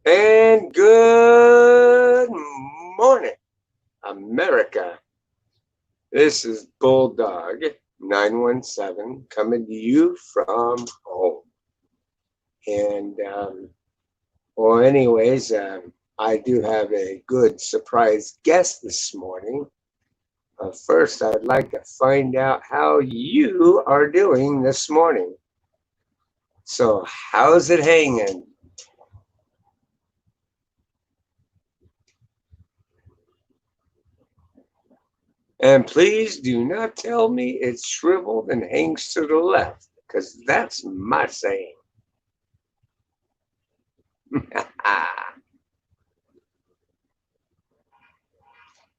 And good morning, America. This is Bulldog 917 coming to you from home. And, anyways, I do have a good surprise guest this morning. First, I'd like to find out how you are doing this morning. So, how's it hanging? And please do not tell me it's shriveled and hangs to the left, because that's my saying.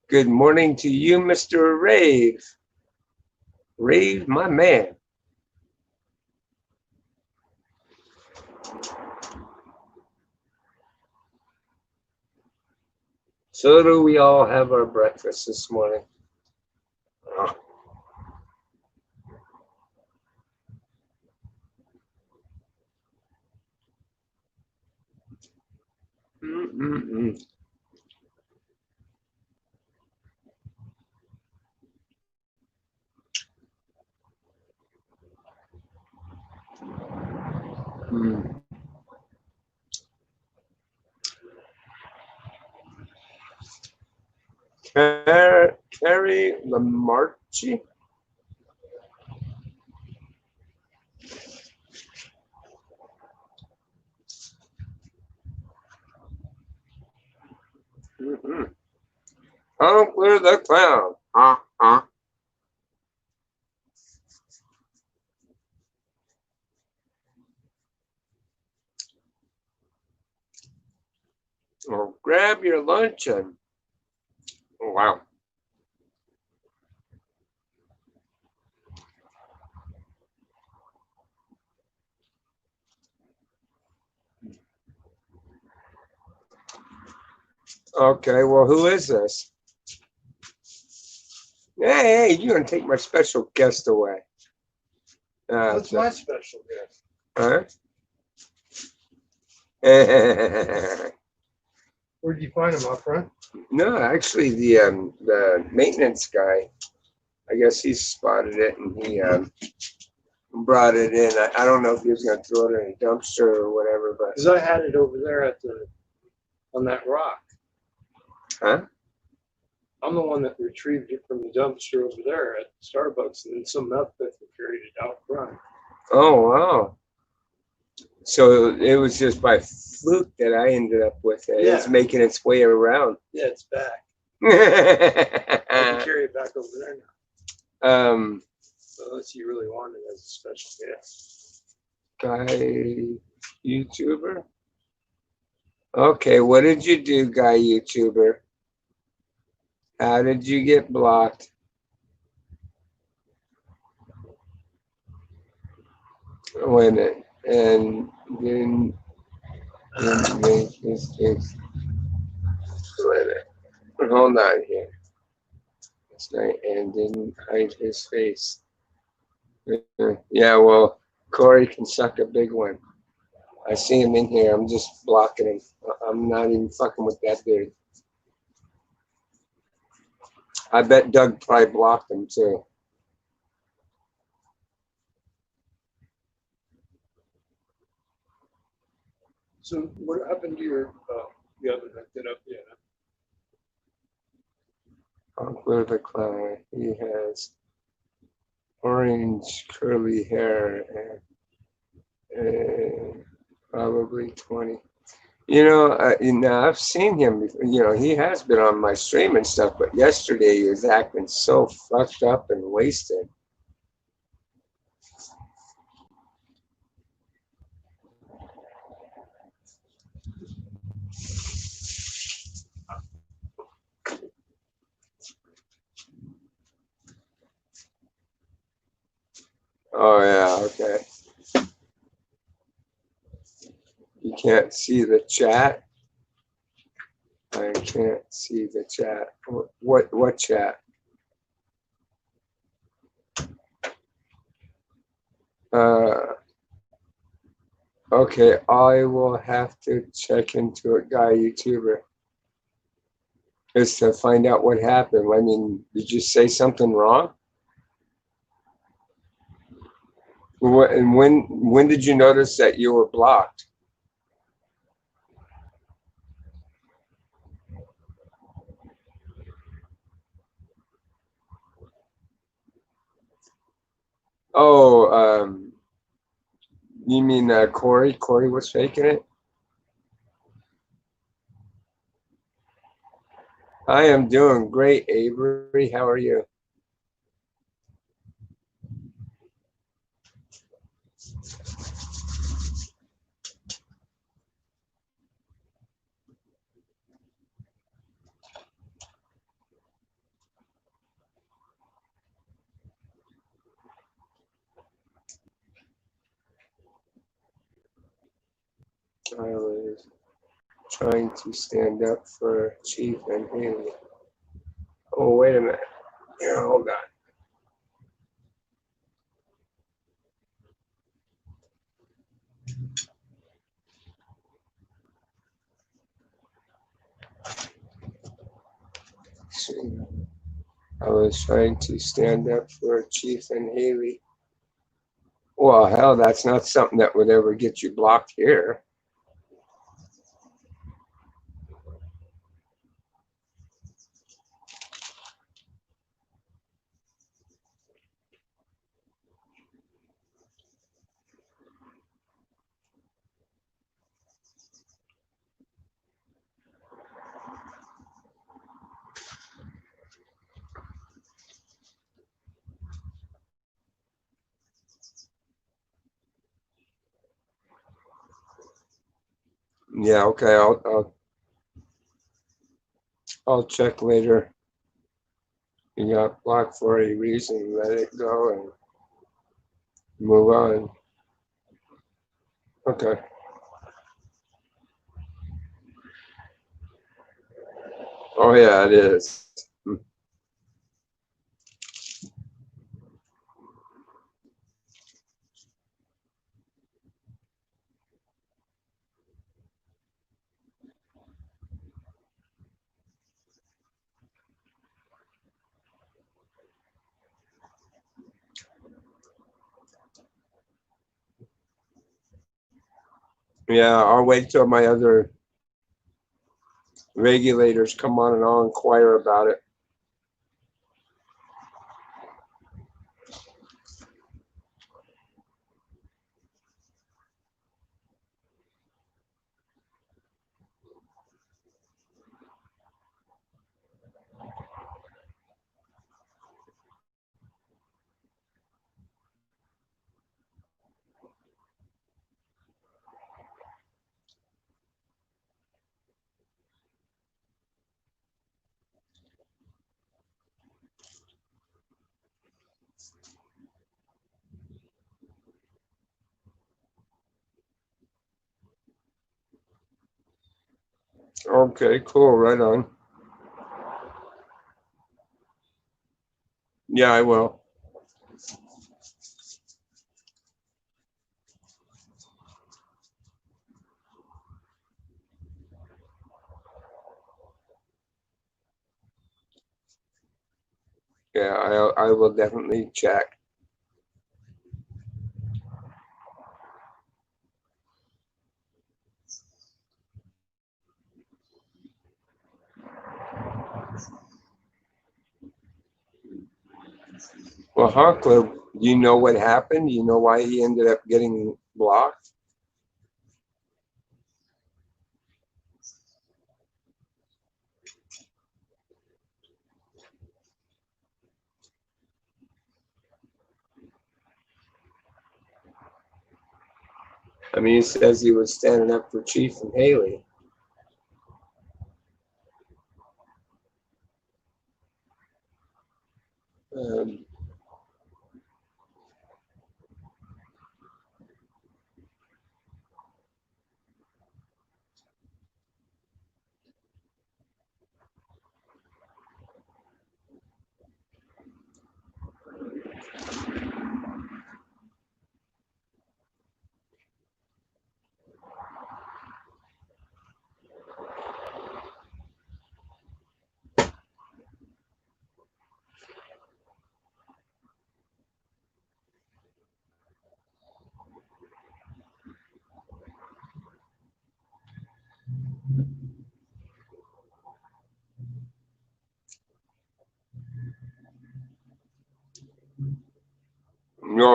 Good morning to you, Mr. Rave. Rave, my man. So do we all have our breakfast this morning? Oh. Mm-mm-mm. Mm. Carrie Lamarchi? Mm-hmm. Uncle the Clown. Well, grab your lunch and wow. Okay, well, who is this? Hey, you're gonna take my special guest away. What's my special guest? Huh? Where'd you find him, up front? No, actually, the maintenance guy, I guess he spotted it and he brought it in. I don't know if he was gonna throw it in a dumpster or whatever, but Because I had it over there on that rock. huh? I'm the one that retrieved it from the dumpster over there at Starbucks, and then some outfit carried it out front. Oh wow! So it was just by fluke that I ended up with it. Yeah. It's making its way around. Yeah, it's back. I can carry it back over there now. So unless you really want it as a special guest. Guy YouTuber. Okay, what did you do, guy YouTuber? How did you get blocked? Wait a minute. And then make his face. Wait a minute. Hold on here. That's night and didn't hide his face. Yeah, well, Corey can suck a big one. I see him in here. I'm just blocking him. I'm not even fucking with that dude. I bet Doug probably blocked him too. So what happened to your? You haven't hooked it up yet. Uncle the Clown. He has orange curly hair and probably 20. I've seen him before. He has been on my stream and stuff, but yesterday he was acting so fucked up and wasted. Oh yeah, okay. You can't see the chat. I can't see the chat. What chat? Okay, I will have to check into it, guy YouTuber, just to find out what happened. I mean, did you say something wrong? And when did you notice that you were blocked? Oh, you mean Corey? Corey was faking it? I am doing great, Avery. How are you? I was trying to stand up for Chief and Haley. Oh, wait a minute. Here, hold on. I was trying to stand up for Chief and Haley. Well, hell, that's not something that would ever get you blocked here. Yeah, okay, I'll check later. You got blocked for a reason. Let it go and move on. Okay. Oh yeah, it is. Yeah, I'll wait till my other regulators come on and I'll inquire about it. Okay, cool, right on. Yeah, I will. Yeah, I will definitely check. Well, Hunkler, do you know what happened? Do you know why he ended up getting blocked? I mean, he says he was standing up for Chief and Haley. Um,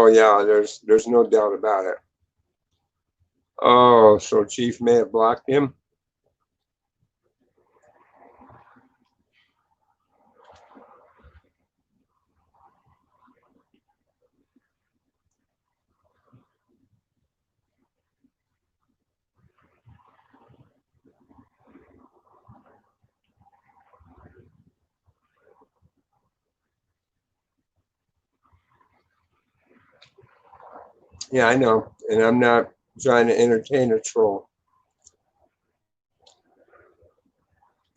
Oh yeah, there's no doubt about it. Oh, so Chief may have blocked him. Yeah, I know, and I'm not trying to entertain a troll.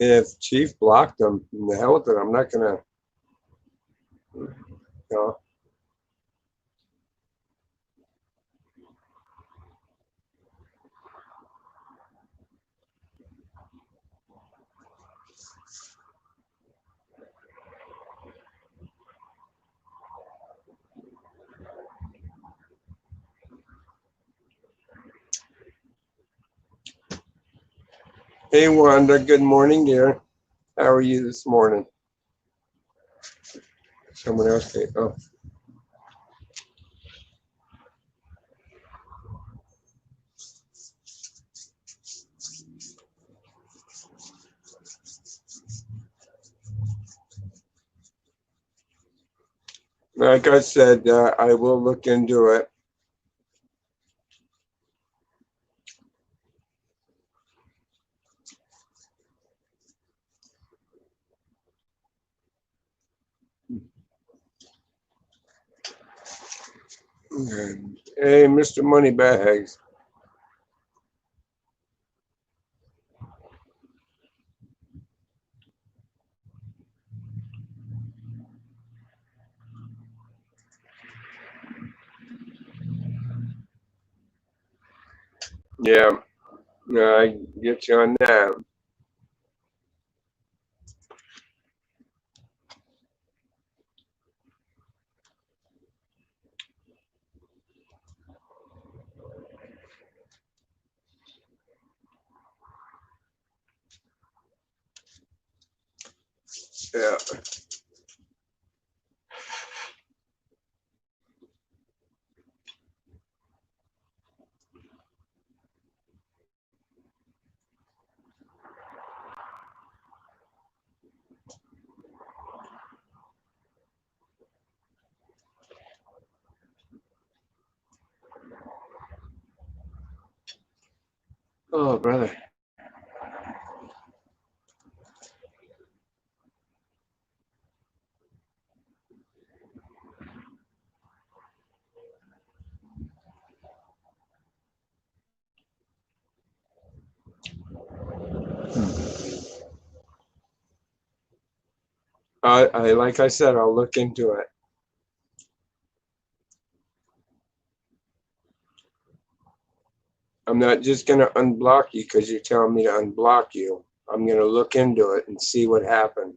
If Chief blocked him, the hell with it. I'm not gonna, you know. Hey Wanda, good morning, dear. How are you this morning? Someone else came. Oh, like I said, I will look into it. Hey, Mr. Moneybags. Yeah, I get you on that. Yeah. Oh, brother. I like I said, I'll look into it. I'm not just gonna unblock you because you're telling me to unblock you. I'm gonna look into it and see what happened.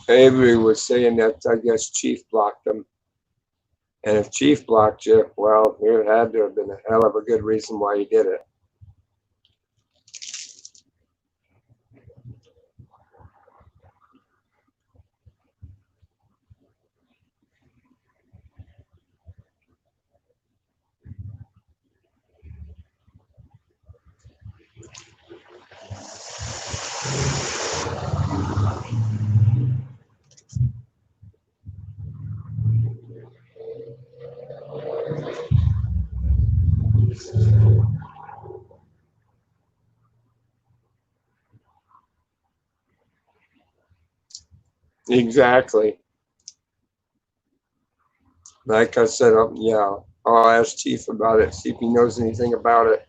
Avery was saying that I guess Chief blocked him. And if Chief blocked you, well, there had to have been a hell of a good reason why he did it. Exactly. Like I said, yeah, I'll ask Chief about it, see if he knows anything about it.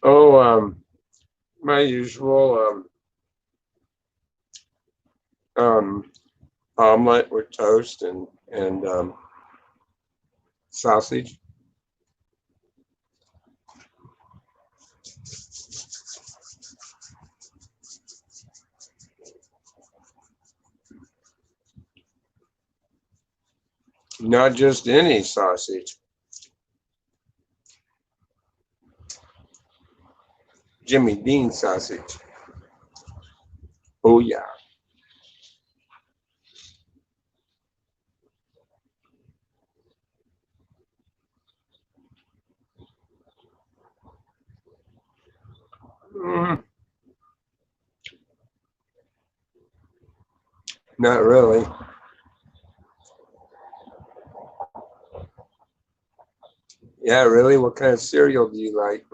Oh, my usual um, omelet with toast and sausage. Not just any sausage. Jimmy Dean sausage. Oh yeah. Mm, not really. Yeah, really. What kind of cereal do you like?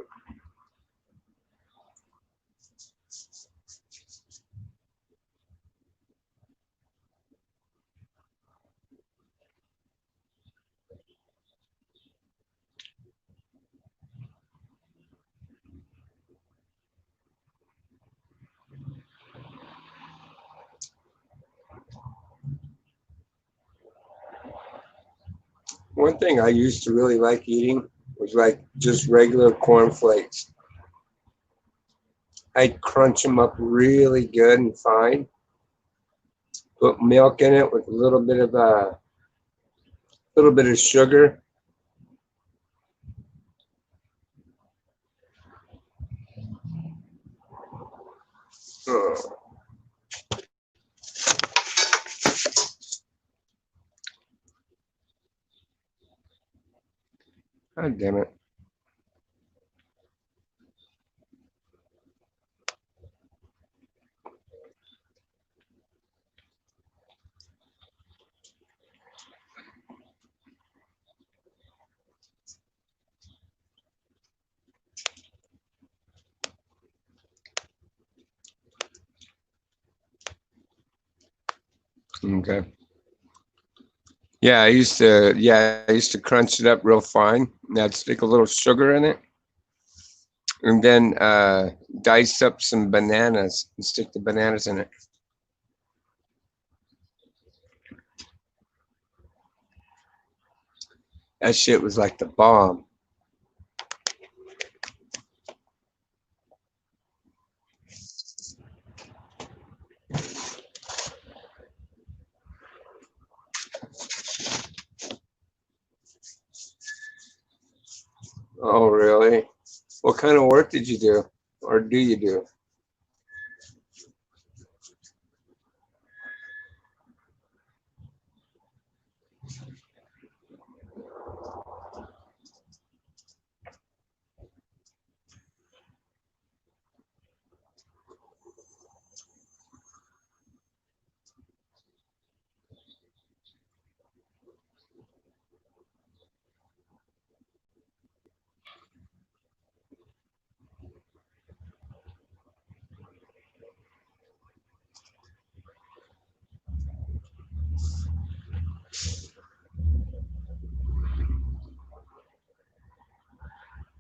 One thing I used to really like eating was like just regular cornflakes. I'd crunch them up really good and fine. Put milk in it with a little bit of sugar. Oh, God damn it. Okay. Yeah, I used to crunch it up real fine. And I'd stick a little sugar in it, and then dice up some bananas and stick the bananas in it. That shit was like the bomb. Oh, really? What kind of work did you do, or do you do?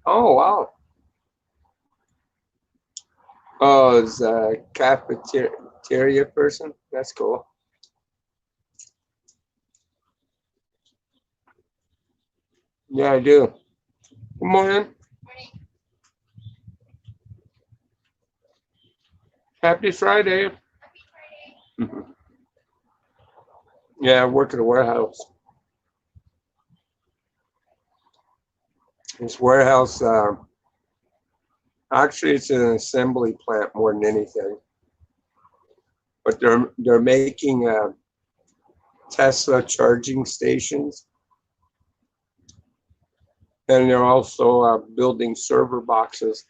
Oh, wow. Oh, it's a cafeteria person. That's cool. Yeah, I do. Good morning. Happy Friday. Mhm. Yeah, I work at a warehouse. This warehouse, actually, it's an assembly plant more than anything. But they're making Tesla charging stations, and they're also building server boxes.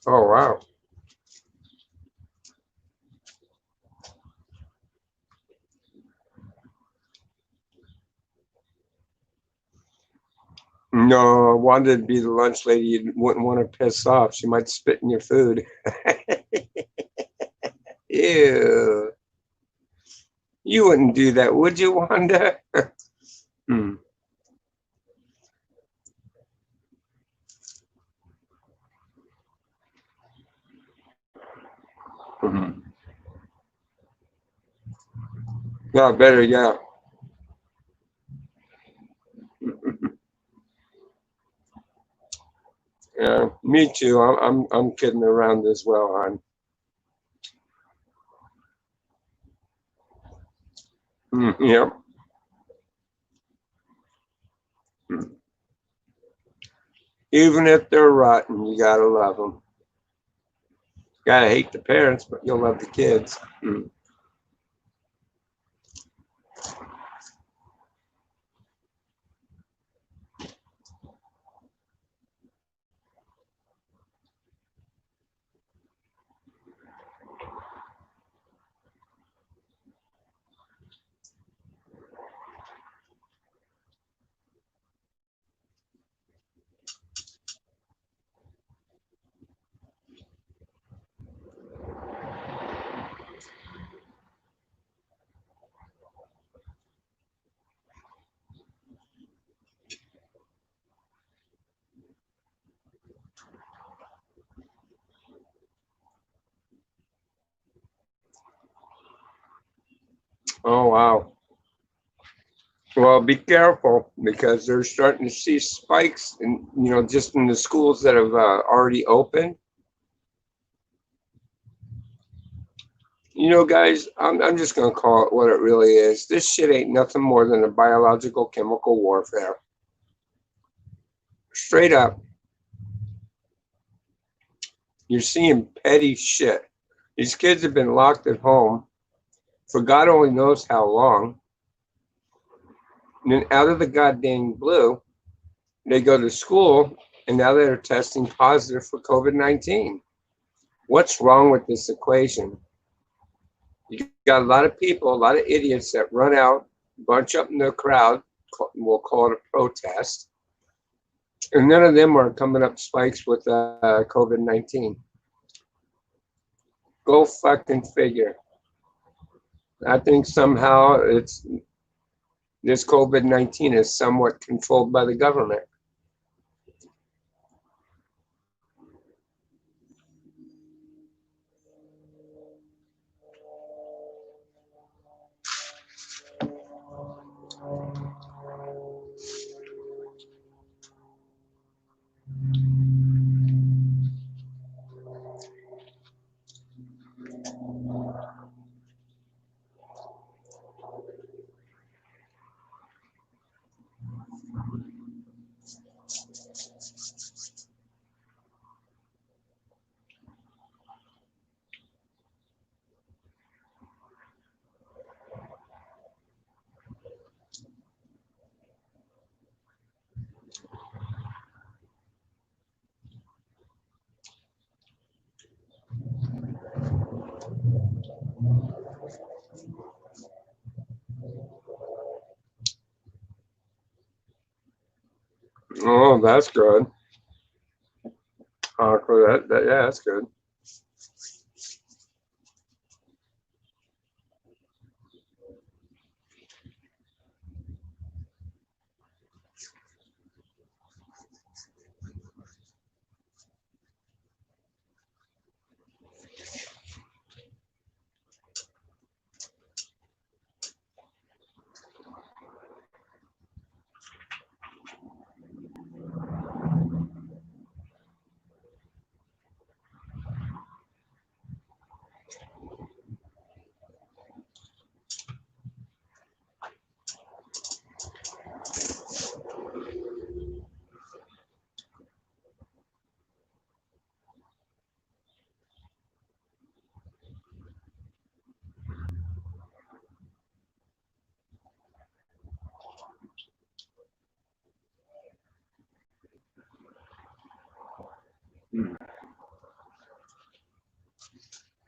Oh wow. No, I wanted to be the lunch lady you wouldn't want to piss off. She might spit in your food. Ew. You wouldn't do that, would you, Wanda? Hmm. Mhm. Yeah, better, yeah. Yeah, me too. I'm kidding around as well, hon. Yep. Mm. Even if they're rotten, you gotta love them. Gotta hate the parents, but you'll love the kids. Mm. Oh wow. Well, be careful because they're starting to see spikes, and just in the schools that have already opened. Guys, I'm just gonna call it what it really is. This shit ain't nothing more than a biological chemical warfare. Straight up, you're seeing petty shit. These kids have been locked at home for God only knows how long. And then out of the goddamn blue, they go to school and now they're testing positive for COVID-19. What's wrong with this equation? You got a lot of people, a lot of idiots that run out, bunch up in the crowd, we'll call it a protest, and none of them are coming up spikes with COVID-19. Go fucking figure. I think somehow this COVID-19 is somewhat controlled by the government. Oh, that's good. Yeah, that's good.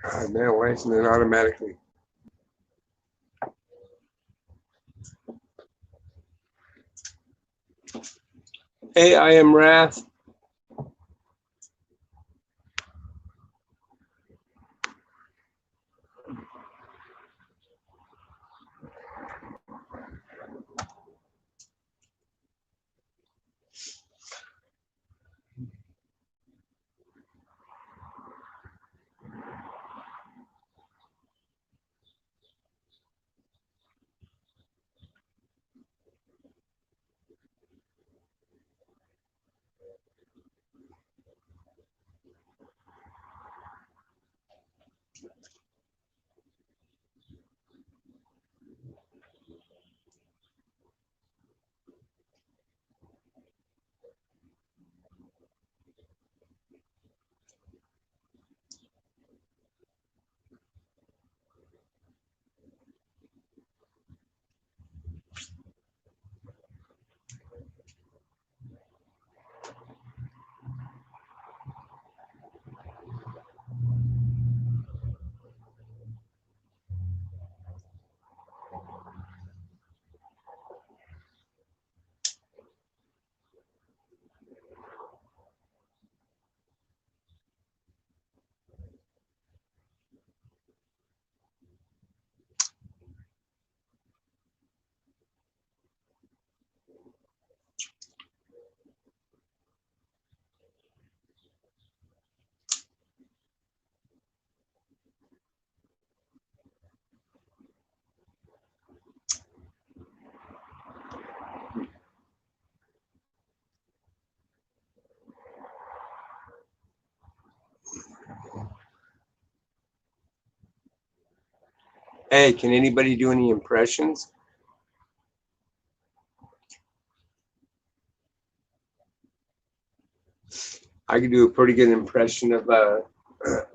God, man, why isn't it automatically? Hey, I am Wrath. Hey, can anybody do any impressions? I could do a pretty good impression of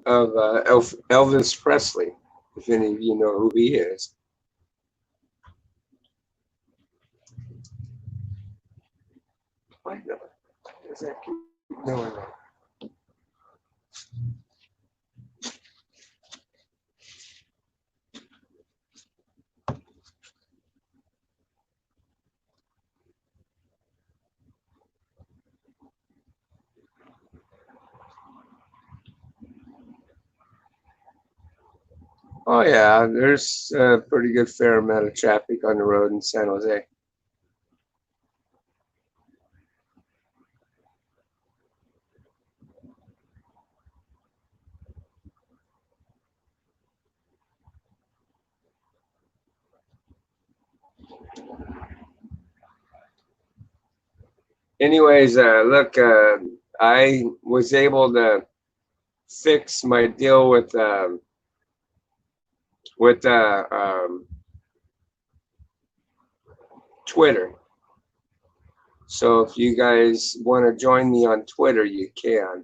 Elvis Presley, if any of you know who he is. Why not? Does that keep going on? Oh yeah, there's a pretty good fair amount of traffic on the road in San Jose. Anyways, look, I was able to fix my deal with Twitter. So if you guys want to join me on Twitter, you can.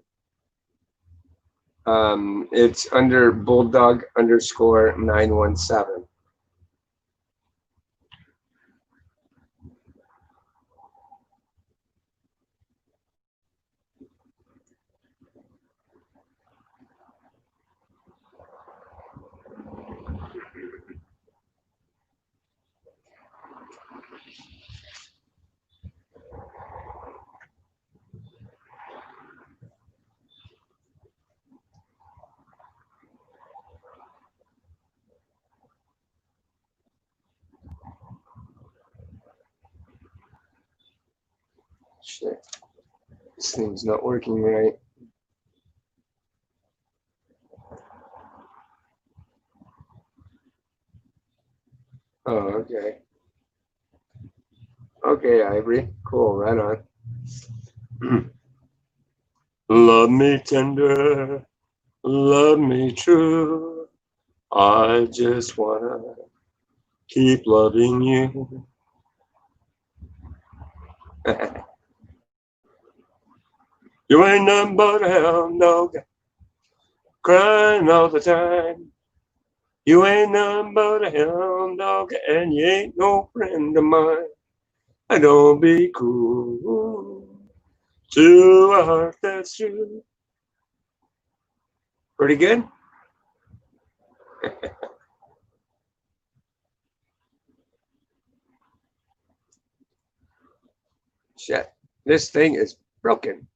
It's under bulldog _ 917. Shit, this thing's not working right. Oh, okay. Okay, Ivory. Cool, right on. Love me tender, love me true. I just wanna keep loving you. You ain't nothing but a hound dog, crying all the time. You ain't nothing but a hound dog, and you ain't no friend of mine. Don't be cruel to a heart that's true. Pretty good? Shit. This thing is broken.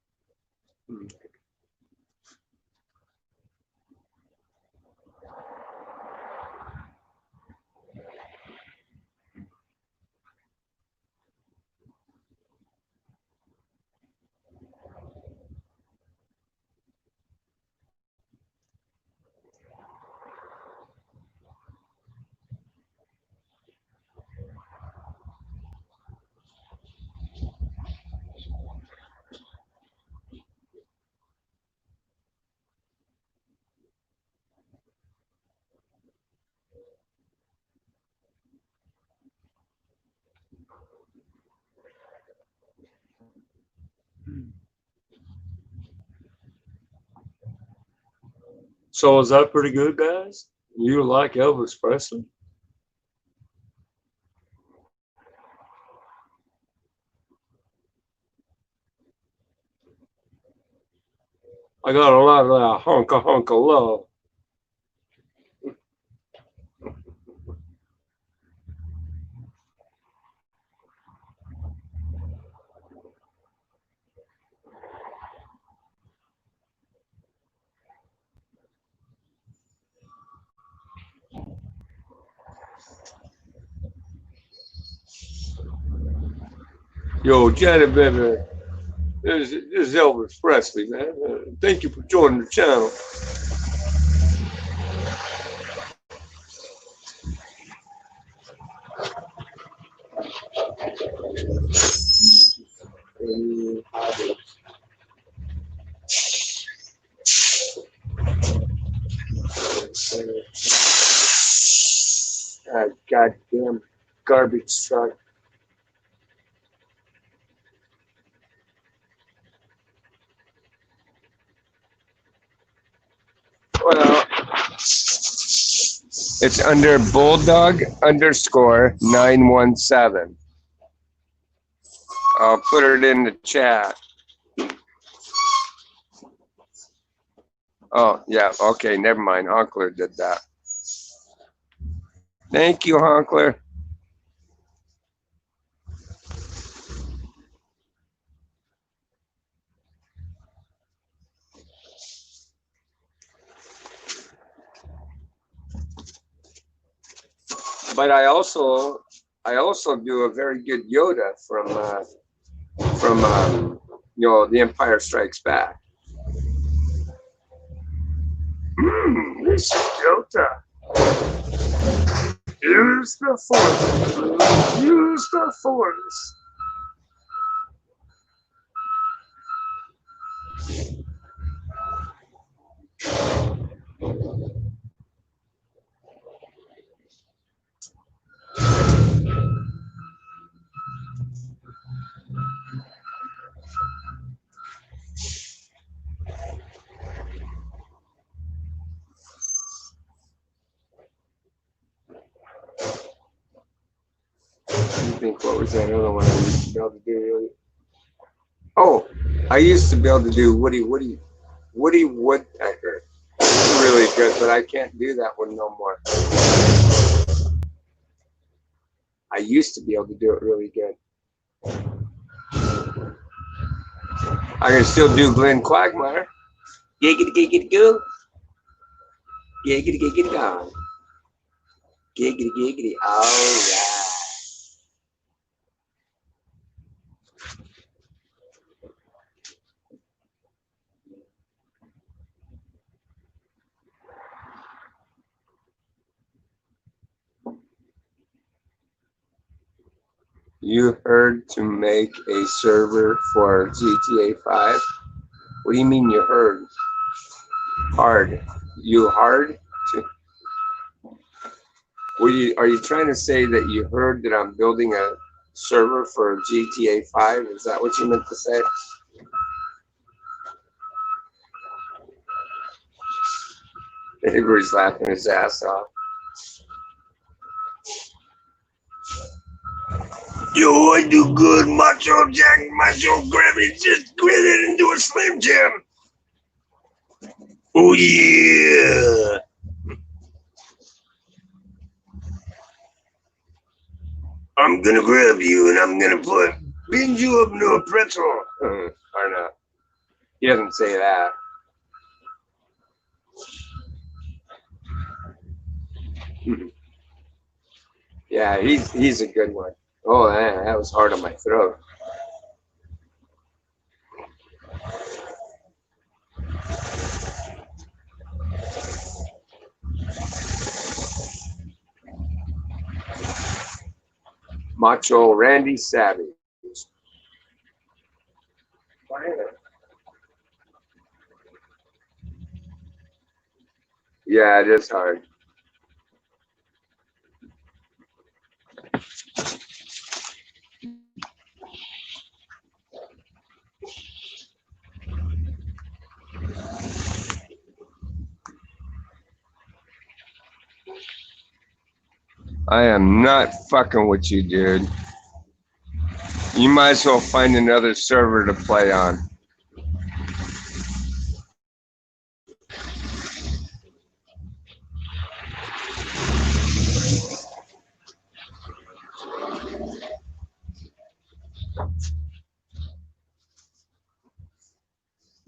So is that pretty good, guys? You like Elvis Presley? I got a lot of that honka love. Yo, Janet, baby. This is Elvis Presley, man. Thank you for joining the channel. Goddamn garbage truck. Well, it's under bulldog underscore 917. I'll put it in the chat. Oh, yeah. Okay, never mind. Honkler did that. Thank you, Honkler. But I also do a very good Yoda from The Empire Strikes Back. This is Yoda. Use the force. Use the force. I think what was that other one I used to be able to do? Oh, I used to be able to do Woody Woodpecker really good, but I can't do that one no more. I used to be able to do it really good. I can still do Glenn Quagmire. Giggity giggity goo. Giggity giggity gone. Giggity giggity. All right. You heard to make a server for GTA 5? What do you mean you heard? Hard. You hard? Are you trying to say that you heard that I'm building a server for GTA 5? Is that what you meant to say? Avery's laughing his ass off. Yo, I do good, Macho Jack, Macho Gravity, just grit it into a Slim Jim. Oh yeah. I'm gonna grab you and I'm gonna put Bean you up into a pretzel. Or no. He doesn't say that. Yeah, he's a good one. Oh man, that was hard on my throat. Macho Randy Savage. Yeah, it is hard. I am not fucking with you, dude. You might as well find another server to play on.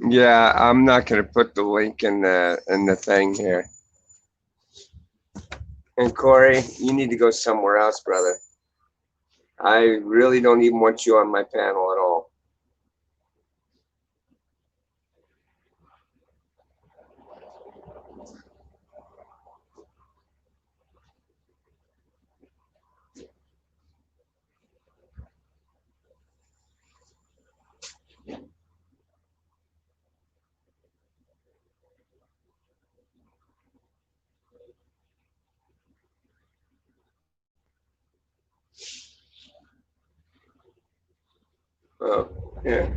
Yeah, I'm not gonna put the link in the thing here. And Corey, you need to go somewhere else, brother. I really don't even want you on my panel at all. Oh, yeah.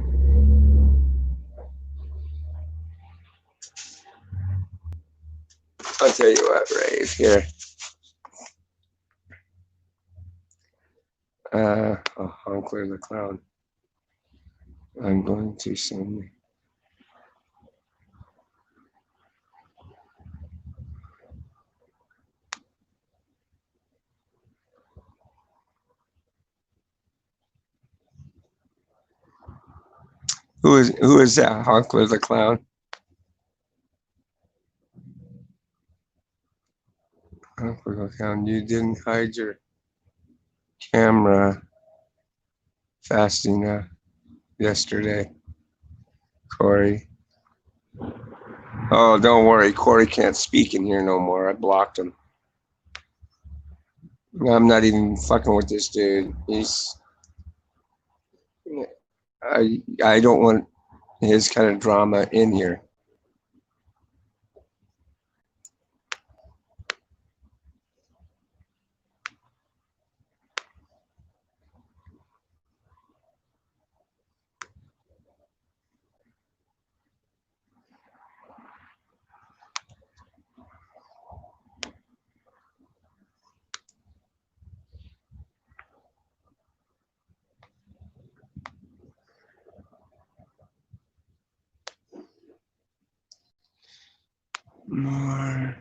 I'll tell you what, Ray, here. Oh, Honkler the Clown. I'm going to send. Who is that? Honkler the Clown. Honkler the Clown. You didn't hide your camera fast enough yesterday, Corey. Oh, don't worry. Corey can't speak in here no more. I blocked him. I'm not even fucking with this dude. I don't want his kind of drama in here. More.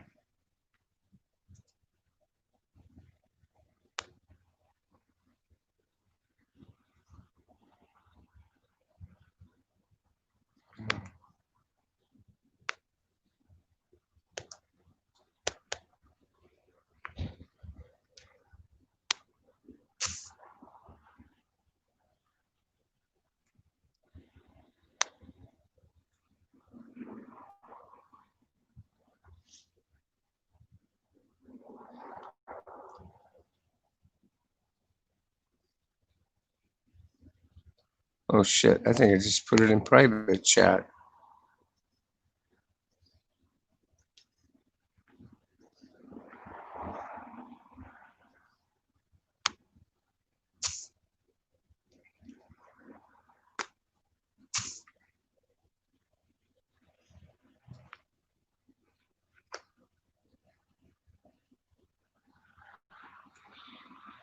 Oh shit! I think I just put it in private chat.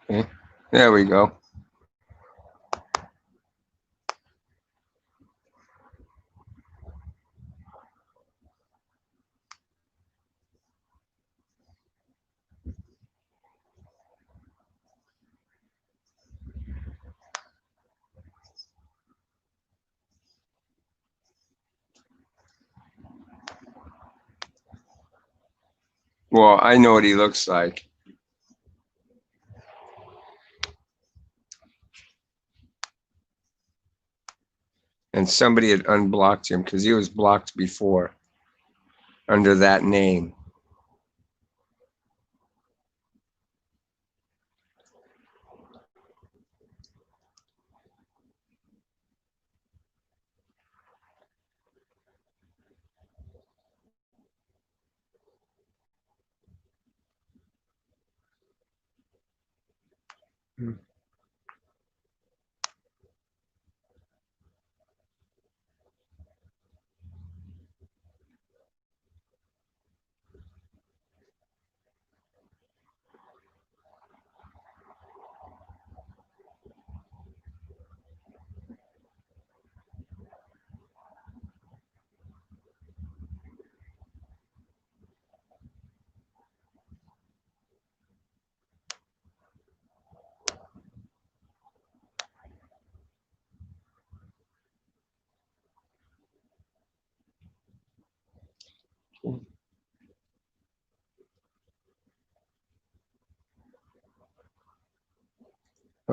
Okay. There we go. Well, I know what he looks like. And somebody had unblocked him because he was blocked before under that name.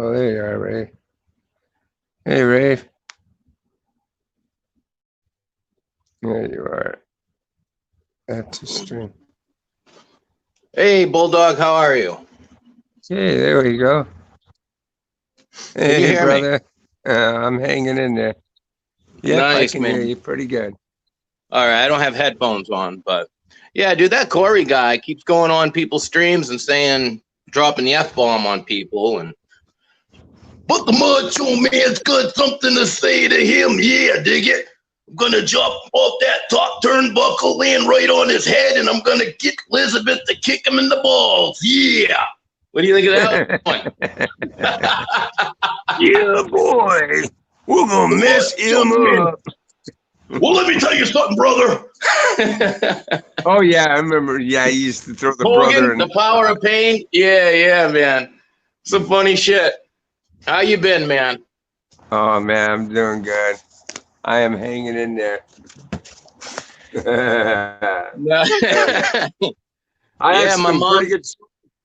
Oh, there you are, Ray. Hey, Ray. There you are. That's a stream. Hey, Bulldog, how are you? Hey, there we go. Can you Hey, hear brother. I'm hanging in there. Yep, I Nice, can hear man. you pretty good. All right, I don't have headphones on, but yeah, dude, that Corey guy keeps going on people's streams and saying, dropping the F-bomb on people. And but the macho man's got something to say to him. Yeah, dig it? I'm going to jump off that top turnbuckle, land right on his head, and I'm going to get Elizabeth to kick him in the balls. Yeah. What do you think of that one? Yeah, boy. We're going to mess him up. Well, let me tell you something, brother. Oh, yeah, I remember. Yeah, he used to throw the Hogan, brother in. the power of pain. Yeah, man. Some funny shit. How you been, man? Oh, man, I'm doing good. I am hanging in there. I had Yeah, my some mom. pretty good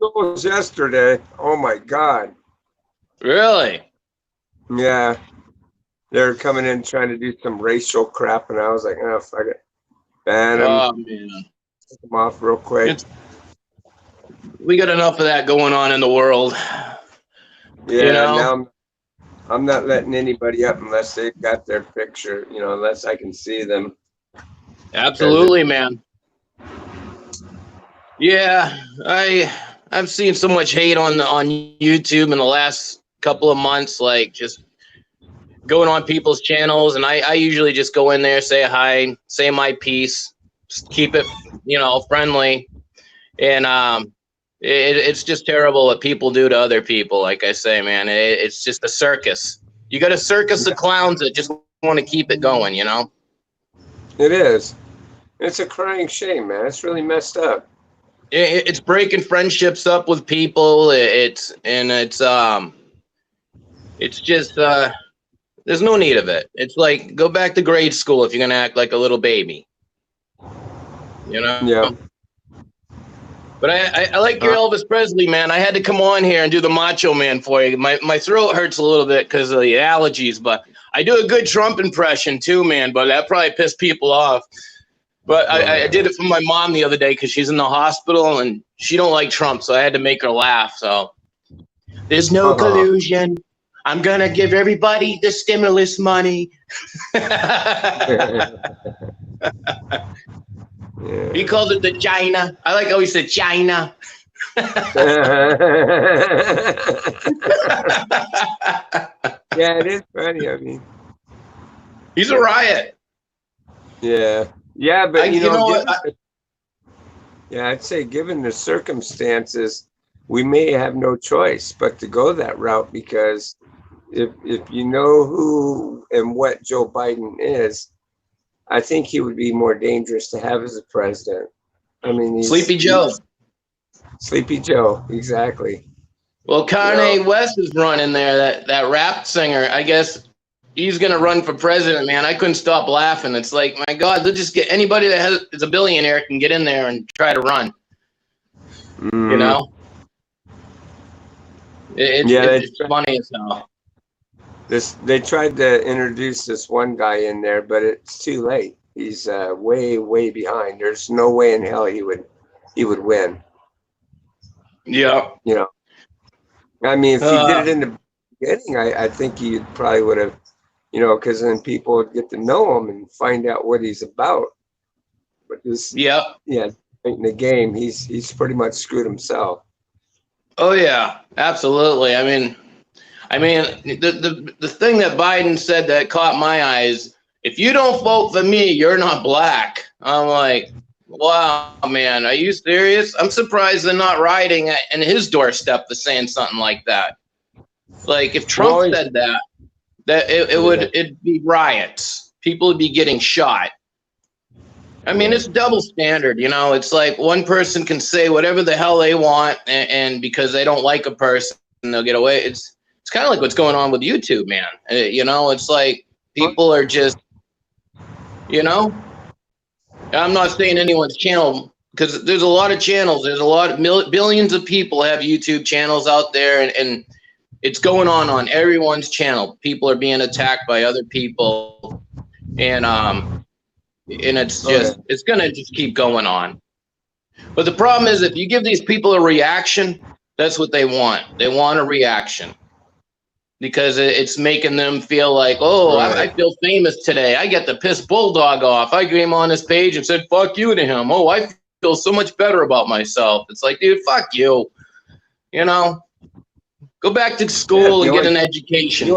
shows yesterday. Oh, my God. Really? Yeah. They're coming in trying to do some racial crap, and I was like, oh, fuck it. Ban them. Oh, man. Take them off real quick. We got enough of that going on in the world. Yeah, You know? now I'm not letting anybody up unless they've got their picture, unless I can see them. Absolutely, man. Yeah, I've seen so much hate on YouTube in the last couple of months, like just going on people's channels, and I usually just go in there, say hi, say my piece, just keep it, friendly, and it's just terrible what people do to other people. Like I say, man, it's just a circus. You got a circus of clowns that just want to keep it going, It is. It's a crying shame, man. It's really messed up. It's breaking friendships up with people. It's just there's no need of it. It's like, go back to grade school if you're gonna act like a little baby, Yeah. But I like your Elvis Presley, man. I had to come on here and do the Macho Man for you. My throat hurts a little bit because of the allergies, but I do a good Trump impression too, man. But that probably pissed people off. But I did it for my mom the other day because she's in the hospital and she don't like Trump, so I had to make her laugh. So there's no collusion. I'm gonna give everybody the stimulus money. Yeah. He called it the China. I like how he said China. Yeah, it is funny. I mean, he's a riot. Yeah, but I'd say given the circumstances, we may have no choice but to go that route, because if you know who and what Joe Biden is, I think he would be more dangerous to have as a president. I mean, Sleepy Joe. Sleepy Joe, exactly. Well, Kanye West is running there, that rap singer. I guess he's going to run for president, man. I couldn't stop laughing. It's like, my God, they'll just get anybody that is a billionaire can get in there and try to run. You know, Yeah, it's funny as hell. they tried to introduce this one guy in there, but it's too late. He's way behind. There's no way in hell he would win. Yeah. You know, I mean, if he did it in the beginning, I think he probably would have. You know, because then people would get to know him and find out what he's about. But this, Yeah. in the game, he's pretty much screwed himself. Oh yeah, absolutely. I mean, the thing that Biden said that caught my eyes, if you don't vote for me, you're not black. I'm like, wow, man, are you serious? I'm surprised they're not rioting in his doorstep for saying something like that. Like if Trump said that it'd be riots. People would be getting shot. I mean, it's double standard, you know. It's like one person can say whatever the hell they want, and because they don't like a person, they'll get away. It's kind of like what's going on with YouTube, man. You know, it's like people are just, you know. I'm not saying anyone's channel, because there's a lot of channels. There's a lot of billions of people have YouTube channels out there, and it's going on everyone's channel. People are being attacked by other people, and it's just it's gonna just keep going on. But the problem is, if you give these people a reaction, that's what they want. They want a reaction because it's making them feel like, oh, I feel famous today. I get to piss Bulldog off. I came on his page and said fuck you to him. Oh, I feel so much better about myself. It's like, dude, fuck you. You know, go back to school and get an education. The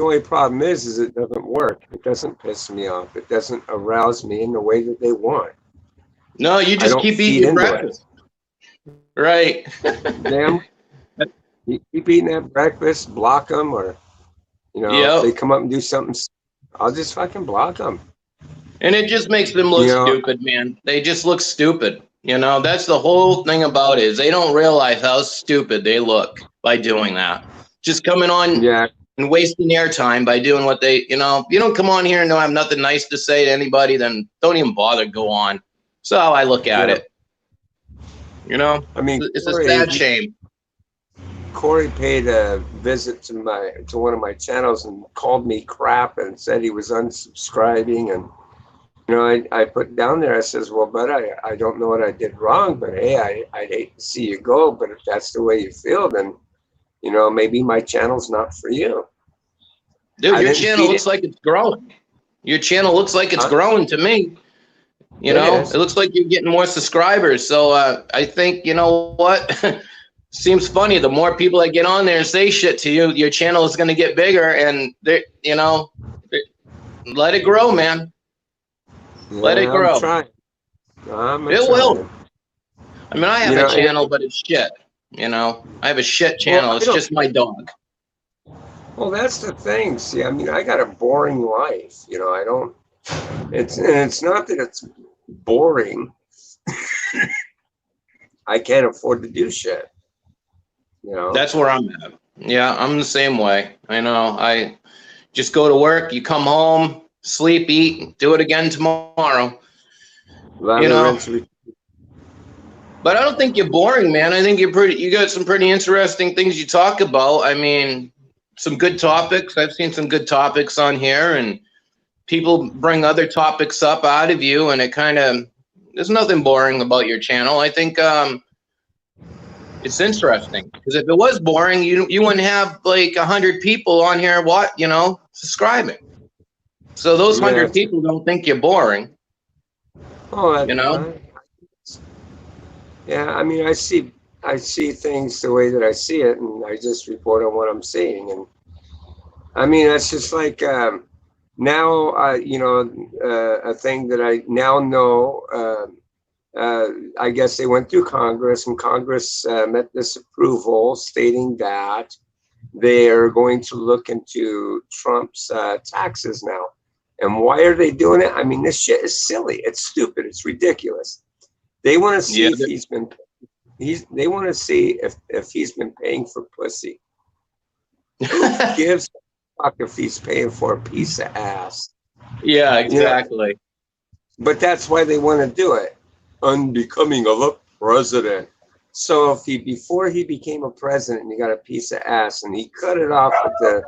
only problem is it doesn't work. It doesn't piss me off. It doesn't arouse me in the way that they want. No, you just keep eating your breakfast. Right. Damn. You keep eating that breakfast, block them, or, you know, if they come up and do something, I'll just fucking block them. And it just makes them look stupid, man. They just look stupid. You know, that's the whole thing about it, is they don't realize how stupid they look by doing that. Just coming on and wasting their time by doing what they, you know, if you don't come on here and don't have nothing nice to say to anybody, then don't even bother, go on. So I look at it. You know, I mean, it's a sad shame. Corey paid a visit to one of my channels and called me crap and said he was unsubscribing. And, you know, I put down there, I says, well, but I don't know what I did wrong, but hey, I'd hate to see you go. But if that's the way you feel, then, you know, maybe my channel's not for you. Dude, your channel looks like it's growing. Your channel looks like it's growing to me. You know, it looks like you're getting more subscribers. So I think, you know what? Seems funny. The more people that get on there and say shit to you, your channel is going to get bigger. And, you know, let it grow, man. Let it grow. I'm trying. It will. I mean, I have a channel, but it's shit. You know, I have a shit channel. It's just my dog. Well, that's the thing. See, I mean, I got a boring life. You know, I don't. It's not that it's boring. I can't afford to do shit. You know. That's where I'm at. Yeah, I'm the same way. I know. I just go to work. You come home, sleep, eat, do it again tomorrow. You know. But I don't think you're boring, man. I think you got some pretty interesting things you talk about. I mean, some good topics. I've seen some good topics on here, and people bring other topics up out of you, and it kind of, there's nothing boring about your channel. I think it's interesting, because if it was boring, you wouldn't have like 100 people on here, subscribing. So those 100 people don't think you're boring. Oh, you know. Yeah, I mean, I see things the way that I see it, and I just report on what I'm seeing. And I mean, that's just like now, a thing that I now know. I guess they went through Congress, and Congress met this approval stating that they are going to look into Trump's taxes now. And why are they doing it? I mean, this shit is silly. It's stupid. It's ridiculous. They want to see if they want to see if he's been paying for pussy. Who gives a fuck if he's paying for a piece of ass? Yeah, exactly. You know? But that's why they want to do it. unbecoming of a president. So if before he became a president, he got a piece of ass and he cut it off with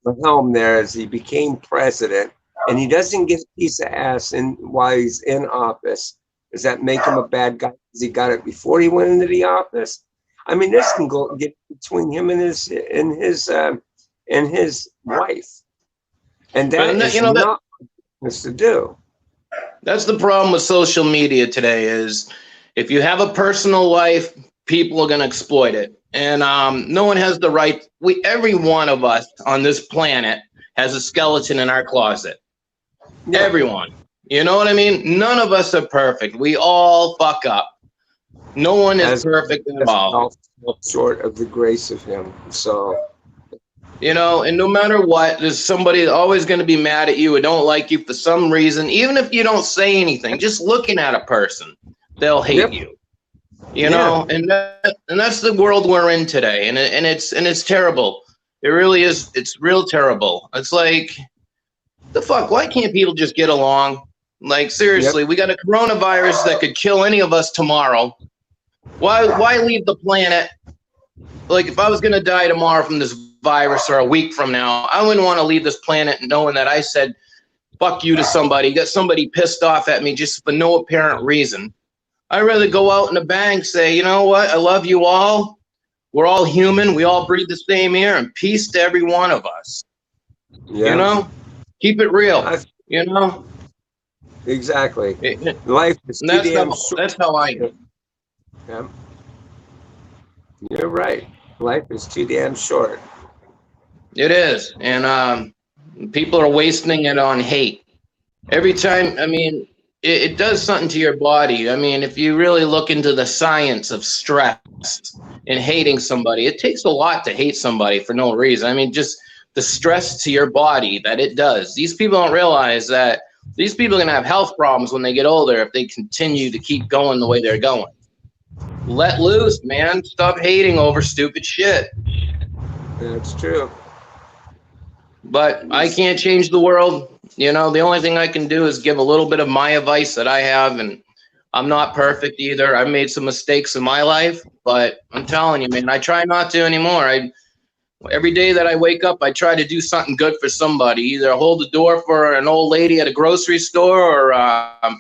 the helm there as he became president, and he doesn't get a piece of ass while he's in office, does that make him a bad guy because he got it before he went into the office? I mean, this can get between him and his wife, and that is not what to do. That's the problem with social media today is if you have a personal life, people are going to exploit it. And no one has the right. Every one of us on this planet has a skeleton in our closet. Yeah. Everyone. You know what I mean? None of us are perfect. We all fuck up. No one is perfect at all. Short of the grace of him. So, you know, and no matter what, there's somebody always going to be mad at you or don't like you for some reason. Even if you don't say anything, just looking at a person, they'll hate you. You know, and that's the world we're in today, and it's terrible. It really is. It's real terrible. It's like, the fuck? Why can't people just get along? Like, seriously, we got a coronavirus that could kill any of us tomorrow. Why leave the planet? Like, if I was gonna die tomorrow from this virus or a week from now, I wouldn't want to leave this planet knowing that I said fuck you to somebody, got somebody pissed off at me just for no apparent reason. I'd rather go out in a bang, say, you know what? I love you all. We're all human. We all breathe the same air, and peace to every one of us. Yeah. You know, keep it real. You know, exactly. Life is too damn short. That's how I am. Yeah. You're right. Life is too damn short. It is, and people are wasting it on hate. Every time, I mean, it does something to your body. I mean, if you really look into the science of stress and hating somebody, it takes a lot to hate somebody for no reason. I mean, just the stress to your body that it does. These people don't realize that these people are going to have health problems when they get older if they continue to keep going the way they're going. Let loose, man. Stop hating over stupid shit. That's true. But I can't change the world. You know, the only thing I can do is give a little bit of my advice that I have, and I'm not perfect either. I've made some mistakes in my life, but I'm telling you, man, I try not to anymore. Every day that I wake up, I try to do something good for somebody, either hold the door for an old lady at a grocery store or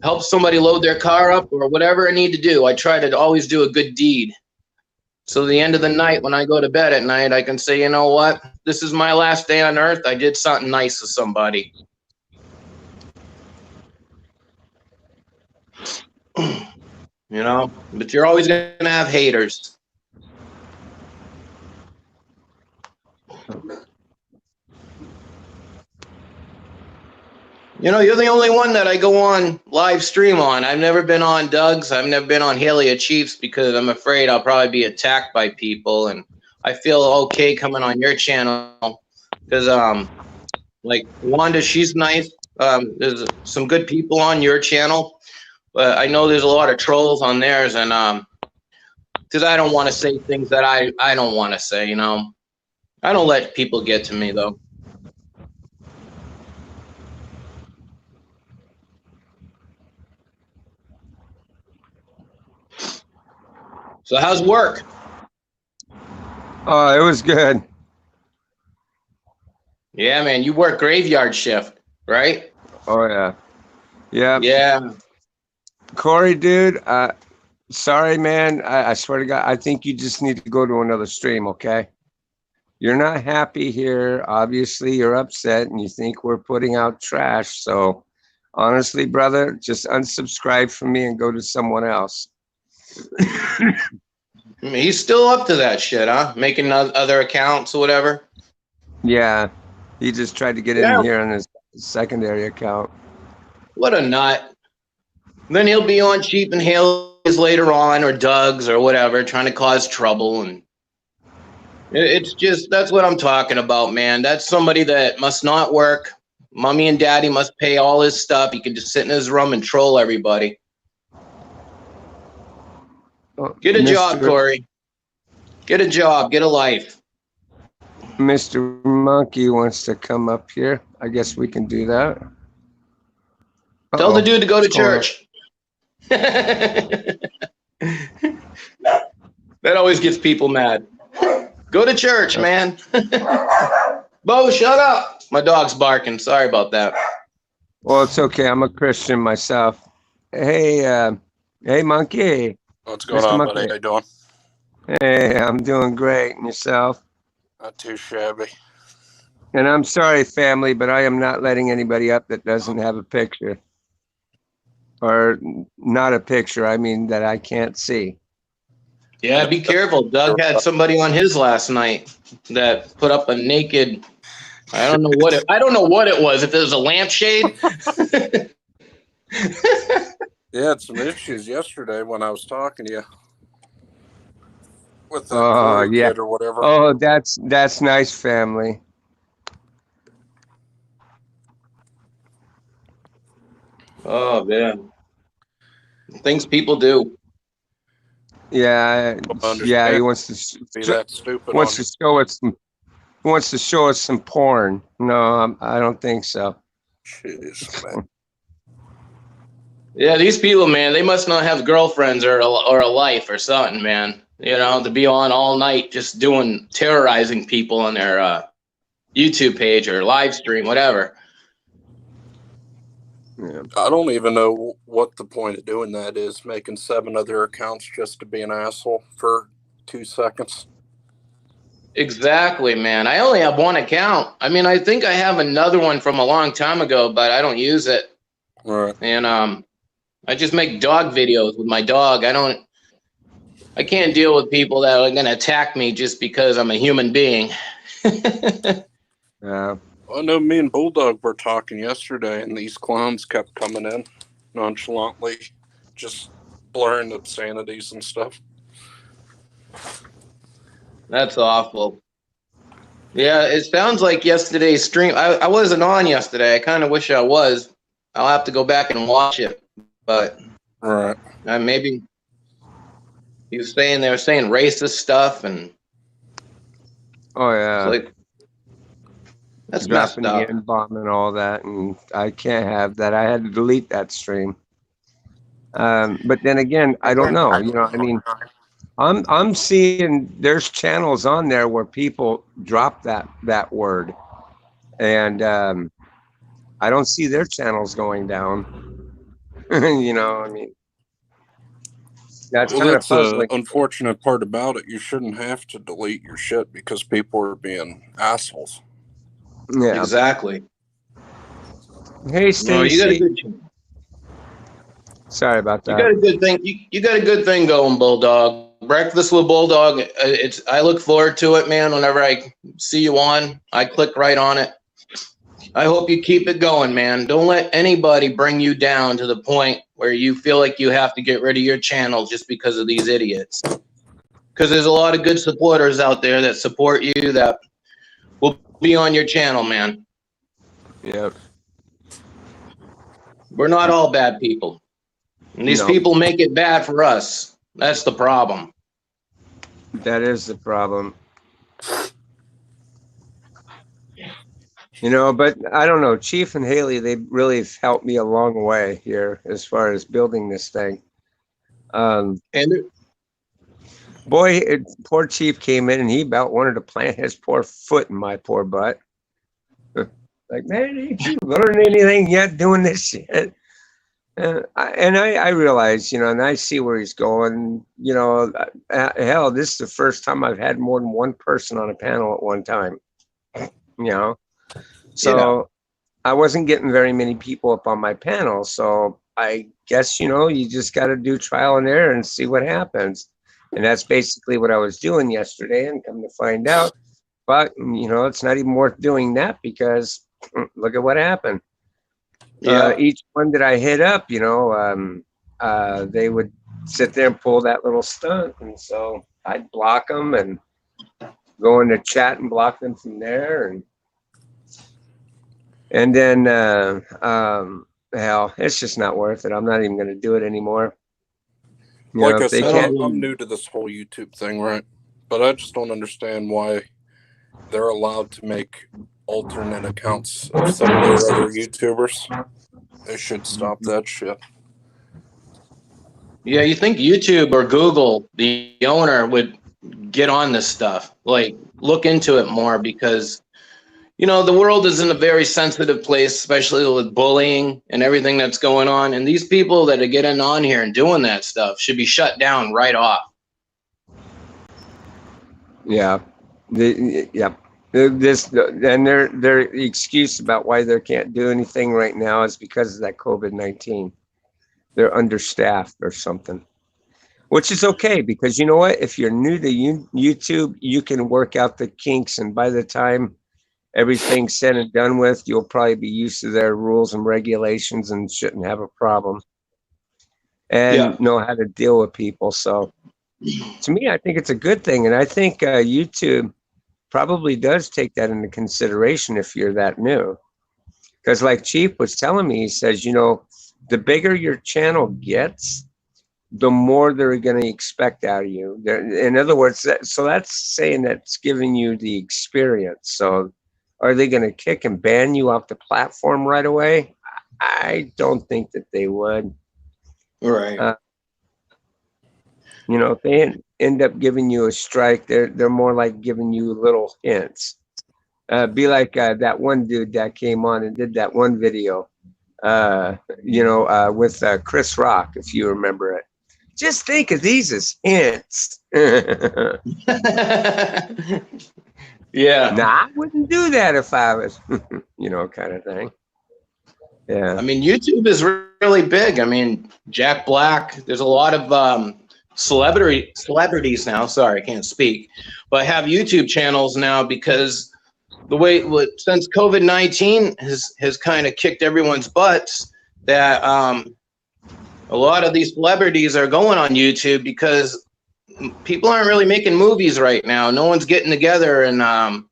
help somebody load their car up or whatever I need to do. I try to always do a good deed. So the end of the night, when I go to bed at night, I can say, you know what? This is my last day on earth. I did something nice to somebody. You know, but you're always going to have haters. You know, you're the only one that I go on live stream on. I've never been on Doug's. I've never been on Haley Chiefs because I'm afraid I'll probably be attacked by people. And I feel okay coming on your channel because, like Wanda, she's nice. There's some good people on your channel, but I know there's a lot of trolls on theirs. And because I don't want to say things that I don't want to say, you know. I don't let people get to me, though. So how's work? Oh, it was good. Yeah, man, you work graveyard shift, right? Oh, yeah. Yeah. Yeah. Corey, dude, sorry, man. I swear to God, I think you just need to go to another stream, okay? You're not happy here. Obviously, you're upset and you think we're putting out trash. So honestly, brother, just unsubscribe from me and go to someone else. He's still up to that shit, huh? Making other accounts or whatever. Yeah, he just tried to get in here on his secondary account. What a nut. Then he'll be on Cheap and Haley's later on, or Doug's or whatever, trying to cause trouble. And it's just, that's what I'm talking about, man. That's somebody that must not work. Mommy and daddy must pay all his stuff. He can just sit in his room and troll everybody. Get a job, Corey. Get a job. Get a life. Mr. Monkey wants to come up here. I guess we can do that. Tell the dude to go to church. That always gets people mad. Go to church, man. Bo, shut up. My dog's barking. Sorry about that. Well, it's okay. I'm a Christian myself. Hey, hey, Monkey. What's going Mr. on, Monkey. buddy? How you doing? Hey, I'm doing great. And yourself? Not too shabby. And I'm sorry, family, but I am not letting anybody up that doesn't have a picture. Or not a picture, I mean that I can't see. Yeah, be careful. Doug had somebody on his last night that put up a naked. I don't know what it was. If it was a lampshade. Yeah, had some issues yesterday when I was talking to you with that Yeah. kid or whatever. Oh, that's nice, family. Oh man, things people do. Yeah, yeah. He wants to Be that stupid. wants to show us some. Wants to show us some porn. No, I don't think so. Jeez, man. Yeah, these people, man, they must not have girlfriends or a life or something, man. You know, to be on all night just terrorizing people on their YouTube page or live stream, whatever. Yeah. I don't even know what the point of doing that is, making 7 other accounts just to be an asshole for 2 seconds. Exactly, man. I only have one account. I mean, I think I have another one from a long time ago, but I don't use it. Right. And I just make dog videos with my dog. I can't deal with people that are going to attack me just because I'm a human being. Yeah. I know me and Bulldog were talking yesterday, and these clowns kept coming in nonchalantly, just blurring obscenities and stuff. That's awful. Yeah, it sounds like yesterday's stream. I wasn't on yesterday. I kind of wish I was. I'll have to go back and watch it. But right, maybe they were saying racist stuff, and Oh yeah. it's like that's dropping messed the up. N-bomb and all that, and I can't have that. I had to delete that stream. But then again, I don't know. You know, I mean, I'm seeing there's channels on there where people drop that word, and I don't see their channels going down. You know, I mean, that's kind of that's the puzzling. unfortunate part about it. You shouldn't have to delete your shit because people are being assholes. Yeah, Exactly. Hey, Stacey. You got a good. Sorry about that. You got a good thing. You got a good thing going, Bulldog. Breakfast with Bulldog. I look forward to it, man. Whenever I see you on, I click right on it. I hope you keep it going, man. Don't let anybody bring you down to the point where you feel like you have to get rid of your channel just because of these idiots. Because there's a lot of good supporters out there that support you that will be on your channel, man. Yep. We're not all bad people. And these people make it bad for us. That's the problem. That is the problem. You know, but I don't know. Chief and Haley, they really have helped me a long way here as far as building this thing. And boy, poor Chief came in and he about wanted to plant his poor foot in my poor butt. Like, man, ain't you learned anything yet doing this shit? And I realize, you know, and I see where he's going. You know, hell, this is the first time I've had more than one person on a panel at one time. You know, so I wasn't getting very many people up on my panel. So I guess, you know, you just got to do trial and error and see what happens. And that's basically what I was doing yesterday. And come to find out, but you know, it's not even worth doing that because look at what happened. Each one that I hit up, you know, they would sit there and pull that little stunt, and so I'd block them and go into chat and block them from there, and then hell, it's just not worth it. I'm not even going to do it anymore. You like know, I said, I'm new to this whole YouTube thing, right? But I just don't understand why they're allowed to make alternate accounts of some of their other YouTubers. They should stop that shit. Yeah, I don't know. I don't know. I Yeah, you think YouTube or Google, the owner, would get on this stuff, like look into it more because, you know, the world is in a very sensitive place, especially with bullying and everything that's going on. And these people that are getting on here and doing that stuff should be shut down right off. Yeah. Yeah. This and their excuse about why they can't do anything right now is because of that COVID-19. They're understaffed or something, which is okay because you know what? If you're new to YouTube, you can work out the kinks, and by the time everything's said and done with, you'll probably be used to their rules and regulations and shouldn't have a problem Yeah. and know how to deal with people. So to me, I think it's a good thing, and I think YouTube probably does take that into consideration if you're that new. Because like Chief was telling me, he says, you know, the bigger your channel gets, the more they're going to expect out of you. In other words, so that's saying that's giving you the experience. So are they going to kick and ban you off the platform right away? I don't think that they would. Right. You know, if they end up giving you a strike, they're more like giving you little hints. Be like that one dude that came on and did that one video, with Chris Rock, if you remember it. Just think of these as hints. Yeah. Nah, I wouldn't do that if I was, kind of thing. Yeah. I mean, YouTube is really big. I mean, Jack Black, there's a lot of celebrities now. Sorry, I can't speak, but have YouTube channels now because the way since COVID-19 has kind of kicked everyone's butts that a lot of these celebrities are going on YouTube because people aren't really making movies right now. No one's getting together and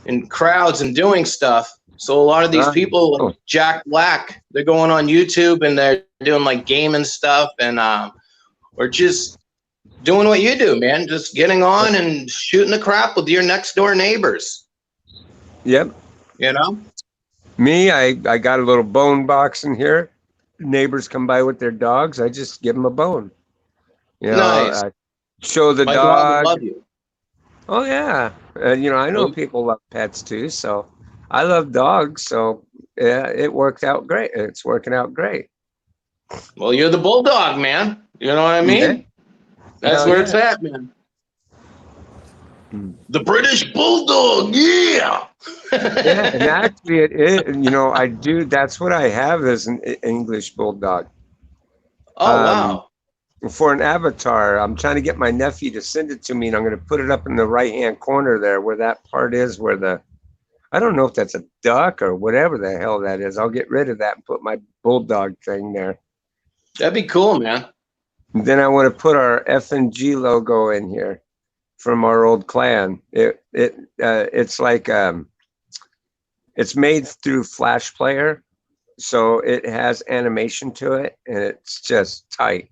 in crowds and doing stuff. So a lot of these people, like Jack Black, they're going on YouTube and they're doing like gaming stuff and or just doing what you do, man. Just getting on and shooting the crap with your next door neighbors. Yep. You know? Me, I got a little bone box in here. Neighbors come by with their dogs. I just give them a bone. You know, nice. Show the My dog. love you. Oh yeah, I know people love pets too. So I love dogs. So yeah, it worked out great. It's working out great. Well, you're the bulldog, man. You know what I mean? Yeah. That's where it's at, man. The British bulldog, yeah. Yeah, and actually, I do. That's what I have as an English bulldog. Oh wow! For an avatar, I'm trying to get my nephew to send it to me, and I'm going to put it up in the right-hand corner there, where that part is, where I don't know if that's a duck or whatever the hell that is. I'll get rid of that and put my bulldog thing there. That'd be cool, man. And then I want to put our F&G logo in here from our old clan. It's like it's made through Flash Player, so it has animation to it, and it's just tight.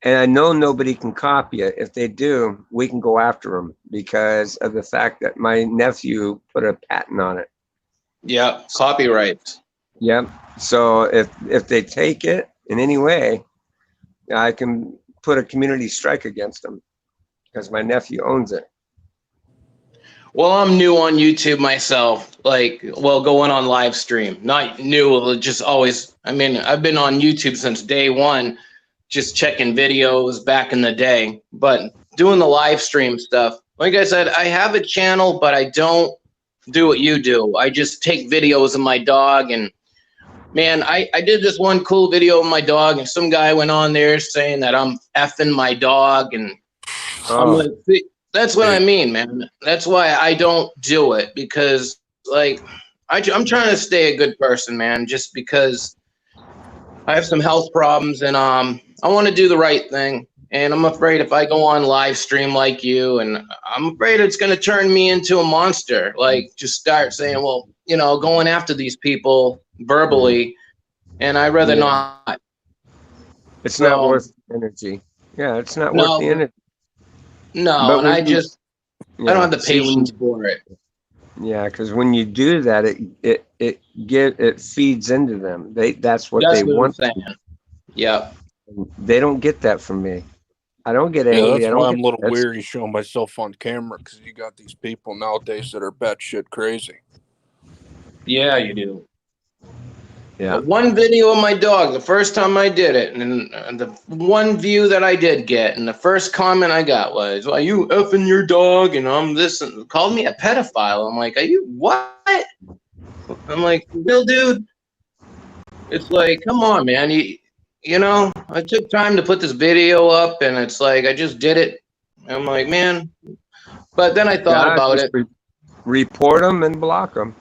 And I know nobody can copy it. If they do, we can go after them because of the fact that my nephew put a patent on it. Yeah, copyright. Yep. So if they take it in any way, I can put a community strike against them because my nephew owns it. Well, I'm new on YouTube myself, going on live stream. Not new, just always. I mean, I've been on YouTube since day one, just checking videos back in the day, but doing the live stream stuff. Like I said, I have a channel, but I don't do what you do. I just take videos of my dog and man, I did this one cool video of my dog and some guy went on there saying that I'm effing my dog and I'm like, that's what I mean, man. That's why I don't do it because I'm trying to stay a good person, man, just because I have some health problems and I want to do the right thing. And I'm afraid if I go on live stream like you, and I'm afraid it's going to turn me into a monster. Like just start saying, well, going after these people verbally, and I'd rather not. It's not worth the energy. Yeah, it's not worth the energy. No, but and I don't have the patience for it. Yeah, because when you do that, it feeds into them. That's what they want. Yeah. They don't get that from me. I don't get Yeah, angry. that's I don't why I'm get a little that's weary showing myself on camera, because you got these people nowadays that are batshit crazy. Yeah, you do. yeah. But one video of my dog, the first time I did it, and the one view that I did get, and the first comment I got was, "Are you effing your dog?" And I'm this, and called me a pedophile. I'm like, "Are you what?" I'm like, "Real dude." It's like, come on, man. You know, I took time to put this video up, and it's like I just did it. I'm like, man. But then I thought Yeah, about just it. report them and block them.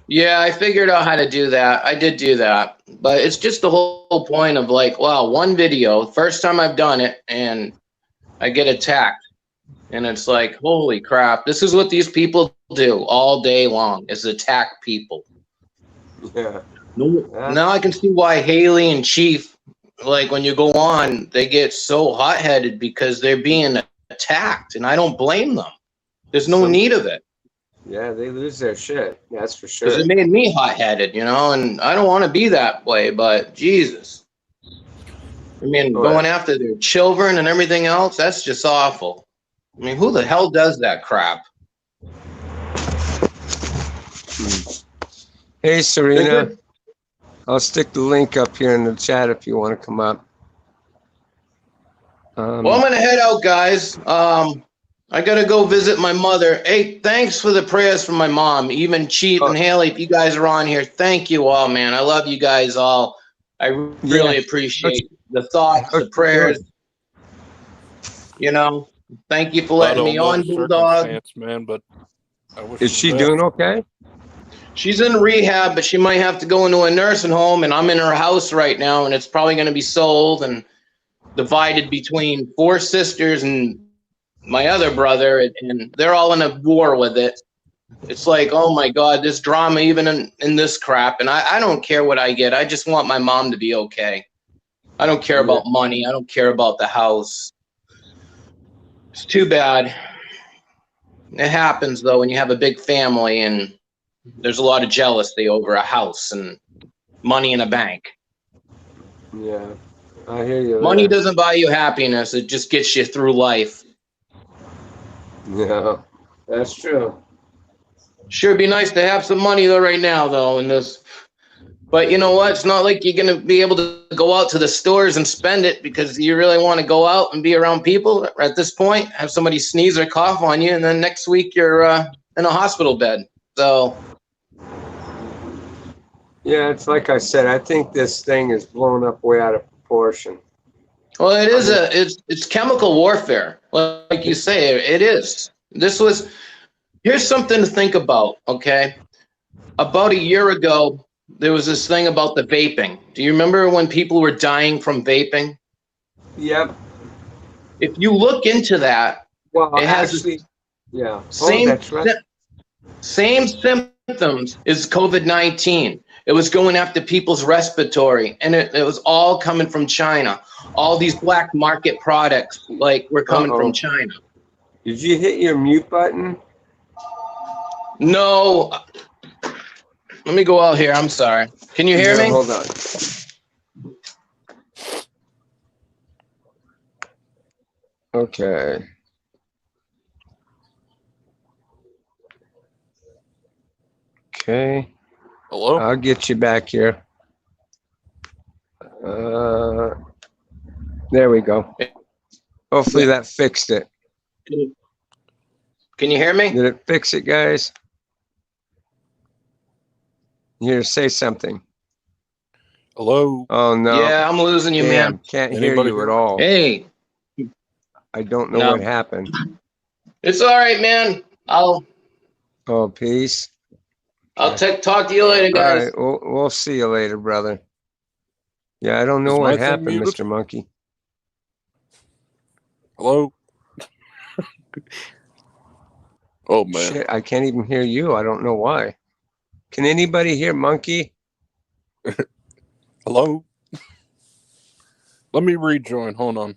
Yeah, I figured out how to do that. I did do that. But it's just the whole point of like, wow, one video, first time I've done it, and I get attacked. And it's like, holy crap, this is what these people do all day long, is attack people. Yeah. Now I can see why Haley and Chief, like when you go on, they get so hot-headed because they're being attacked, and I don't blame them. There's no need of it. Yeah, they lose their shit. That's for Because sure. it made me hot-headed, you know, and I don't want to be that way, but Jesus. I mean, going after their children and everything else, that's just awful. I mean, who the hell does that crap? Hey, Serena. I'll stick the link up here in the chat if you want to come up. Well, I'm going to head out, guys. I got to go visit my mother. Hey, thanks for the prayers for my mom. Even Chief and Haley, if you guys are on here, thank you all, man. I love you guys all. I really appreciate the thoughts, the prayers. You know, thank you for letting me on, Bulldog. Man, but I wish is she doing okay? She's in rehab, but she might have to go into a nursing home, and I'm in her house right now, and it's probably going to be sold and divided between 4 sisters and my other brother, and they're all in a war with it. It's like, oh my God, this drama even in this crap, and I don't care what I get. I just want my mom to be okay. I don't care about money. I don't care about the house. It's too bad. It happens, though, when you have a big family, and there's a lot of jealousy over a house and money in a bank. Yeah, I hear you. Money doesn't buy you happiness. It just gets you through life. Yeah, that's true. Sure be nice to have some money though right now though in this. But you know what? It's not like you're going to be able to go out to the stores and spend it because you really want to go out and be around people at this point, have somebody sneeze or cough on you, and then next week you're in a hospital bed. So yeah, it's like I said, I think this thing is blown up way out of proportion. well, it is it's chemical warfare. Like you say, it is. Here's something to think about, okay? About a year ago, there was this thing about the vaping. Do you remember when people were dying from vaping? Yep. If you look into that, well, it has actually, yeah. Same, that's right. Same symptoms as COVID-19. It was going after people's respiratory, and it was all coming from China. All these black market products like were coming from China. Did you hit your mute button? No. Let me go out here. I'm sorry. Can you hear me? Hold on. Okay. Okay. Hello? I'll get you back here. There we go. Hopefully that fixed it. Can you hear me? Did it fix it, guys? Here, say something. Hello? Oh, no. Yeah, I'm losing you, man. Can't hear you at all. Hey. I don't know what happened. It's all right, man. Oh, peace. I'll talk to you later, guys. All right, we'll see you later, brother. Yeah, I don't know what happened, Mr. Monkey. Hello? Oh, man. Shit, I can't even hear you. I don't know why. Can anybody hear Monkey? Hello? Let me rejoin. Hold on.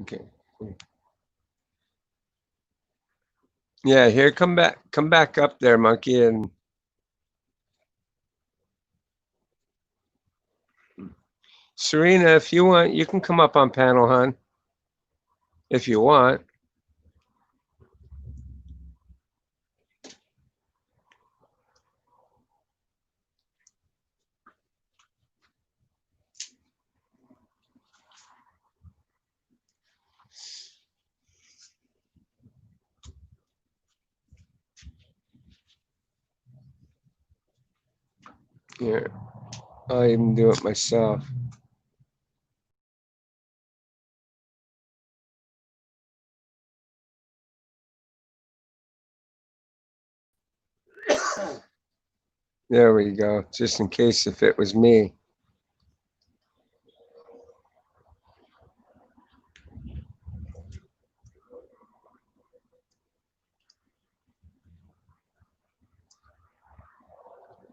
Okay. Yeah, here, come back up there, Monkey, and Serena, if you want, you can come up on panel, hon. If you want. Yeah, I'll even do it myself. There we go. Just in case if it was me.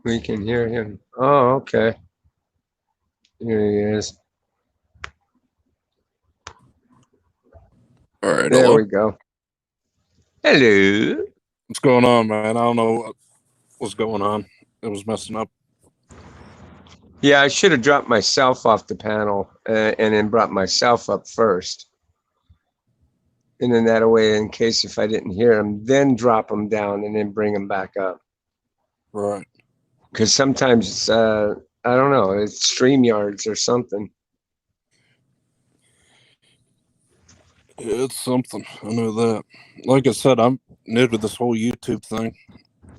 We can hear him. Oh, okay. Here he is. All right, There hello. we go. Hello. What's going on, man? I don't know what was going on. It was messing up. Yeah, I should have dropped myself off the panel and then brought myself up first. And then that way, in case if I didn't hear him, then drop him down and then bring him back up. Right. Because sometimes it's, I don't know, it's StreamYards or something. Yeah, it's something. I know that. Like I said, I'm new to this whole YouTube thing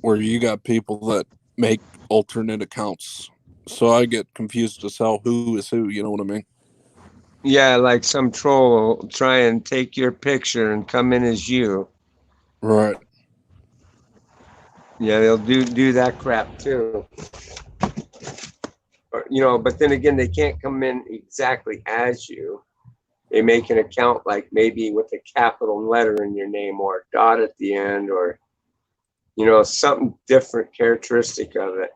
where you got people that make alternate accounts. So I get confused as hell who is who, you know what I mean? Yeah, like some troll will try and take your picture and come in as you. Right. Yeah, they'll do that crap too. You know, but then again, they can't come in exactly as you. They make an account like maybe with a capital letter in your name or a dot at the end or, you know, something different characteristic of it.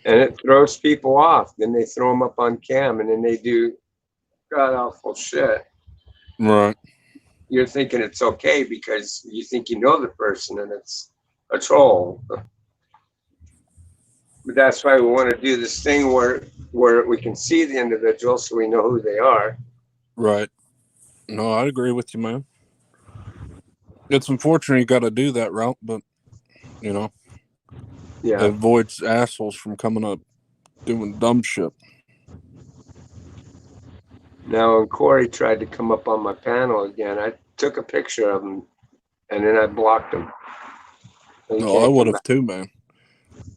And it throws people off. Then they throw them up on cam and then they do god awful shit. Right. You're thinking it's okay because you think you know the person and it's a troll. But that's why we want to do this thing where we can see the individual so we know who they are. Right. No, I agree with you, man. It's unfortunate you got to do that route, but, you know, Yeah. it avoids assholes from coming up doing dumb shit. Now, when Corey tried to come up on my panel again, I took a picture of him and then I blocked him. No, I would have too, man.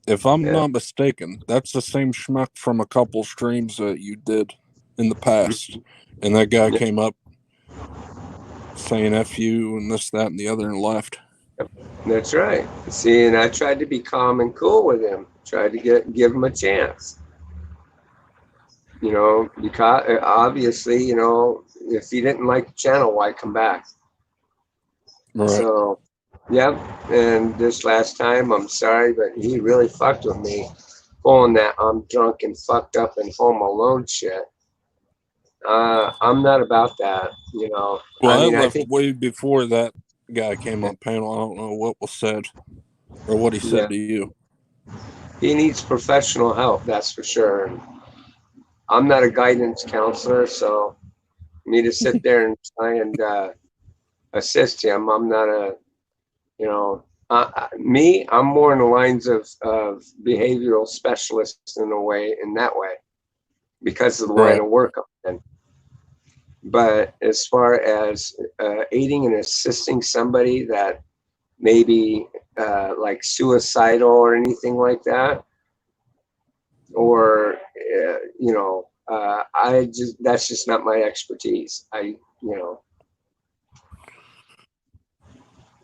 If I'm Yeah. not mistaken, that's the same schmuck from a couple streams that you did in the past. And that guy came up saying F you and this, that, and the other and left. That's right. See, and I tried to be calm and cool with him. Tried to give him a chance. You know, because obviously, you know, if he didn't like the channel, why come back? Right. So, yep. And this last time, I'm sorry, but he really fucked with me, pulling that I'm drunk and fucked up and home alone shit. I'm not about that, you know. Well, I mean, I I left think way before that guy came on panel. I don't know what was said or what he said to you. he needs professional help, that's for sure. I'm not a guidance counselor, so me to sit there and try and assist him, I'm not a, you know, I'm more in the lines of behavioral specialist in a way, in that way, because of the line Right. of work I'm in. But as far as aiding and assisting somebody that maybe like suicidal or anything like that, or you know, that's just not my expertise. You know.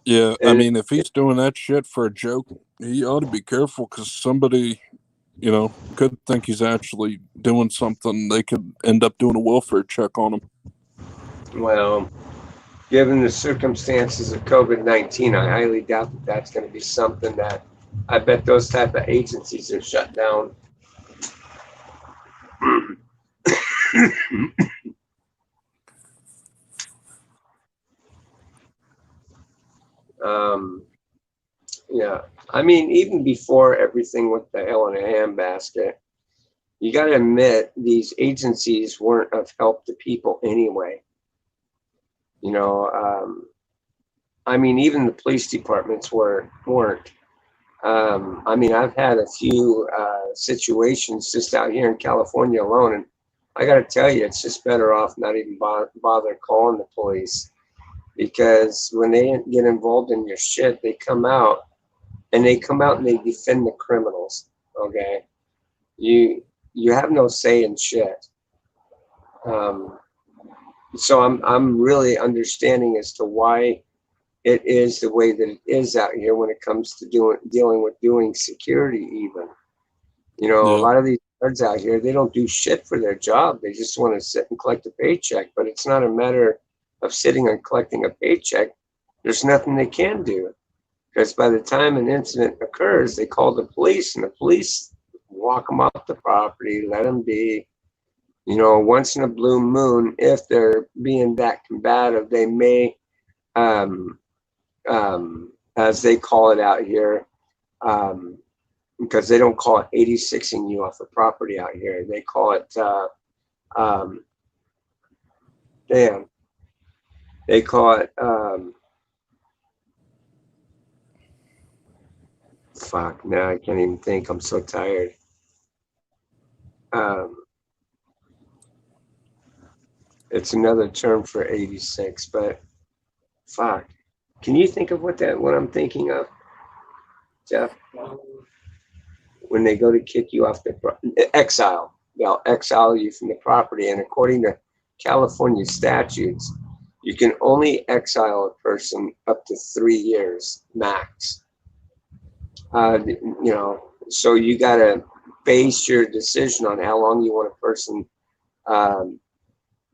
Yeah, I And mean, if he's doing that shit for a joke, he ought to be careful because somebody, you know, could think he's actually doing something. They could end up doing a welfare check on him. well, given the circumstances of COVID-19, I highly doubt that that's going to be something that I bet those type of agencies are shut down. Yeah, I mean, even before everything with the hell in a handbasket, you got to admit these agencies weren't of help to people anyway. You know, I mean, even the police departments weren't. I mean, I've had a few situations just out here in California alone, and I got to tell you, it's just better off not even bother calling the police, because when they get involved in your shit, they come out and they defend the criminals. Okay, you you have no say in shit. Um, so I'm really understanding as to why it is the way that it is out here when it comes to dealing with doing security. Even, you know, a Yeah. lot of these guards out here, they don't do shit for their job. They just want to sit and collect a paycheck. But it's not a matter of sitting and collecting a paycheck. There's nothing they can do, because by the time an incident occurs, they call the police, and the police walk them off the property, let them be. You know, once in a blue moon, if they're being that combative, they may, um, as they call it out here, um, because they don't call it 86ing you off the property out here. They call it, um, damn, they call it, fuck, now I can't even think. I'm so tired. Um, it's another term for 86, but fuck. Can you think of what I'm thinking of, Jeff? When they go to kick you off exile, they'll exile you from the property, and according to California statutes, you can only exile a person up to 3 years max. You know, so you got to base your decision on how long you want a person um,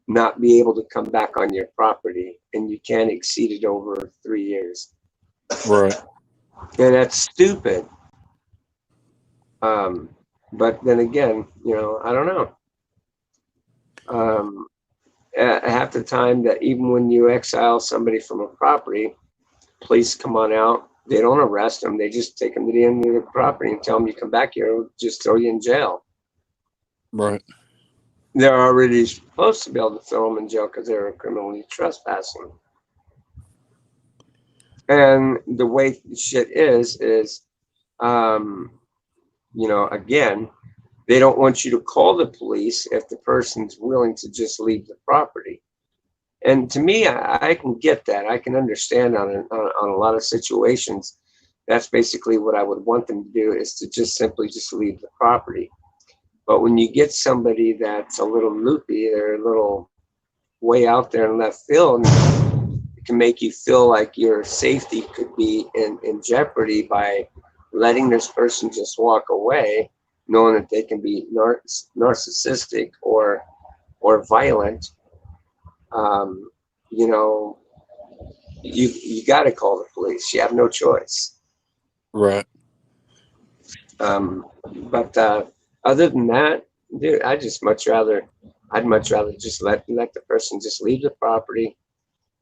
not be able to come back on your property, and you can't exceed it over 3 years. Right. And that's stupid. Um, but then again, you know, I don't know. Um, Half the time that even when you exile somebody from a property, police come on out. They don't arrest them. They just take them to the end of the property and tell them you come back here, we'll just throw you in jail. Right. They're already supposed to be able to throw them in jail because they're criminally trespassing. And the way shit is, um, you know, again, they don't want you to call the police if the person's willing to just leave the property. And to me, I can get that. I can understand on a lot of situations. That's basically what I would want them to do, is to just simply just leave the property. But when you get somebody that's a little loopy, they're a little way out there in left field, it can make you feel like your safety could be in jeopardy by letting this person just walk away, knowing that they can be narcissistic or violent. Um, you know, you got to call the police. You have no choice. Right. But other than that, dude, I'd much rather just let the person just leave the property.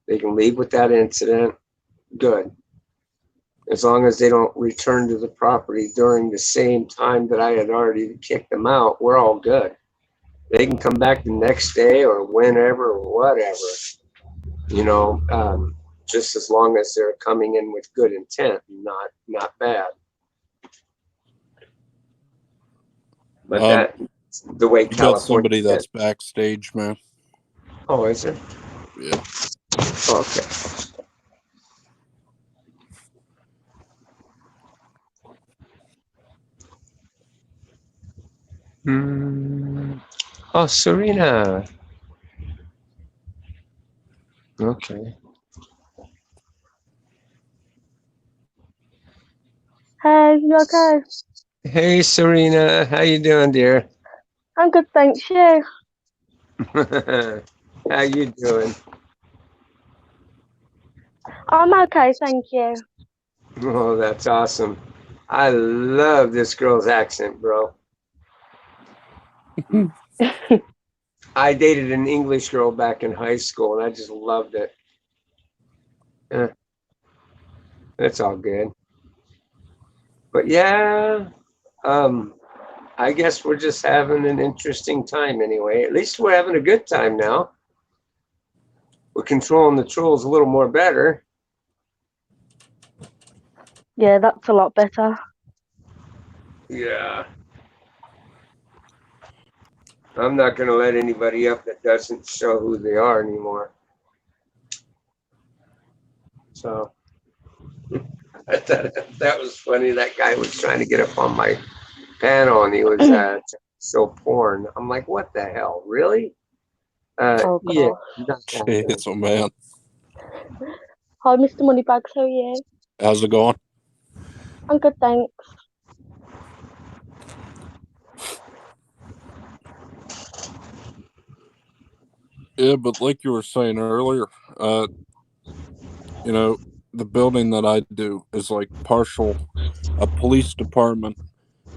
They can leave with that incident. Good. As long as they don't return to the property during the same time that I had already kicked them out, we're all good. They can come back the next day or whenever or whatever, you know, just as long as they're coming in with good intent, not bad. But that's the way You got California somebody is. that's backstage, man. Oh, is it? Yeah. Okay. Oh, Serena. Okay. Hey, you okay? Hey, Serena. How you doing, dear? I'm good, thanks. You? How you doing? I'm okay, thank you. Oh, that's awesome. I love this girl's accent, bro. I dated an English girl back in high school, and I just loved it. Eh, that's all good. But yeah, um, I guess we're just having an interesting time anyway. At least we're having a good time now. We're controlling the trolls a little more better. Yeah, that's a lot better. Yeah. I'm not going to let anybody up that doesn't show who they are anymore. So I thought that was funny. That guy was trying to get up on my panel and he was show porn. I'm like, what the hell? Really? Oh, Yeah. God. Jeez, oh man. Hi, Mr. Moneybags, how are you? How's it going? I'm good, thanks. Yeah, but like you were saying earlier, you know, the building that I do is like partial a police department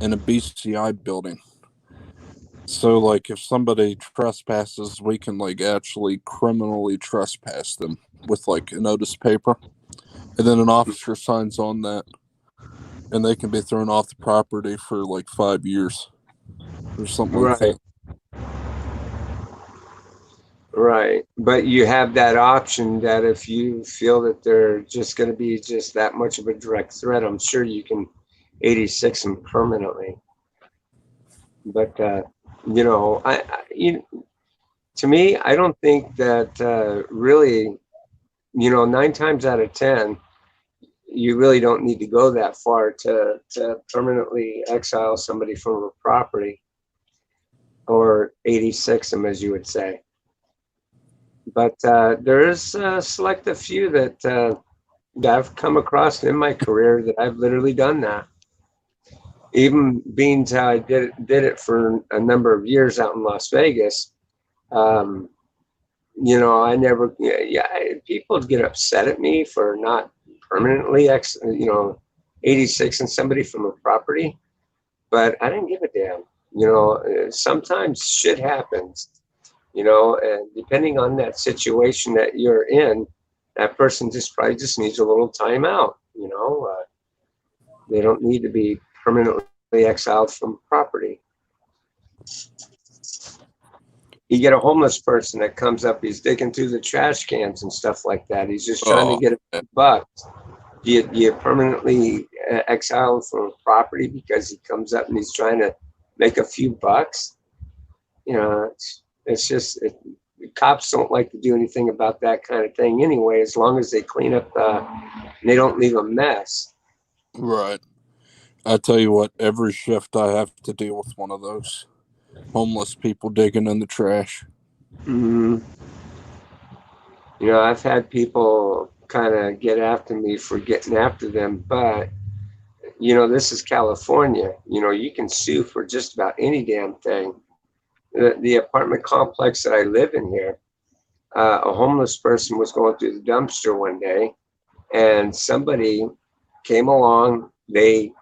and a BCI building. So like if somebody trespasses, we can like actually criminally trespass them with like a notice paper. And then an officer signs on that and they can be thrown off the property for like 5 years or something like Right. that. Right. But you have that option that if you feel that they're just going to be just that much of a direct threat, I'm sure you can 86 them permanently. But, you know, to me, I don't think that really, you know, 9 times out of 10, you really don't need to go that far to permanently exile somebody from a property or 86 them, as you would say. But there is a select few that I've come across in my career that I've literally done that. Even being how I did it for a number of years out in Las Vegas. You know, I never, people get upset at me for not permanently, 86 and somebody from a property, but I didn't give a damn. You know, sometimes shit happens, you know, and depending on that situation that you're in, that person just probably just needs a little time out, you know. They don't need to be permanently exiled from property. You get a homeless person that comes up, he's digging through the trash cans and stuff like that. He's just trying to Oh, get a few bucks. You permanently exile him from a property because he comes up and he's trying to make a few bucks. You know, it's just cops don't like to do anything about that kind of thing anyway, as long as they clean up and they don't leave a mess. right. I tell you what, every shift I have to deal with one of those homeless people digging in the trash. Mm-hmm. You know, I've had people kind of get after me for getting after them, but you know, this is California. You know, you can sue for just about any damn thing. The apartment complex that I live in here, a homeless person was going through the dumpster one day, and somebody came along. They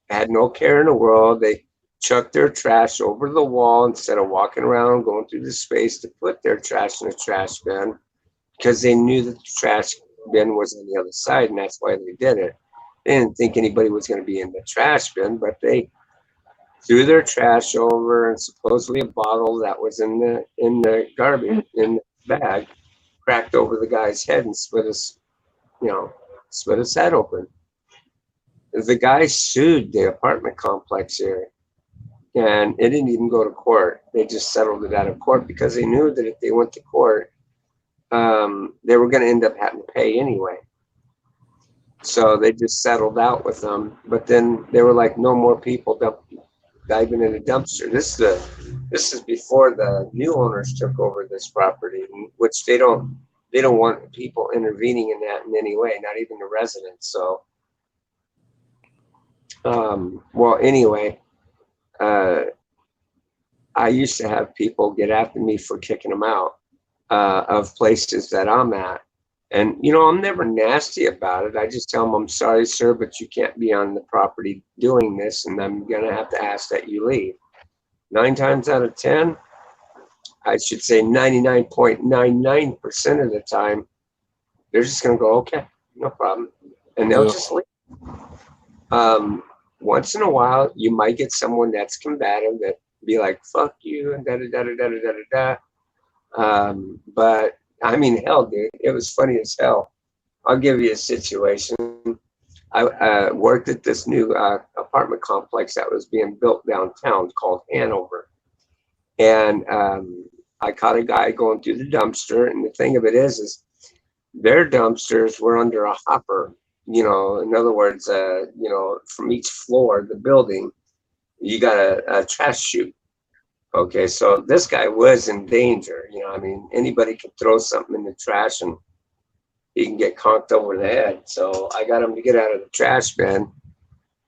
had no care in the world. They chucked their trash over the wall instead of walking around going through the space to put their trash in a trash bin, because they knew that the trash bin was on the other side, and that's why they did it. They didn't think anybody was going to be in the trash bin, but they threw their trash over, and supposedly a bottle that was in the garbage in the bag cracked over the guy's head and split his head open. The guy sued the apartment complex here, and it didn't even go to court. They just settled it out of court because they knew that if they went to court, they were going to end up having to pay anyway. So they just settled out with them. But then they were like, no more people diving in a dumpster. This is before the new owners took over this property, which they don't want people intervening in that in any way, not even the residents. So, well, anyway, I used to have people get after me for kicking them out of places that I'm at. And, you know, I'm never nasty about it. I just tell them, I'm sorry, sir, but you can't be on the property doing this, and I'm going to have to ask that you leave. 9 times out of 10, I should say 99.99% of the time, they're just going to go, okay, no problem. And they'll just leave. once in a while, you might get someone that's combative that be like, fuck you, and da da da da da da da da. But I mean, hell, dude, it was funny as hell. I'll give you a situation. I worked at this new apartment complex that was being built downtown called Hanover. And I caught a guy going through the dumpster. And the thing of it is their dumpsters were under a hopper. You know, in other words, you know, from each floor of the building, you got a trash chute. Okay, so this guy was in danger. You know, I mean, anybody could throw something in the trash and he can get conked over the head. So I got him to get out of the trash bin.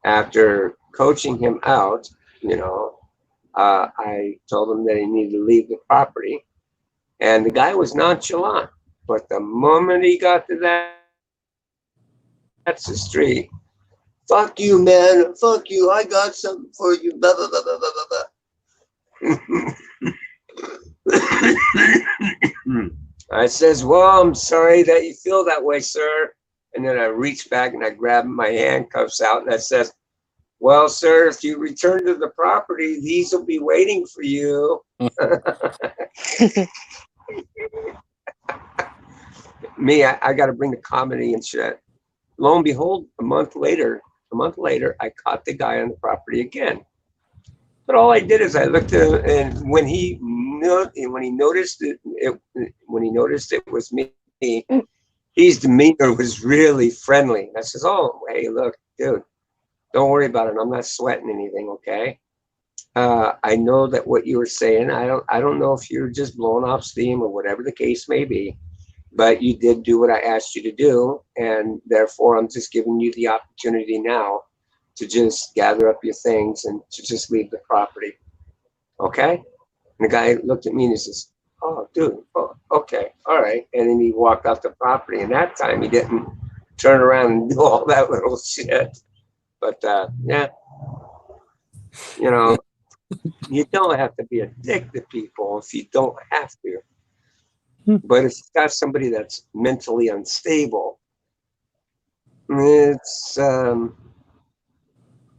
After coaching him out, you know, I told him that he needed to leave the property. And the guy was nonchalant. But the moment he got to that's the street. Fuck you, man. Fuck you. I got something for you. Blah, blah, blah, blah, blah, blah. I says, well, I'm sorry that you feel that way, sir. And then I reach back and I grab my handcuffs out and I says, well, sir, if you return to the property, these will be waiting for you. Me, I got to bring the comedy and shit. Lo and behold, a month later, I caught the guy on the property again. But all I did is I looked at him, and when he noticed it was me, his demeanor was really friendly. I says, "Oh, hey, look, dude, don't worry about it. I'm not sweating anything, okay? I know that what you were saying. I don't know if you're just blowing off steam or whatever the case may be, but you did do what I asked you to do, and therefore I'm just giving you the opportunity now to just gather up your things and to just leave the property, okay?" And the guy looked at me and he says, "Oh, dude, oh, okay, all right." And then he walked off the property, and that time he didn't turn around and do all that little shit. But yeah, you know, you don't have to be a dick to people if you don't have to. But if you've got somebody that's mentally unstable, it's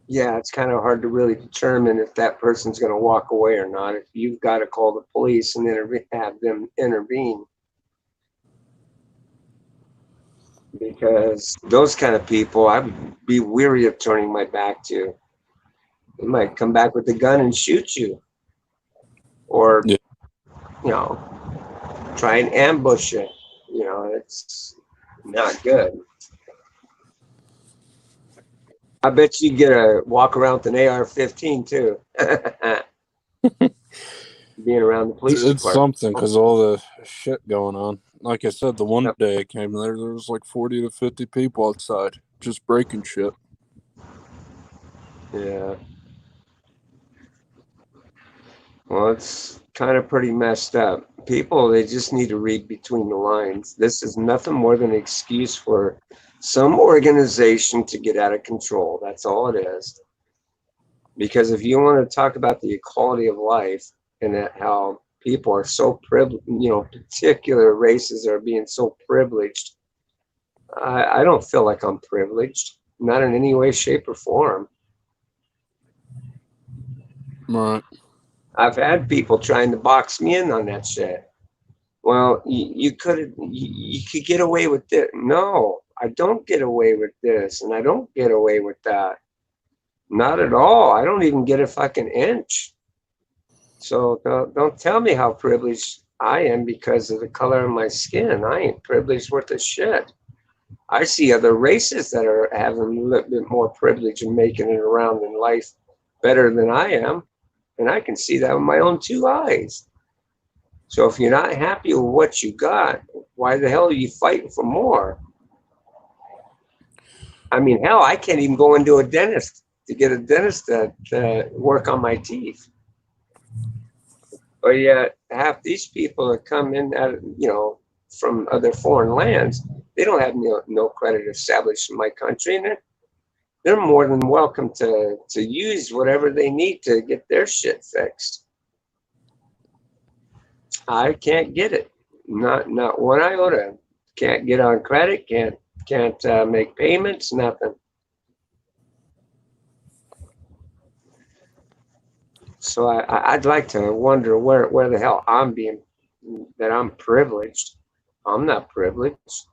yeah, it's kind of hard to really determine if that person's going to walk away or not. If you've got to call the police and have them intervene, because those kind of people, I'd be weary of turning my back to. They might come back with a gun and shoot you, or Yeah. you know, try and ambush you. You know, it's not good. I bet you get a walk around with an AR-15 too. Being around the police It's department. something because all the shit going on. Like I said, the one day I came there was like 40 to 50 people outside just breaking shit. Yeah. Well, it's kind of pretty messed up. People, they just need to read between the lines. This is nothing more than an excuse for some organization to get out of control. That's all it is. Because if you want to talk about the equality of life and that how people are so privileged, you know, particular races are being so privileged, I don't feel like I'm privileged, not in any way, shape, or form. Right. I've had people trying to box me in on that shit. Well, you could get away with it. No, I don't get away with this, and I don't get away with that. Not at all. I don't even get a fucking inch. So don't tell me how privileged I am because of the color of my skin. I ain't privileged worth a shit. I see other races that are having a little bit more privilege and making it around in life better than I am, and I can see that with my own two eyes. So if you're not happy with what you got, why the hell are you fighting for more? I mean, hell, I can't even go into a dentist to get a dentist to work on my teeth. But yet, half these people that come in, from other foreign lands, they don't have no credit established in my country, and they're more than welcome to use whatever they need to get their shit fixed. I can't get it. Not one iota. Can't get on credit. Can't make payments. Nothing. So I'd like to wonder where the hell that I'm privileged. I'm not privileged.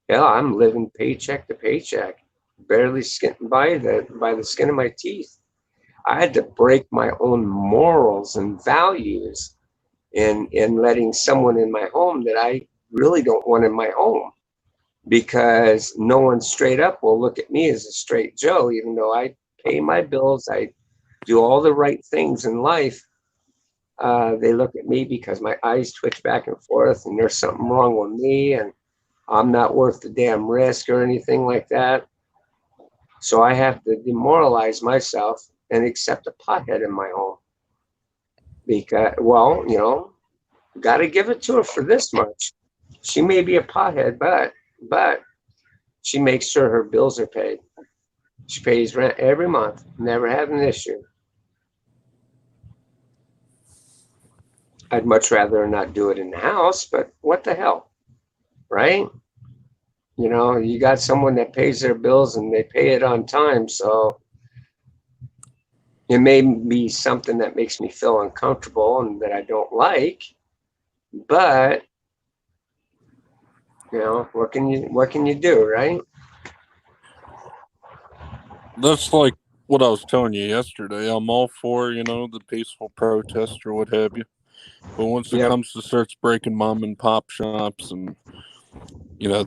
Hell, I'm living paycheck to paycheck, barely getting by the skin of my teeth. I had to break my own morals and values in letting someone in my home that I really don't want in my home, because no one straight up will look at me as a straight Joe, even though I pay my bills, I do all the right things in life. They look at me because my eyes twitch back and forth, and there's something wrong with me, and I'm not worth the damn risk or anything like that. So I have to demoralize myself and accept a pothead in my home because, well, got to give it to her for this much. She may be a pothead, but she makes sure her bills are paid. She pays rent every month, never had an issue. I'd much rather not do it in the house, but what the hell, right? You got someone that pays their bills and they pay it on time, so it may be something that makes me feel uncomfortable and that I don't like, but what can you do, right? That's like what I was telling you yesterday. I'm all for, the peaceful protest or what have you. But once it Yep. comes to starts breaking mom and pop shops and,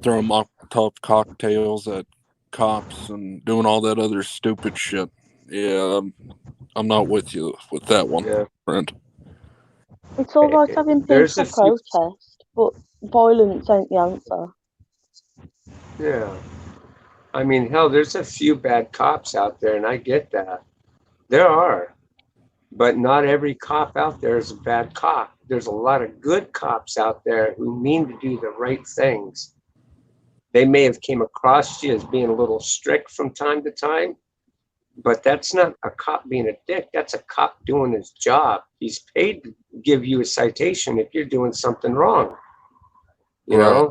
throwing Molotov cocktails at cops and doing all that other stupid shit, yeah, I'm not with you with that one, Yeah. friend. It's all right having There's a peaceful few. protest, but violence ain't the answer. Yeah. I mean, hell, there's a few bad cops out there, and I get that. There are. But not every cop out there is a bad cop. There's a lot of good cops out there who mean to do the right things. They may have came across you as being a little strict from time to time, but that's not a cop being a dick. That's a cop doing his job. He's paid to give you a citation if you're doing something wrong. You Right.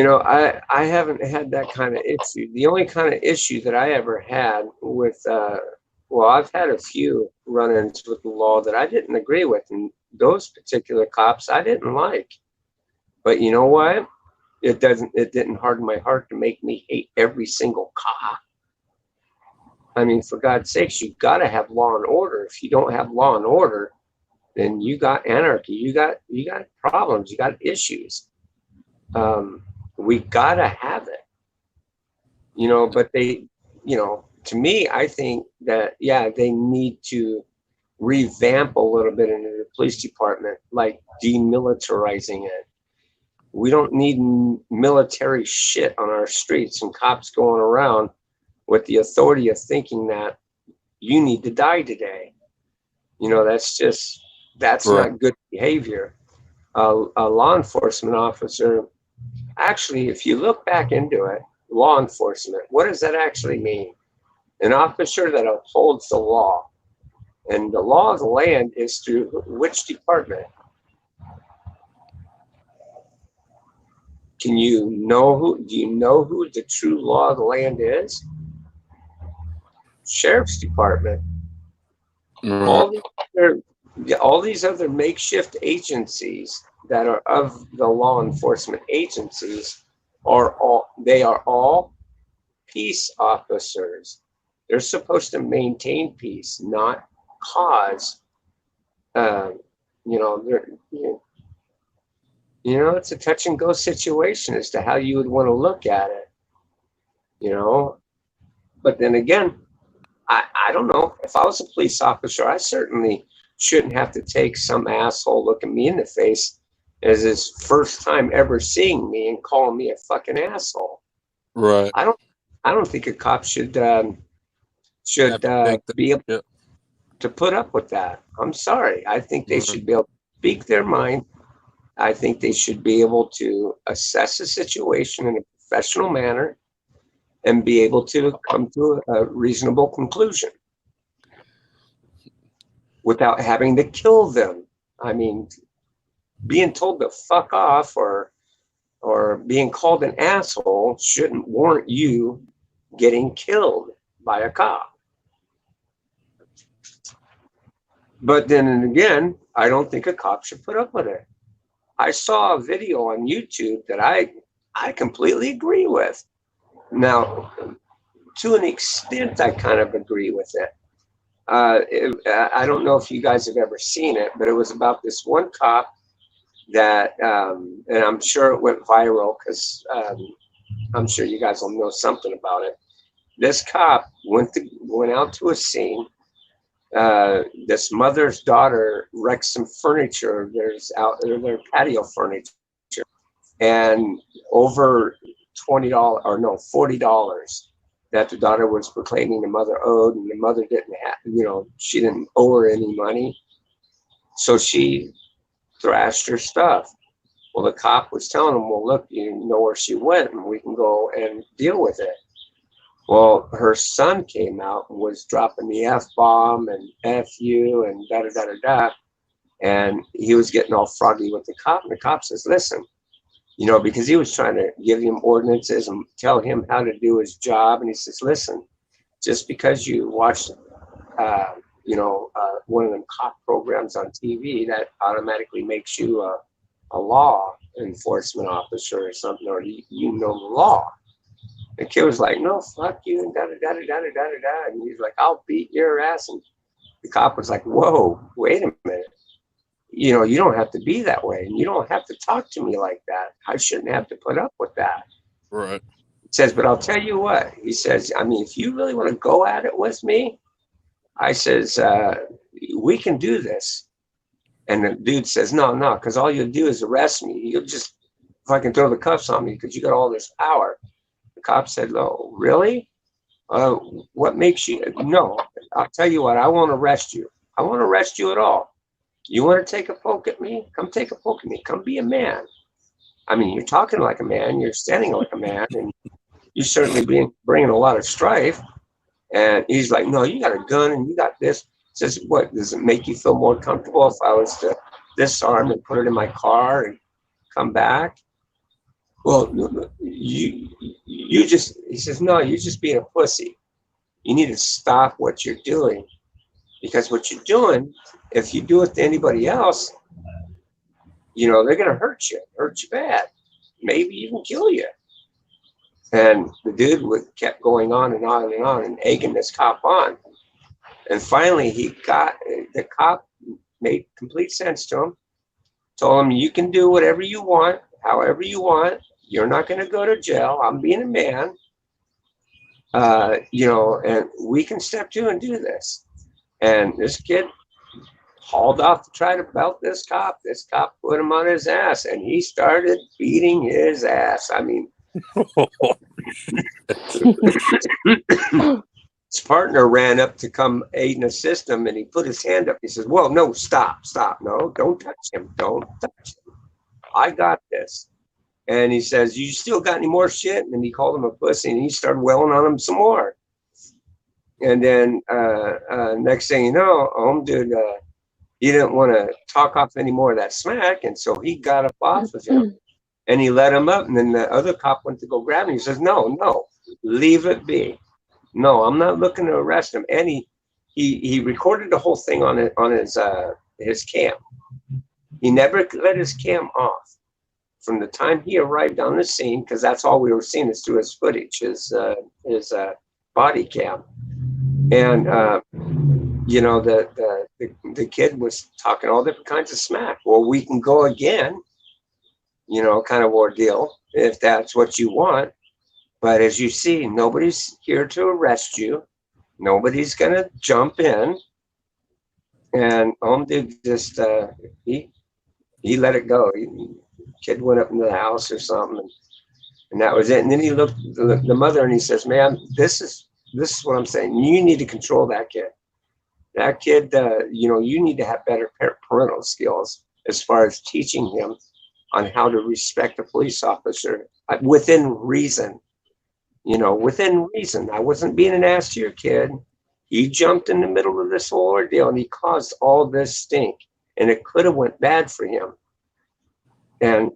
know, I haven't had that kind of issue. The only kind of issue that I ever had with, well, I've had a few run-ins with the law that I didn't agree with, and those particular cops I didn't like. But you know what? It didn't harden my heart to make me hate every single cop. I mean, for God's sakes, you got to have law and order. If you don't have law and order, then you got anarchy. You got problems. You got issues. We gotta have it. But to me, I think that, yeah, they need to revamp a little bit into the police department, like demilitarizing it. We don't need military shit on our streets and cops going around with the authority of thinking that you need to die today. That's Right. not good behavior. A law enforcement officer, actually, if you look back into it, law enforcement, what does that actually mean? An officer that upholds the law. And the law of the land is through which department? Do you know who the true law of the land is? Sheriff's Department. Right. All these other makeshift agencies that are of the law enforcement agencies are all peace officers. They're supposed to maintain peace, not cause. Uh, you know, they're, it's a touch and go situation as to how you would want to look at it. You know, but then again, I don't know. If I was a police officer, I certainly shouldn't have to take some asshole looking me in the face as his first time ever seeing me and calling me a fucking asshole. Right. I don't think a cop should Have to take that be able shit. to put up with that. I'm sorry. I think they Right. should be able to speak their mind. I think they should be able to assess a situation in a professional manner and be able to come to a reasonable conclusion without having to kill them. I mean, being told to fuck off or being called an asshole shouldn't warrant you getting killed by a cop. But then again, I don't think a cop should put up with it. I saw a video on YouTube that I completely agree with. Now, to an extent, I kind of agree with it. I don't know if you guys have ever seen it, but it was about this one cop that, and I'm sure it went viral because I'm sure you guys will know something about it. This cop went out to a scene. This mother's daughter wrecked some furniture. Their patio furniture, and over $20 or no $40 that the daughter was proclaiming the mother owed, and the mother didn't have, she didn't owe her any money, so she thrashed her stuff. Well, the cop was telling him, well, look, you know where she went, and we can go and deal with it. Well, her son came out and was dropping the F-bomb and F you and da da da da da. And he was getting all froggy with the cop. And the cop says, listen, because he was trying to give him ordinances and tell him how to do his job. And he says, listen, just because you watch, one of them cop programs on TV, that automatically makes you a law enforcement officer or something, or you know the law. The kid was like, no, fuck you, and da da da da da da da da. And he's like, I'll beat your ass. And the cop was like, whoa, wait a minute. You don't have to be that way, and you don't have to talk to me like that. I shouldn't have to put up with that. Right. He says, but I'll tell you what. He says, I mean, if you really want to go at it with me, I says, we can do this. And the dude says, no, because all you'll do is arrest me. You'll just fucking throw the cuffs on me because you got all this power. The cop said, oh, really? What makes you? No, I'll tell you what, I won't arrest you. I won't arrest you at all. You want to take a poke at me? Come take a poke at me. Come be a man. I mean, you're talking like a man. You're standing like a man. And you're certainly bringing a lot of strife. And he's like, no, you got a gun and you got this. Says, what, does it make you feel more comfortable if I was to disarm and put it in my car and come back? Well, he says, no, you're just being a pussy. You need to stop what you're doing, because what you're doing, if you do it to anybody else, they're going to hurt you bad, maybe even kill you. And the dude kept going on and on and on and egging this cop on. And finally, the cop made complete sense to him, told him, you can do whatever you want, however you want. You're not going to go to jail. I'm being a man, and we can step to and do this. And this kid hauled off to try to belt this cop. This cop put him on his ass, and he started beating his ass. I mean, his partner ran up to come aid and assist him, and he put his hand up. He says, well, no, stop. No, don't touch him. Don't touch him. I got this. And he says, you still got any more shit? And he called him a pussy, and he started wailing on him some more. And then next thing you know, dude, he didn't want to talk off any more of that smack. And so he got up off of him, and he let him up. And then the other cop went to go grab him. He says, no, leave it be. No, I'm not looking to arrest him. And he recorded the whole thing on his cam. He never let his cam off from the time he arrived on the scene, because that's all we were seeing is through his footage, his body cam. And the kid was talking all different kinds of smack. Well, we can go again, kind of ordeal, if that's what you want. But as you see, nobody's here to arrest you. Nobody's going to jump in. And did just, he let it go. Kid went up into the house or something, and that was it. And then he looked at the mother and he says, man, this is what I'm saying. You need to control that kid. That kid, you need to have better parental skills as far as teaching him on how to respect a police officer within reason. Within reason. I wasn't being an ass to your kid. He jumped in the middle of this whole ordeal and he caused all this stink, and it could have went bad for him. And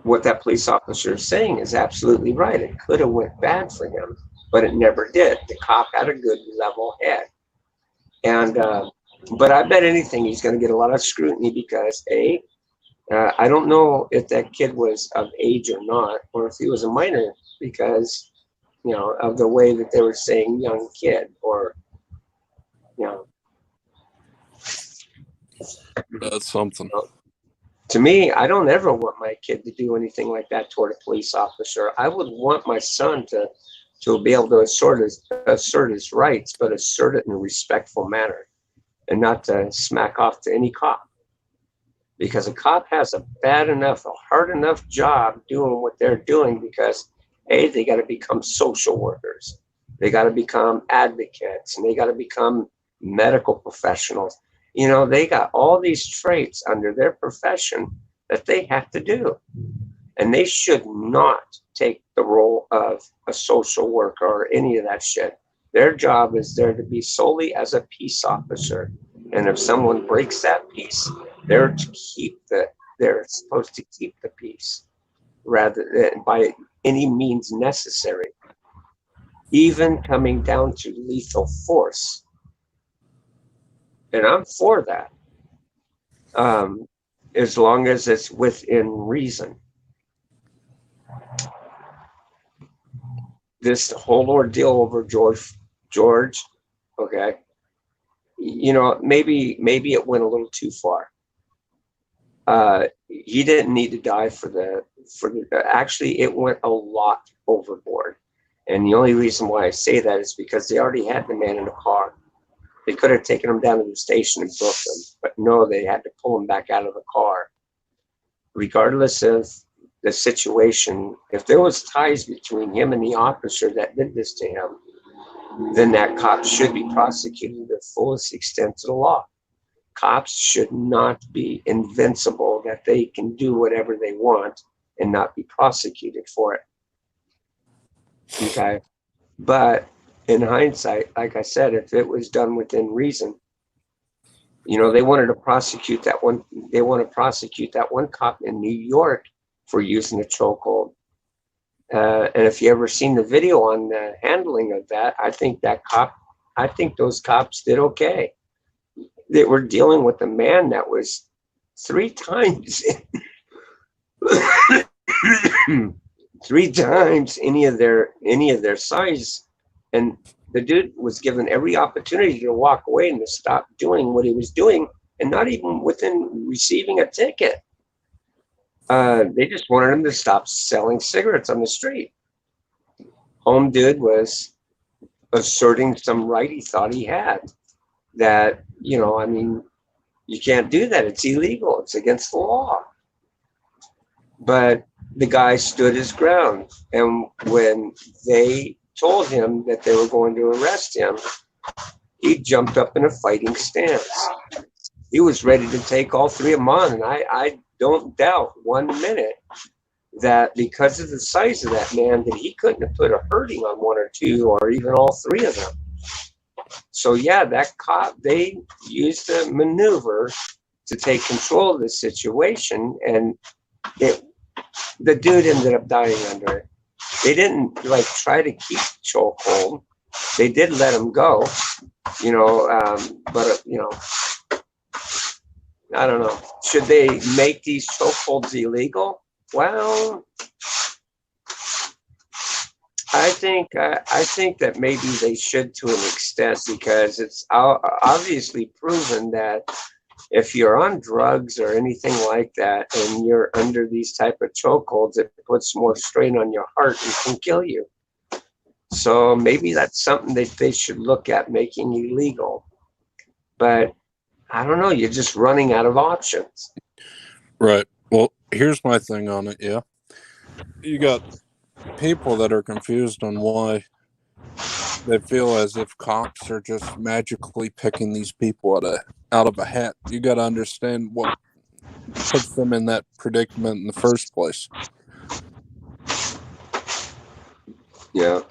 what that police officer is saying is absolutely right. It could have went bad for him, but it never did. The cop had a good level head. And But I bet anything he's going to get a lot of scrutiny because I don't know if that kid was of age or not, or if he was a minor because of the way that they were saying young kid, or you know, That's something. to me, I don't ever want my kid to do anything like that toward a police officer. I would want my son to be able to assert his rights, but assert it in a respectful manner, and not to smack off to any cop. Because a cop has a hard enough job doing what they're doing because they got to become social workers, they got to become advocates, and they got to become medical professionals. They got all these traits under their profession that they have to do, and they should not take the role of a social worker or any of that shit. Their job is there to be solely as a peace officer, and if someone breaks that peace, they're to they're supposed to keep the peace rather than by any means necessary, even coming down to lethal force. And I'm for that, as long as it's within reason. This whole ordeal over George, okay, maybe it went a little too far. He didn't need to die actually, it went a lot overboard. And the only reason why I say that is because they already had the man in the car. They could have taken him down to the station and booked him, but no, they had to pull him back out of the car. Regardless of the situation, if there was ties between him and the officer that did this to him, then that cop should be prosecuted to the fullest extent of the law. Cops should not be invincible, that they can do whatever they want and not be prosecuted for it. Okay. But in hindsight, like I said, if it was done within reason, they wanted to prosecute that one. They want to prosecute that one cop in New York for using a chokehold. And if you ever seen the video on the handling of that, I think those cops did okay. They were dealing with a man that was 3 times, 3 times any of their size, and the dude was given every opportunity to walk away and to stop doing what he was doing, and not even within receiving a ticket. They just wanted him to stop selling cigarettes on the street. Home dude was asserting some right he thought he had. That, you can't do that. It's illegal. It's against the law. But the guy stood his ground. And when they told him that they were going to arrest him, he jumped up in a fighting stance. He was ready to take all 3 of them on. And I don't doubt 1 minute that because of the size of that man, that he couldn't have put a hurting on 1 or 2 or even all 3 of them. So yeah, that cop, they used a maneuver to take control of the situation, and the dude ended up dying under it. They didn't try to keep chokehold. They did let him go, but I don't know. Should they make these chokeholds illegal? Well, I think that maybe they should to an extent, because it's obviously proven that if you're on drugs or anything like that and you're under these type of chokeholds, it puts more strain on your heart and can kill you. So maybe that's something that they should look at making illegal. But I don't know. You're just running out of options. Right. Well, here's my thing on it. Yeah. You got people that are confused on why they feel as if cops are just magically picking these people out of a hat. You got to understand what puts them in that predicament in the first place. Yeah,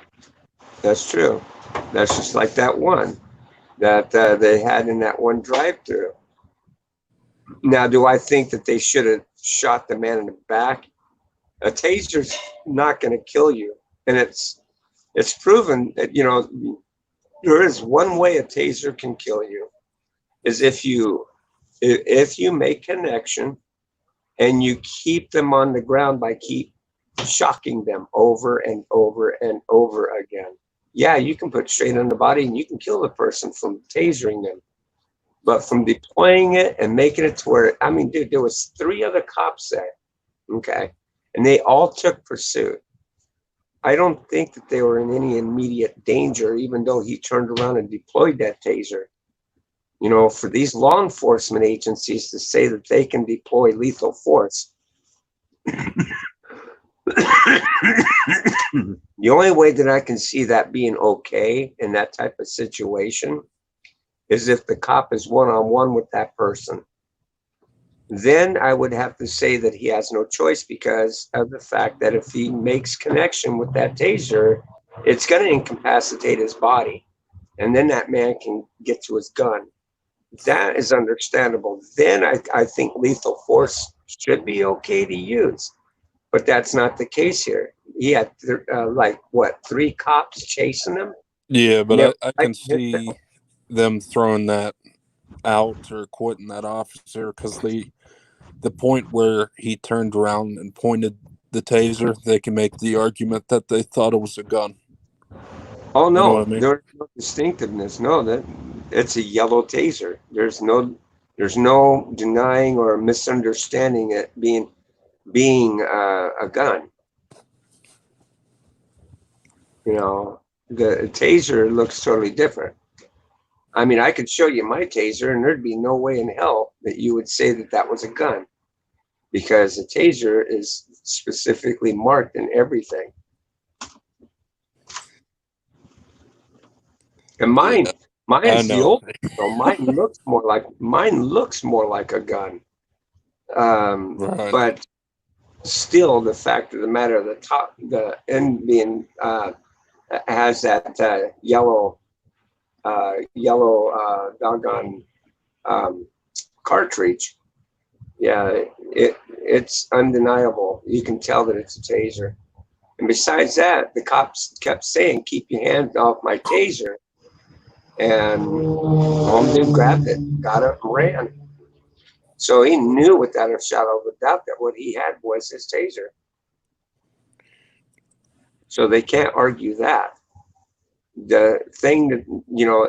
that's true. That's just like that one that they had in that one drive-through. Now, do I think that they should have shot the man in the back? A taser's not going to kill you, and it's proven that there is one way a taser can kill you, is if you make connection and you keep them on the ground by keep shocking them over and over and over again. Yeah, you can put straight on the body and you can kill the person from tasering them. But from deploying it and making it to where, I mean, dude, there was 3 other cops there, okay? And they all took pursuit. I don't think that they were in any immediate danger, even though he turned around and deployed that taser. You know, for these law enforcement agencies to say that they can deploy lethal force, the only way that I can see that being okay in that type of situation is if the cop is one-on-one with that person. Then I would have to say that he has no choice because of the fact that if he makes connection with that taser, it's going to incapacitate his body. And then that man can get to his gun. That is understandable. Then I think lethal force should be okay to use. But that's not the case here. He had like what, 3 cops chasing him? Yeah, And they but were I right can to hit them. see them throwing that out or quitting that officer because the point where he turned around and pointed the taser, they can make the argument that they thought it was a gun. Oh You know what no, I mean? there's no distinctiveness. No, that it's a yellow taser. There's no denying or misunderstanding it being a gun. You know, the taser looks totally different. I mean, I could show you my taser, and there'd be no way in hell that you would say that that was a gun, because a taser is specifically marked in everything. And Yeah, I mine's the know. old. So mine looks more like a gun. Right. But still, the fact of the matter, the end being has that yellow doggone um, cartridge. Yeah, it's undeniable. You can tell that it's a taser. And besides that, the cops kept saying, "Keep your hands off my taser." And home dude grabbed it, got up, and ran. So he knew without a shadow of a doubt that what he had was his taser. So they can't argue that. The thing that,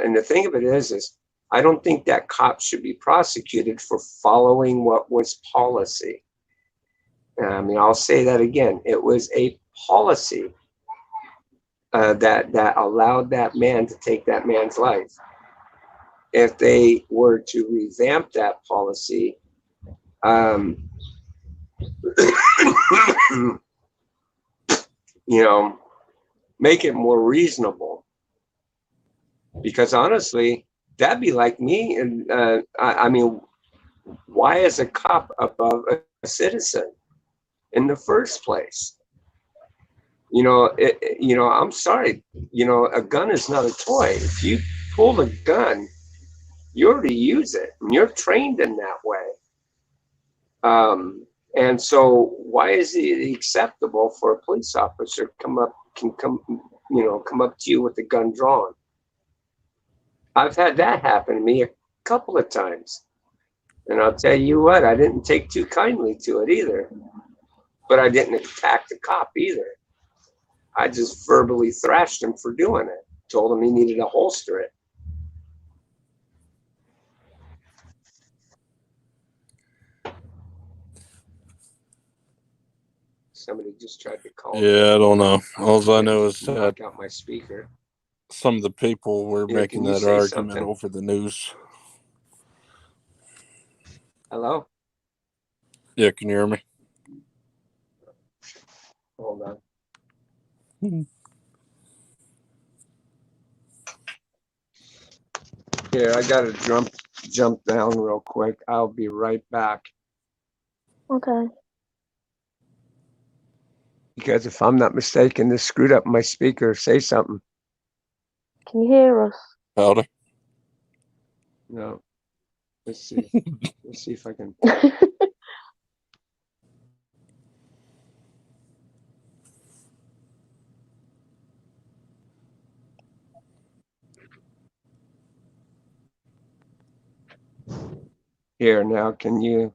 and the thing of it is I don't think that cop should be prosecuted for following what was policy. I mean, I'll say that again. It was a policy that allowed that man to take that man's life. If they were to revamp that policy, um, you know, make it more reasonable. Because honestly, that'd be like me. And I mean, why is a cop above a citizen in the first place? I'm sorry. A gun is not a toy. If you pull a gun, you already use it, and you're trained in that way. And so, why is it acceptable for a police officer come up to you with a gun drawn? I've had that happen to me a couple of times. And I'll tell you what, I didn't take too kindly to it either. But I didn't attack the cop either. I just verbally thrashed him for doing it. Told him he needed to holster it. Somebody just tried to call me. Yeah, I don't know. All I know is that Knock out my speaker. some of the people were Here, making can you that say argument something? over the news. Hello? Yeah, can you hear me? Hold on. Here, I gotta jump down real quick. I'll be right back. Okay. Because if I'm not mistaken, this screwed up my speaker. Say something. Can you hear us? Howdy. No. Let's see. Let's see if I can. Here now, can you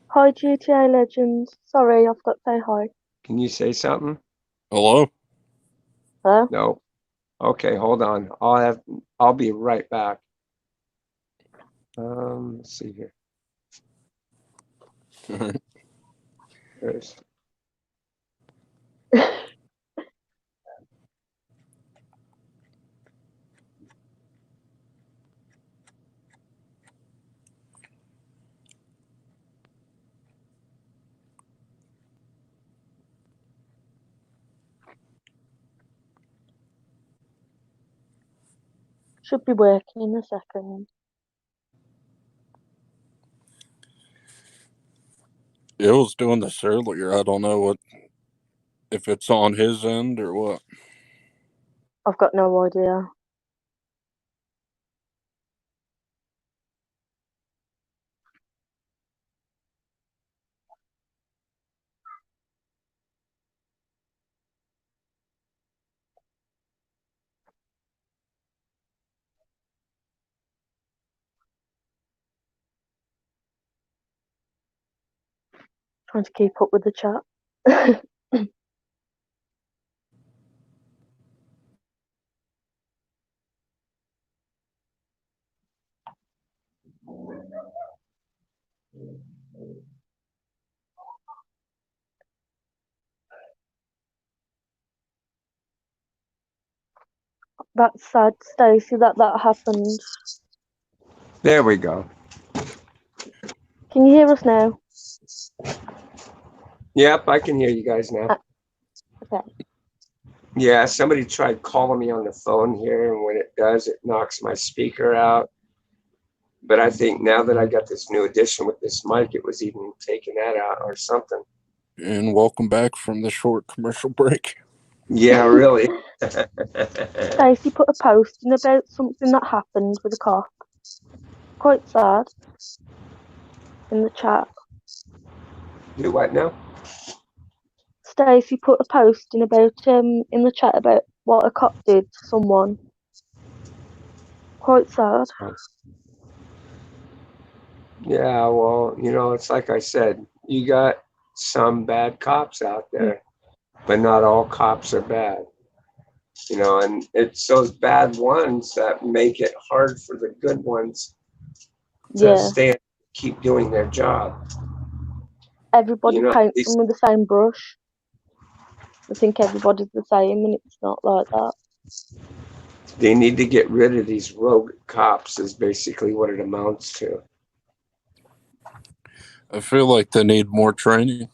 Hi, GTA Legends. Sorry, I've got to say hi. say something? Hello? Hello? No. Okay, hold on. I'll be right back. Let's see here. There's Should be working in a second. It was doing this earlier. I don't know if it's on his end or what. I've got no idea. Trying to keep up with the chat. That's sad, Stacey, that happened. there we go. Can you hear us now? Yep, I can hear you guys now. Okay. Yeah, somebody tried calling me on the phone here, and when it does, it knocks my speaker out. But I think now that I got this new addition with this mic, it was even taking that out or something. And welcome back from the short commercial break. Yeah, really. Stacey put a post in about something that happened with a cop. Quite sad. In the chat. Do what now? Stacey put a post in the chat about what a cop did to someone. Quite sad. Yeah, well, it's like I said, you got some bad cops out there, but not all cops are bad. And it's those bad ones that make it hard for the good ones to Yeah. keep doing their job. Everybody paints them with the same brush. I think everybody's the same, and it's not like that. They need to get rid of these rogue cops, is basically what it amounts to. I feel like they need more training,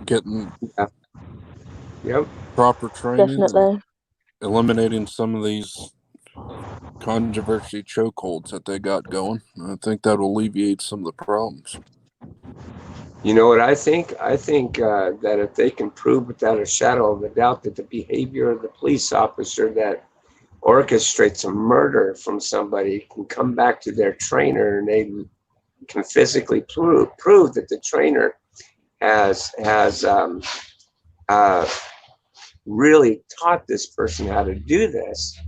getting Yep. proper training, Definitely. eliminating some of these controversy chokeholds that they got going. I think that will alleviate some of the problems. You know what I think? I think that if they can prove without a shadow of a doubt that the behavior of the police officer that orchestrates a murder from somebody can come back to their trainer, and they can physically prove that the trainer has really taught this person how to do this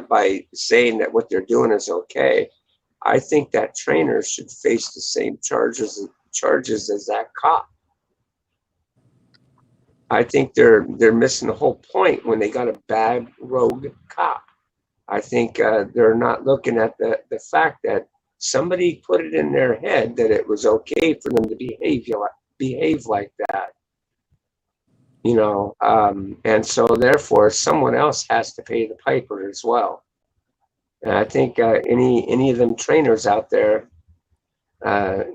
by saying that what they're doing is okay. I think that trainer should face the same charges as that cop. I think they're missing the whole point when they got a bad rogue cop. I think they're not looking at the fact that somebody put it in their head that it was okay for them to behave like that. And so therefore someone else has to pay the piper as well. And I think any of them trainers out there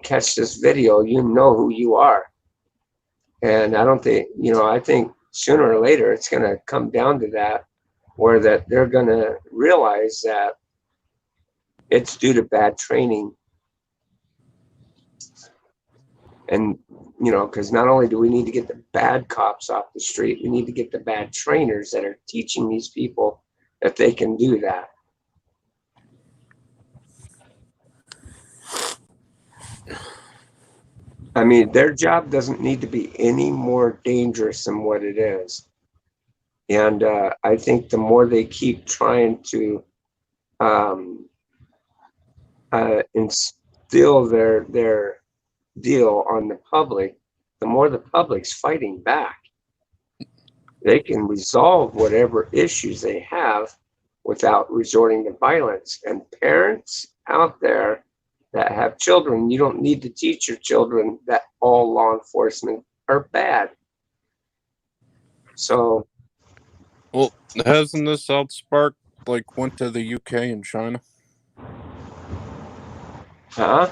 catch this video, you know who you are. And I don't think, I think sooner or later it's going to come down to that, where that they're going to realize that it's due to bad training. And, because not only do we need to get the bad cops off the street, we need to get the bad trainers that are teaching these people that they can do that. I mean, their job doesn't need to be any more dangerous than what it is. And I think the more they keep trying to instill their deal on the public, the more the public's fighting back. They can resolve whatever issues they have without resorting to violence. And parents out there that have children, you don't need to teach your children that all law enforcement are bad. So, Well, hasn't this South Spark like went to the UK and China? huh?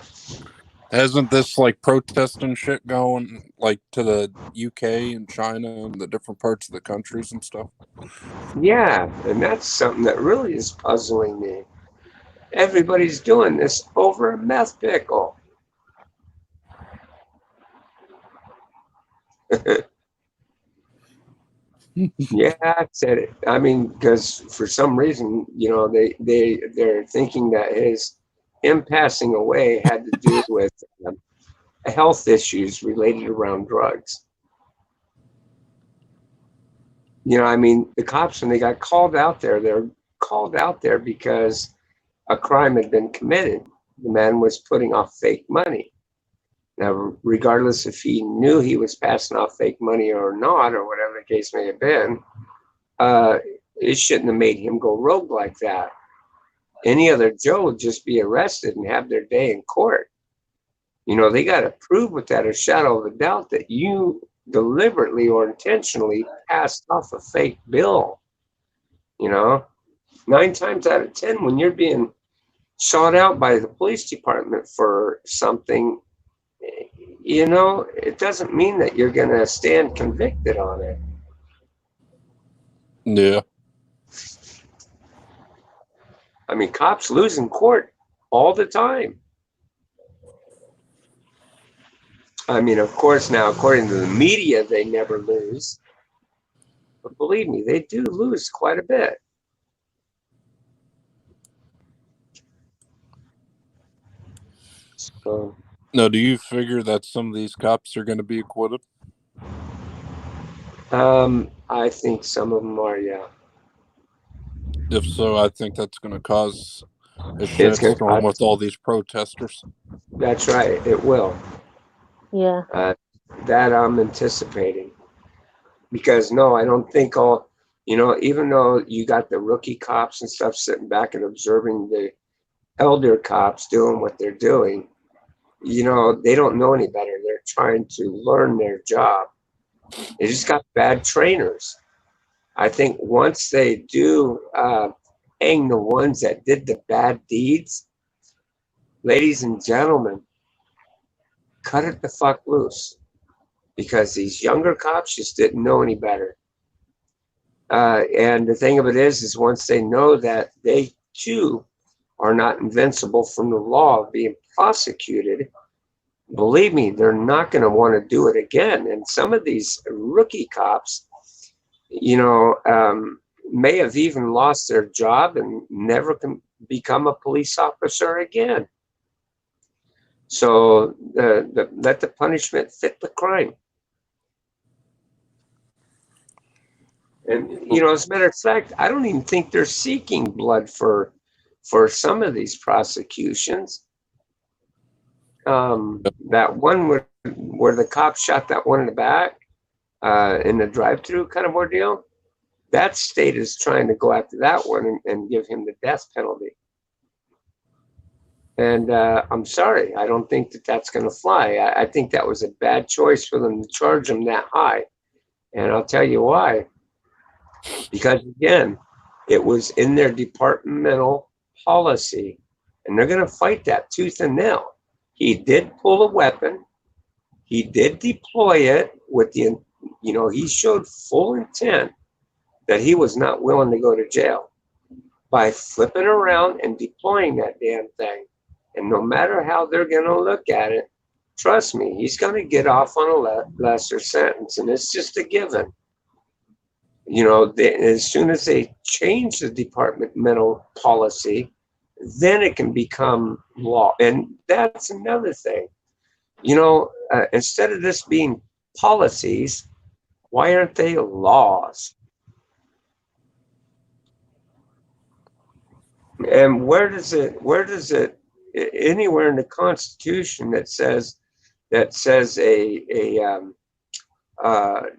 Hasn't this like protest and shit going like to the UK and China and the different parts of the countries and stuff? Yeah, and that's something that really is puzzling me. Everybody's doing this over a meth pickle. Yeah, I said it. I mean, because for some reason, they're thinking that him passing away had to do with health issues related around drugs. I mean, the cops, when they got called out there, they're called out there because a crime had been committed. The man was putting off fake money. Now, regardless if he knew he was passing off fake money or not, or whatever the case may have been, it shouldn't have made him go rogue like that. Any other Joe would just be arrested and have their day in court. They got to prove without a shadow of a doubt that you deliberately or intentionally passed off a fake bill. 9 times out of 10, when you're being sought out by the police department for something, it doesn't mean that you're going to stand convicted on it. Yeah. I mean, cops lose in court all the time. I mean, of course, now, according to the media, they never lose. But believe me, they do lose quite a bit. So, Now, do you figure that some of these cops are going to be acquitted? I think some of them are, yeah. If so, I think that's going to cause a It's gonna shitstorm with all these protesters. That's right, it will. Yeah. That I'm anticipating. Because no, I don't think even though you got the rookie cops and stuff sitting back and observing the elder cops doing what they're doing, they don't know any better. They're trying to learn their job. They just got bad trainers. I think once they do hang the ones that did the bad deeds, ladies and gentlemen, cut it the fuck loose. Because these younger cops just didn't know any better. And the thing of it is once they know that they too are not invincible from the law of being prosecuted, believe me, they're not going to want to do it again. And some of these rookie cops, may have even lost their job and never can become a police officer again. So let the punishment fit the crime. And as a matter of fact, I don't even think they're seeking blood for some of these prosecutions. That one where the cop shot that one in the back in the drive-through kind of ordeal, that state is trying to go after that one and give him the death penalty. And I'm sorry, I don't think that's going to fly. I think that was a bad choice for them to charge him that high. And I'll tell you why. Because again, it was in their departmental policy, and they're going to fight that tooth and nail. He did pull a weapon. He did deploy it with he showed full intent that he was not willing to go to jail by flipping around and deploying that damn thing. And no matter how they're going to look at it, trust me, he's going to get off on a lesser sentence, and it's just a given. As soon as they change the departmental policy, then it can become law. And that's another thing. Instead of this being policies, why aren't they laws? And where does it anywhere in the Constitution that says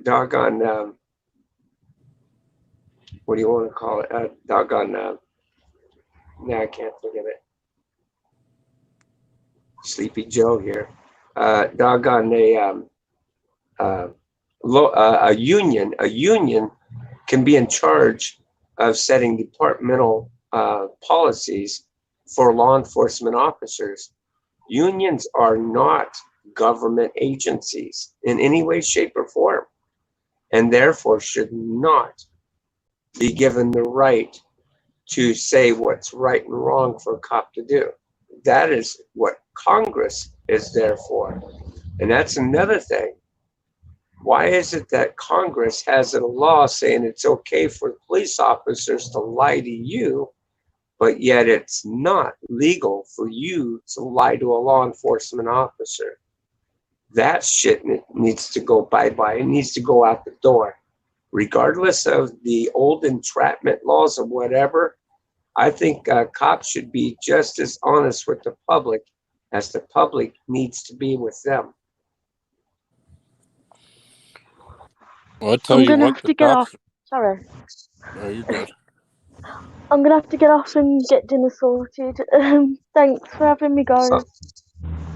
doggone what do you want to call it? Doggone I can't think of it. Sleepy Joe here. Doggone a union can be in charge of setting departmental policies for law enforcement officers. Unions are not government agencies in any way, shape, or form, and therefore should not be given the right to say what's right and wrong for a cop to do. That is what Congress is there for. And that's another thing. Why is it that Congress has a law saying it's okay for police officers to lie to you, but yet it's not legal for you to lie to a law enforcement officer? That shit needs to go bye-bye. It needs to go out the door. Regardless of the old entrapment laws or whatever, I think cops should be just as honest with the public as the public needs to be with them. Well, I tell I'm you gonna what, have the to get cops. off. Sorry. No, you're good. I'm gonna have to get off and get dinner sorted. Thanks for having me, guys.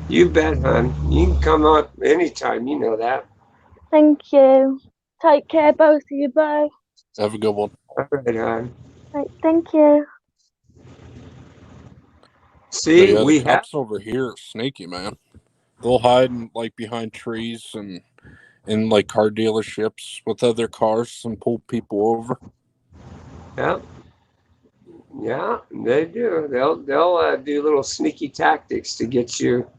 You bet, hon. You can come up anytime. You know that. Thank you. Take care, both of you. Bye. Have a good one. All right, hon. Right, thank you. But See, yeah, the we have. cops over here are sneaky, man. They'll hide in, like behind trees and in like car dealerships with other cars and pull people over. Yeah, they do. They'll do little sneaky tactics to get you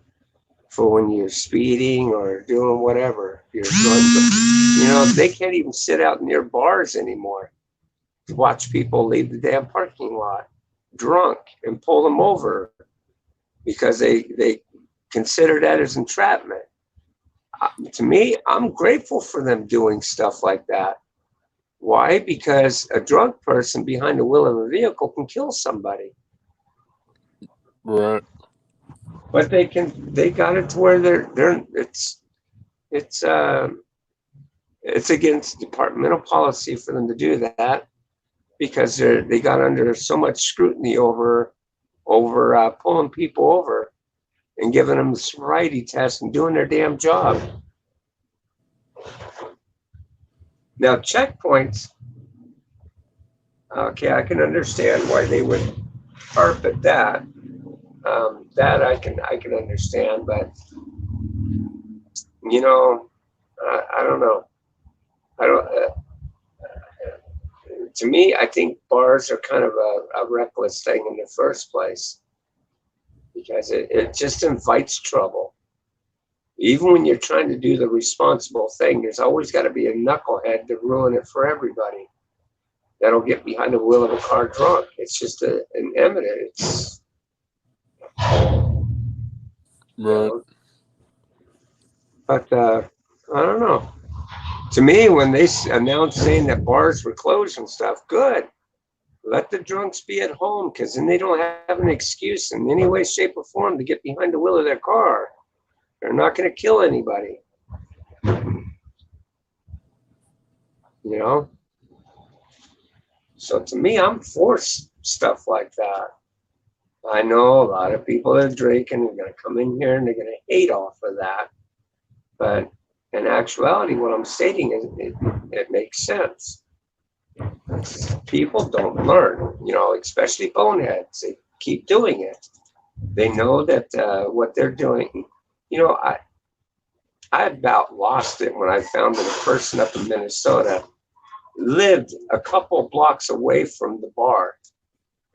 for when you're speeding or doing whatever. You're drunk. They can't even sit out near bars anymore to watch people leave the damn parking lot drunk and pull them over because they consider that as entrapment. To me, I'm grateful for them doing stuff like that. Why? Because a drunk person behind the wheel of a vehicle can kill somebody. Right. But they got it to where it's against departmental policy for them to do that because they got under so much scrutiny over pulling people over and giving them the sobriety test and doing their damn job. Now checkpoints, okay, I can understand why they would harp at that. That I can understand, but I don't know. I don't. To me, I think bars are kind of a reckless thing in the first place because it just invites trouble. Even when you're trying to do the responsible thing, there's always got to be a knucklehead to ruin it for everybody. That'll get behind the wheel of a car drunk. It's just an eminent. It's Right. But I don't know. To me, when they announced saying that bars were closed and stuff, good. Let the drunks be at home because then they don't have an excuse in any way, shape, or form to get behind the wheel of their car. They're not going to kill anybody. So to me, I'm for stuff like that. I know a lot of people that drink and are going to come in here and they're going to hate off of that. But in actuality, what I'm stating is it makes sense. People don't learn, especially boneheads. They keep doing it. They know that what they're doing. I about lost it when I found that a person up in Minnesota lived a couple blocks away from the bar,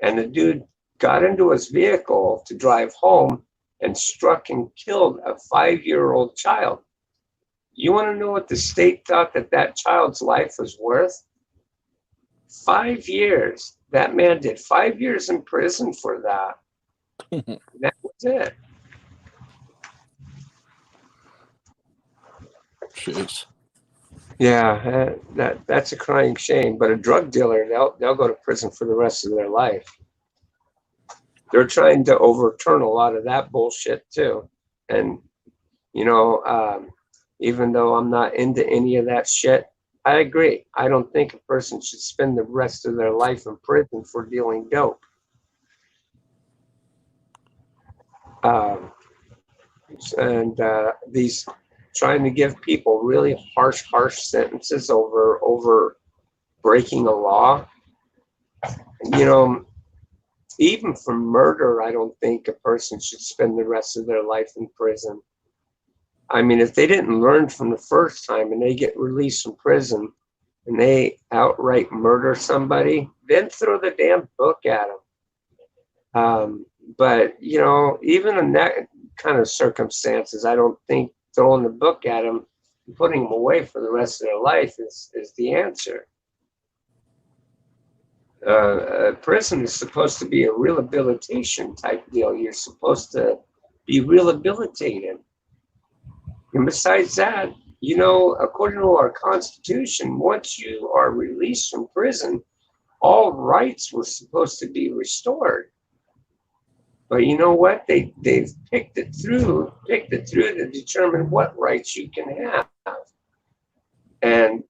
and the dude got into his vehicle to drive home and struck and killed a 5-year-old child. You want to know what the state thought that child's life was worth? 5 years. That man did 5 years in prison for that. That was it. Jeez. Yeah, that's a crying shame. But a drug dealer, they'll go to prison for the rest of their life. they're trying to overturn a lot of that bullshit too. And you know, even though I'm not into any of that shit, I agree. I don't think a person should spend the rest of their life in prison for dealing dope. Um, and these trying to give people really harsh sentences over breaking a law. You know, even for murder, I don't think a person should spend the rest of their life in prison. I mean, if they didn't learn from the first time and they get released from prison and they outright murder somebody, then throw the damn book at them. But, you know, even in that kind of circumstances, I don't think throwing the book at them and putting them away for the rest of their life is the answer. Prison is supposed to be a rehabilitation type deal. You're supposed to be rehabilitated. And besides that, you know, according to our Constitution, once you are released from prison, all rights were supposed to be restored. But you know what? They've picked it through to determine what rights you can have. And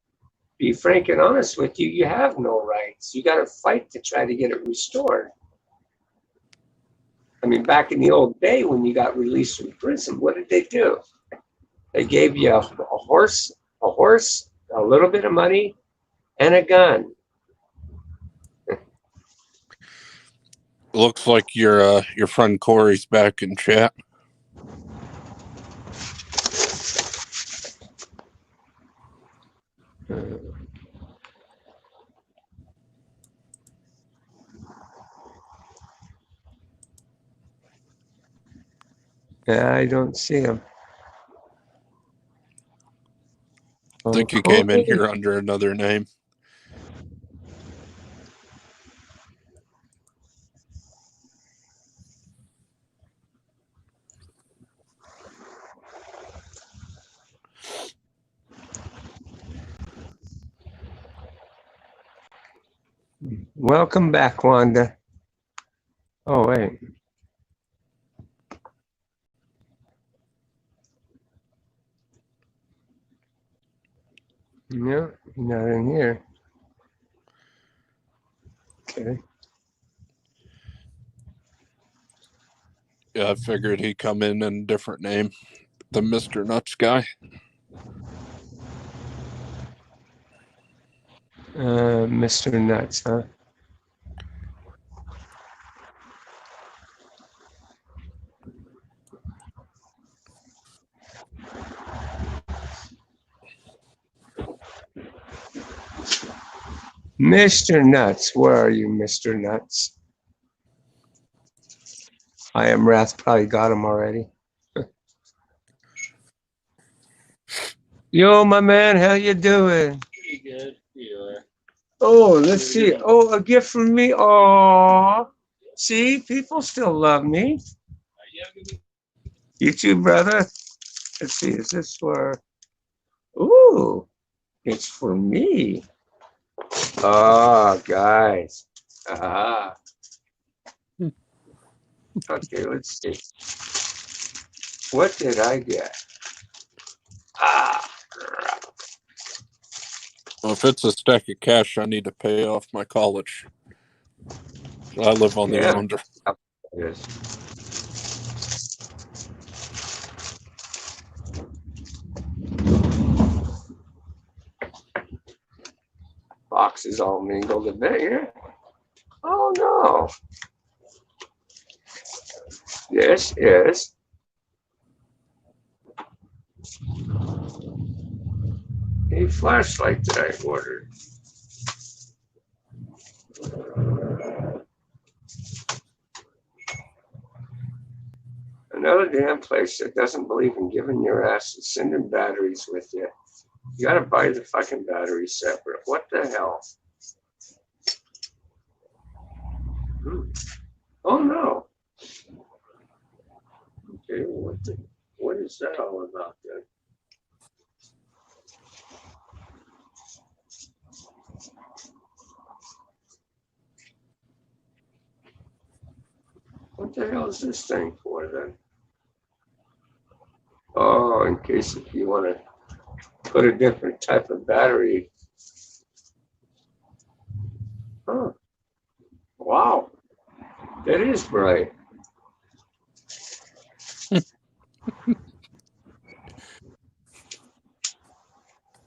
be frank and honest with you, you have no rights. You got to fight to try to get it restored. I mean, back in the old day when you got released from prison, what did they do? They gave you a horse, a little bit of money, and a gun. Looks like your friend Corey's back in chat. Yeah, I don't see him. I think he came in here under another name. Welcome back, Wanda. Oh, wait. No, not in here. Okay. Yeah, I figured he'd come in a different name. The Mr. Nuts guy. Mr. Nuts, huh? Mr. Nuts, where are you, Mr. Nuts? I am Wrath probably got him already. Yo, my man, how you doing? Pretty good. Yeah. Oh, let's see. Oh, a gift from me. Oh, see, people still love me. You too, brother. Let's see. Is this for? Ooh, it's for me. Oh, guys. Ah. Okay, let's see. What did I get? Ah, crap. Well, if it's a stack of cash, I need to pay off my college. I live on the Yeah. under. Yes. Box is all mingled a bit here. Oh no. This is a flashlight that I ordered. Another damn place that doesn't believe in giving your ass and sending batteries with you. You gotta buy the fucking batteries separate. What the hell? Oh no. Okay, what is that all about then? What the hell is this thing for then? Oh, in case if you want to put a different type of battery. Huh. Wow. That is bright.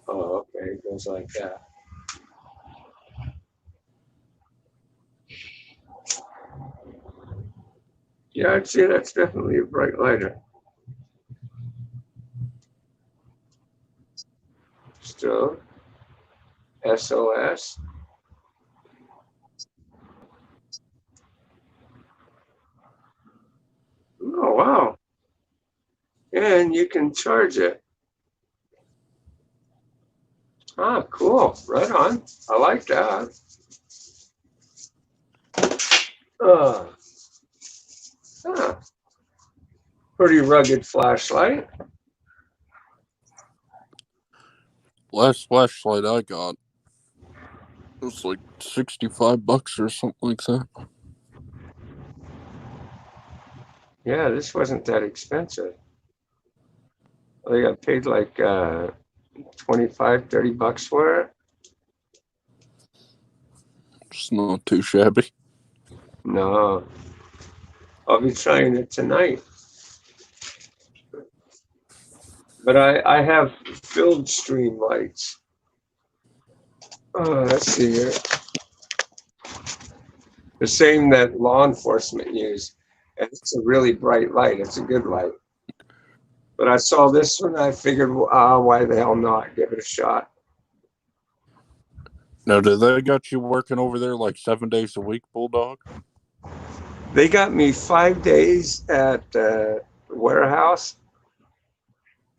Oh, okay. It goes like that. Yeah, I'd say that's definitely a bright lighter. Still, SOS. Oh, wow. And you can charge it. Ah, cool. Right on. I like that. Uh, huh. Pretty rugged flashlight. Last flashlight I got was like $65 or something like that. Yeah, this wasn't that expensive. I got paid like 25, $30 for it. It's not too shabby. No, I'll be trying it tonight. But I have filled stream lights. Let's see here. The same that law enforcement use. And it's a really bright light. It's a good light. But I saw this one. I figured, why the hell not? Give it a shot. Now, do they got you working over there like 7 days a week, Bulldog? They got me 5 days at warehouse.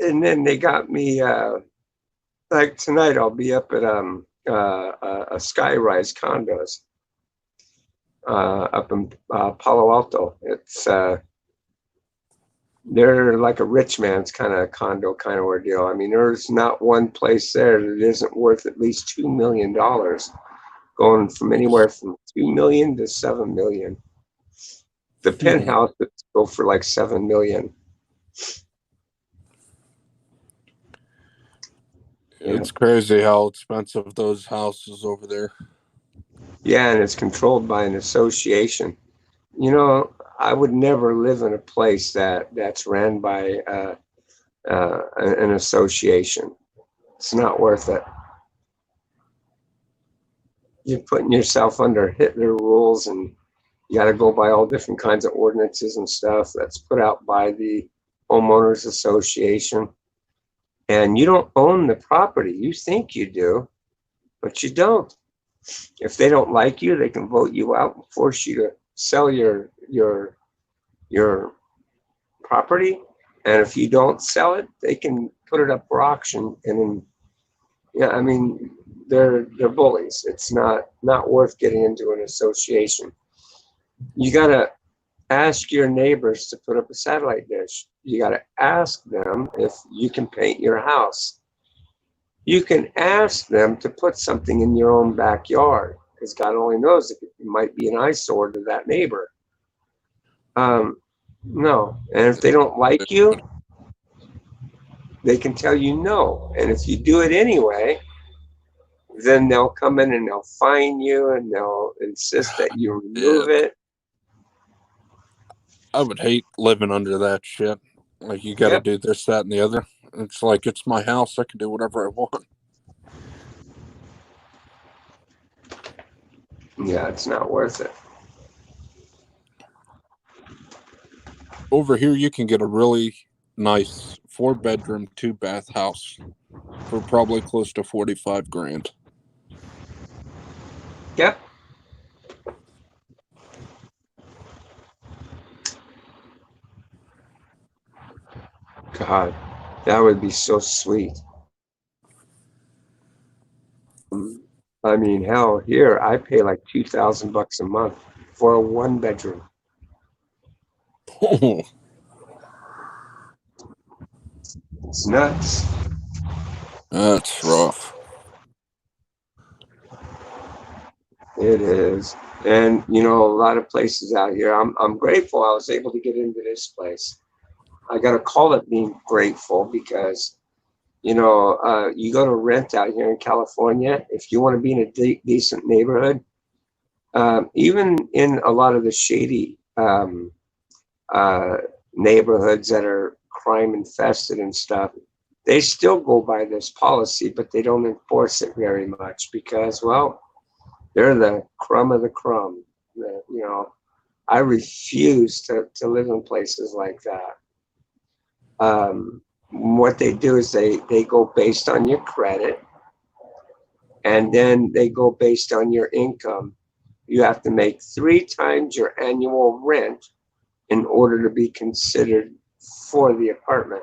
And then they got me, like tonight, I'll be up at a Skyrise condos up in Palo Alto. It's they're like a rich man's kind of condo kind of ordeal. I mean, there's not one place there that isn't worth at least $2 million, going from anywhere from 2 million to 7 million. The penthouse would go for like 7 million. It's crazy how expensive those houses over there. Yeah, and it's controlled by an association. You know, I would never live in a place that's ran by an association. It's not worth it. You're putting yourself under Hitler rules, and you got to go by all different kinds of ordinances and stuff that's put out by the homeowners association. And you don't own the property. You think you do, but you don't. If they don't like you, they can vote you out and force you to sell your property. And if you don't sell it, they can put it up for auction. And then, yeah, I mean, they're bullies. It's not worth getting into an association. You gotta ask your neighbors to put up a satellite dish. You gotta ask them if you can paint your house. You can ask them to put something in your own backyard, because God only knows if it might be an eyesore to that neighbor. No, and if they don't like you, they can tell you no. And if you do it anyway, then they'll come in and they'll fine you and they'll insist that you remove it. I would hate living under that shit. Like, you got to do this, that, and the other. It's like, it's my house. I can do whatever I want. Yeah, it's not worth it. Over here, you can get a really nice 4-bedroom, 2-bath house for probably close to 45 grand. Yep. God, that would be so sweet. I mean, hell, here I pay like $2,000 a month for a 1-bedroom. Oh, It's nuts. that's rough. It is. And you know, a lot of places out here, I'm grateful I was able to get into this place. I got to call it being grateful because you know, you go to rent out here in California. If you want to be in a decent neighborhood, even in a lot of the shady uh, neighborhoods that are crime infested and stuff, they still go by this policy, but they don't enforce it very much because, well, they're the crumb of the crumb. You know, I refuse to live in places like that. What they do is they go based on your credit, and then they go based on your income. You have to make 3 times your annual rent in order to be considered for the apartment.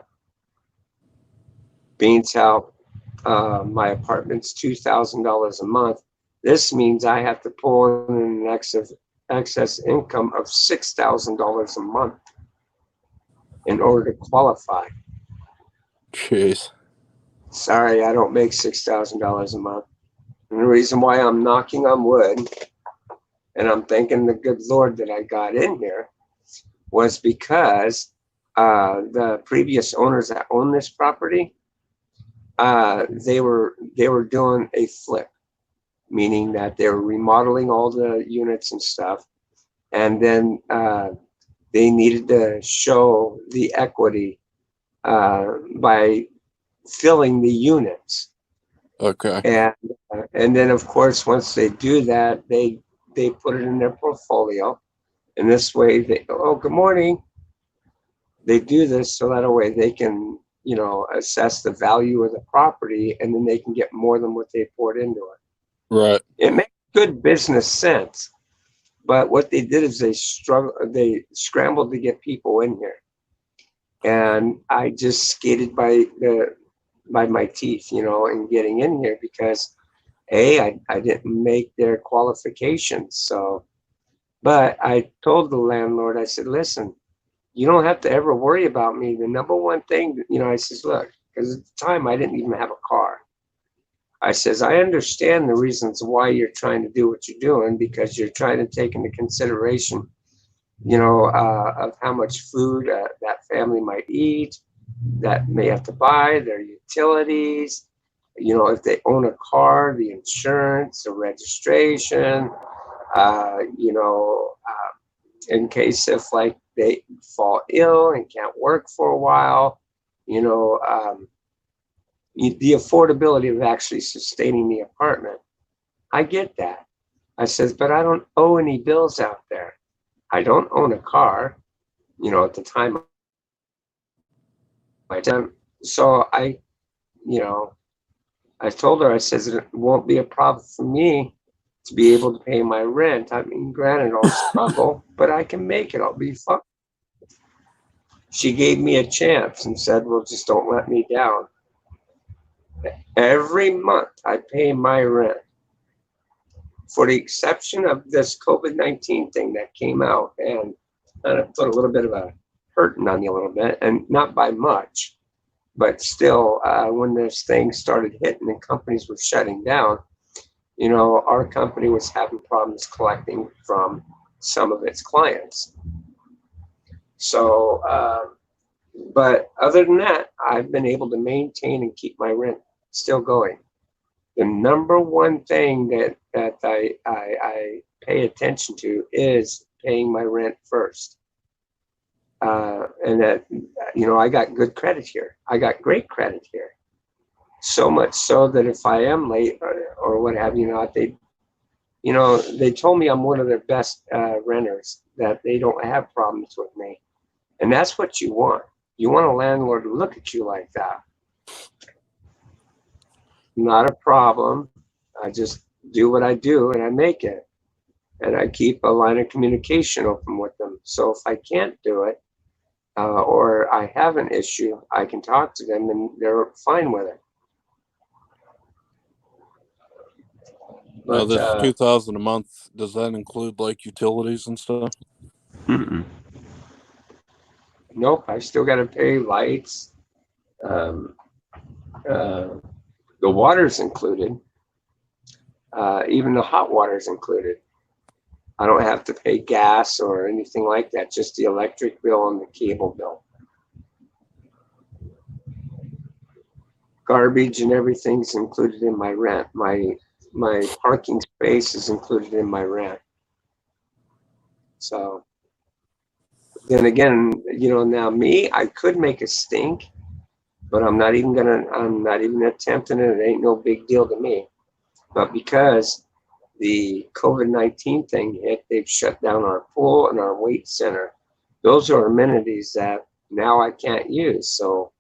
Being how my apartment's $2,000 a month, this means I have to pull in an excess income of $6,000 a month in order to qualify. Jeez. Sorry, I don't make $6,000 a month. And the reason why I'm knocking on wood and I'm thanking the good Lord that I got in here was because the previous owners that own this property, they were doing a flip, meaning that they were remodeling all the units and stuff, and then they needed to show the equity by filling the units. Okay. And then of course once they do that, they put it in their portfolio, and this way they, oh, good morning, they do this so that way they can, you know, assess the value of the property, and then they can get more than what they poured into it. Right. It makes good business sense, but what they did is they scrambled to get people in here, and I just skated by my teeth, you know, in getting in here because I didn't make their qualifications. So, but I told the landlord, I said, listen, you don't have to ever worry about me. The number one thing, you know, I says, look, because at the time I didn't even have a car. I says, I understand the reasons why you're trying to do what you're doing, because you're trying to take into consideration, you know, of how much food that family might eat, that may have to buy, their utilities, you know, if they own a car, the insurance, the registration, you know, in case if like they fall ill and can't work for a while, you know, the affordability of actually sustaining the apartment. I get that. I says, but I don't owe any bills out there. I don't own a car, you know, at the time. So I, you know, I told her, I says, it won't be a problem for me to be able to pay my rent. I mean, granted, I'll struggle, but I can make it. I'll be fine. She gave me a chance and said, well, just don't let me down. Every month I pay my rent, for the exception of this COVID-19 thing that came out and put a little bit of a hurting on you a little bit, and not by much, but still, when this thing started hitting and companies were shutting down, you know, our company was having problems collecting from some of its clients. So, but other than that, I've been able to maintain and keep my rent still going. The number one thing that I pay attention to is paying my rent first. And that, you know, I got good credit here. I got great credit here. So much so that if I am late or what have you not, you know, they told me I'm one of their best renters, that they don't have problems with me. And that's what you want. You want a landlord to look at you like that. Not a problem. I just do what I do and I make it. And I keep a line of communication open with them. So if I can't do it, or I have an issue, I can talk to them and they're fine with it. Now, But this 2,000 a month, does that include like utilities and stuff? nope, I still got to pay lights. Um, uh, the water's included. Even the hot water's included. I don't have to pay gas or anything like that, just the electric bill and the cable bill. Garbage and everything's included in my rent. My parking space is included in my rent. So then again, now me, I could make a stink, but I'm not even attempting it. It ain't no big deal to me. But because the COVID-19 thing hit, they've shut down our pool and our weight center. Those are amenities that now I can't use. So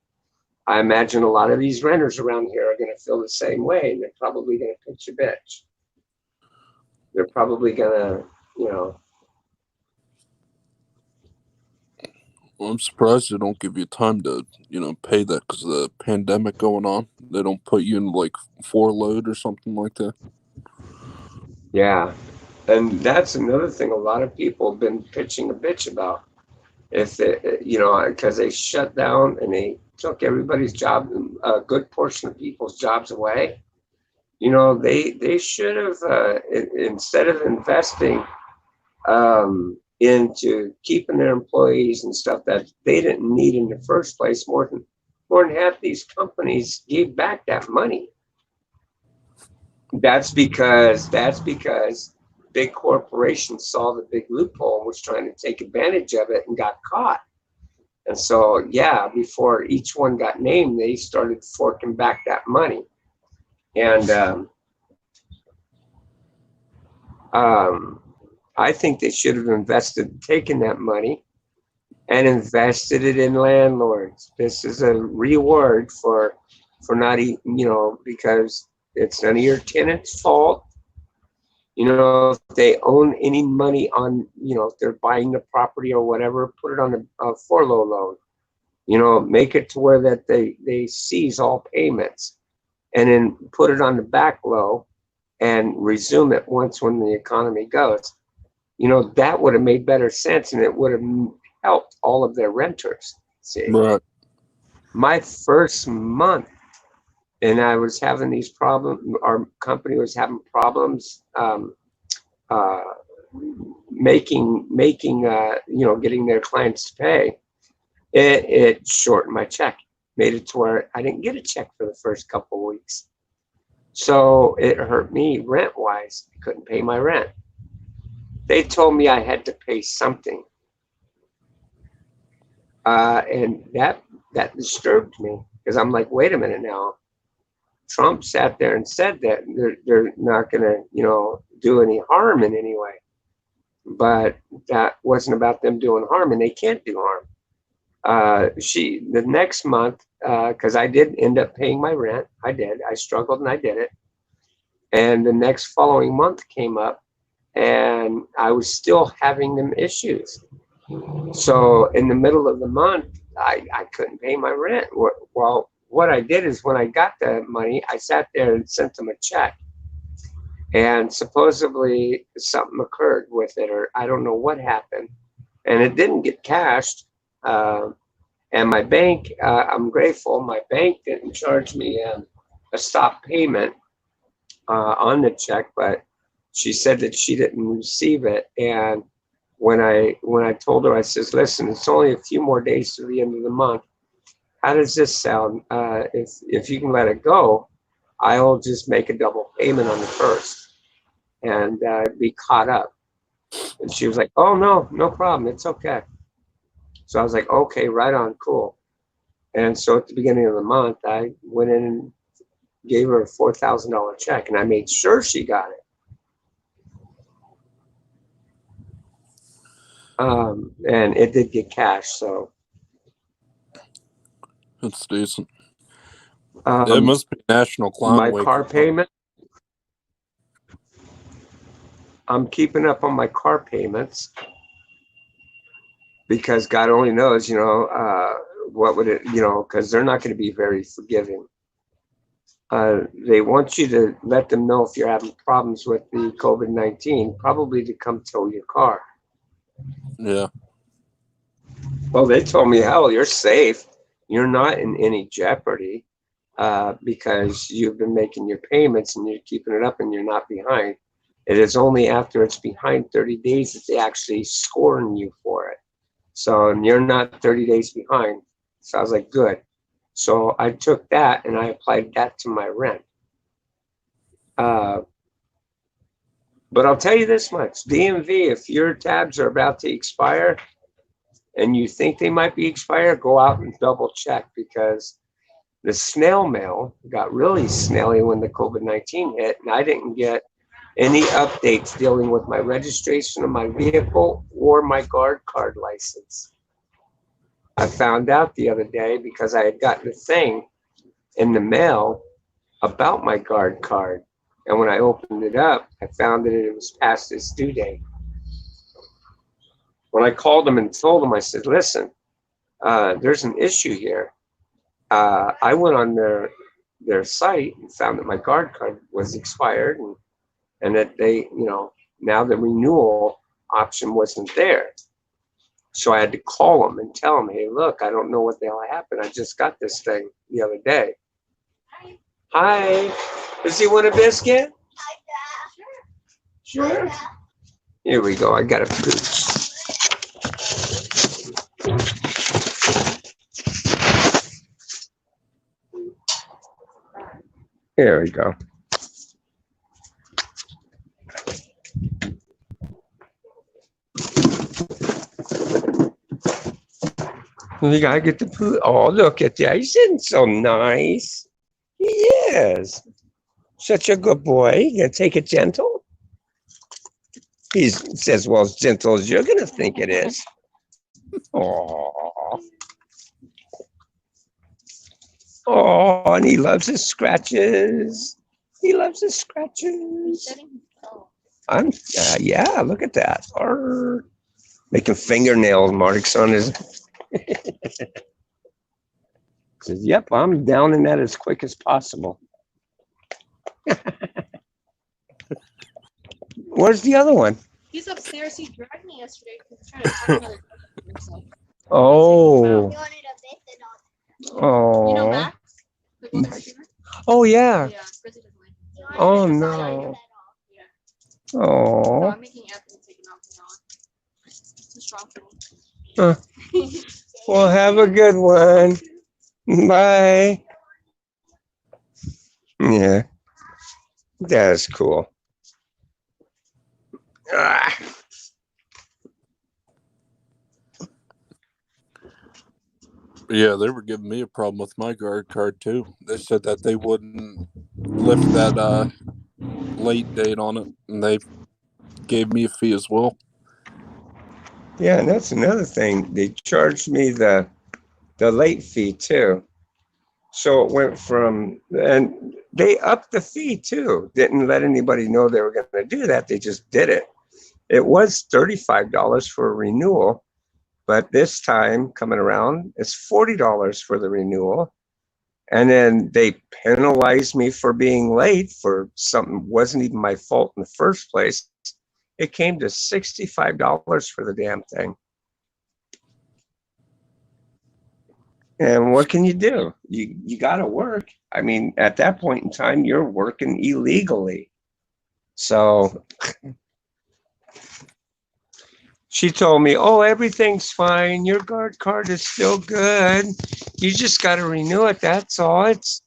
I imagine a lot of these renters around here are going to feel the same way. And they're probably going to pitch a bitch. They're probably going to, Well, I'm surprised they don't give you time to, pay that because of the pandemic going on. They don't put you in like four-load or something like that. Yeah. And that's another thing a lot of people have been pitching a bitch about. If because they shut down and they took everybody's job, a good portion of people's jobs away. They should have, instead of investing into keeping their employees and stuff that they didn't need in the first place, more than half these companies gave back that money. That's because big corporations saw the big loophole and was trying to take advantage of it and got caught. And so, before each one got named, they started forking back that money. And I think they should have taken that money and invested it in landlords. This is a reward for not, because it's none of your tenants' fault. If they own any money on, if they're buying the property or whatever, put it on a furlough loan. Make it to where that they seize all payments, and then put it on the back low and resume it once when the economy goes. That would have made better sense, and it would have helped all of their renters. See, Right. my first month, and I was having these problems. Our company was having problems making getting their clients to pay. It shortened my check, made it to where I didn't get a check for the first couple of weeks. So it hurt me rent wise. I couldn't pay my rent. They told me I had to pay something, and that disturbed me, because I'm like, wait a minute now. Trump sat there and said that they're not going to, do any harm in any way. But that wasn't about them doing harm, and they can't do harm. The next month, because I did end up paying my rent. I did. I struggled and I did it. And the next following month came up, and I was still having them issues. So in the middle of the month, I couldn't pay my rent. Well, what I did is when I got the money, I sat there and sent them a check. And supposedly something occurred with it, or I don't know what happened. And it didn't get cashed. And my bank, I'm grateful, my bank didn't charge me a stop payment on the check, but she said that she didn't receive it. And when I told her, I says, listen, it's only a few more days to the end of the month. How does this sound? If you can let it go, I'll just make a double payment on the first and be caught up. And she was like, oh, no problem. It's okay. So I was like, okay, right on, cool. And so at the beginning of the month, I went in and gave her a $4,000 check, and I made sure she got it. And it did get cashed, so. That's decent. It must be National Clown My Week. car payment, I'm keeping up on my car payments, because God only knows, what would it, because they're not going to be very forgiving. They want you to let them know if you're having problems with the COVID-19, probably to come tow your car. Yeah. Well, they told me, hell, you're safe. You're not in any jeopardy because you've been making your payments and you're keeping it up and you're not behind. It is only after it's behind 30 days that they actually scoring you for it. So and you're not 30 days behind. So I was like, good. So I took that and I applied that to my rent. Uh, but I'll tell you this much, DMV, if your tabs are about to expire and you think they might be expired, go out and double check, because the snail mail got really snaily when the COVID-19 hit, and I didn't get any updates dealing with my registration of my vehicle or my guard card license. I found out the other day because I had gotten a thing in the mail about my guard card. And when I opened it up, I found that it was past its due date. When I called them and told them, I said, listen, there's an issue here. I went on their site and found that my guard card was expired, and that they, now the renewal option wasn't there. So I had to call them and tell them, hey, look, I don't know what the hell happened. I just got this thing the other day. Hi. Does he want a biscuit? Sure. Here we go. I got a pooch. There we go. You gotta get the poo. Oh, look at that. He's sitting so nice. He is. Such a good boy. You gonna take it gentle? He says, well, as gentle as you're gonna think it is. Oh. Oh, and he loves his scratches. He loves his scratches. Yeah, look at that. Arr. Making fingernail marks on his. Says, yep, I'm downing that as quick as possible. Where's the other one? He's upstairs. He dragged me yesterday because he's trying to find another himself. Oh. You know Oh. Max? The golden retriever? Oh, yeah. Yeah, Frizzy doesn't like him. Oh, no. Yeah. So Oh. I'm making Anthony take him out from now on. It's too strong for me. Huh. Well, have a good one. Bye. Yeah. That's cool. Ah. Yeah, they were giving me a problem with my guard card too. They said that they wouldn't lift that late date on it, and they gave me a fee as well. Yeah, and that's another thing. They charged me the late fee too. So it went from, and they upped the fee too. Didn't let anybody know they were going to do that. They just did it. It was $35 for a renewal, but this time coming around, it's $40 for the renewal. And then they penalized me for being late for something wasn't even my fault in the first place. It came to $65 for the damn thing. And what can you do? You got to work. I mean, at that point in time, you're working illegally. So she told me, oh, everything's fine. Your guard card is still good. You just got to renew it. That's all. It's,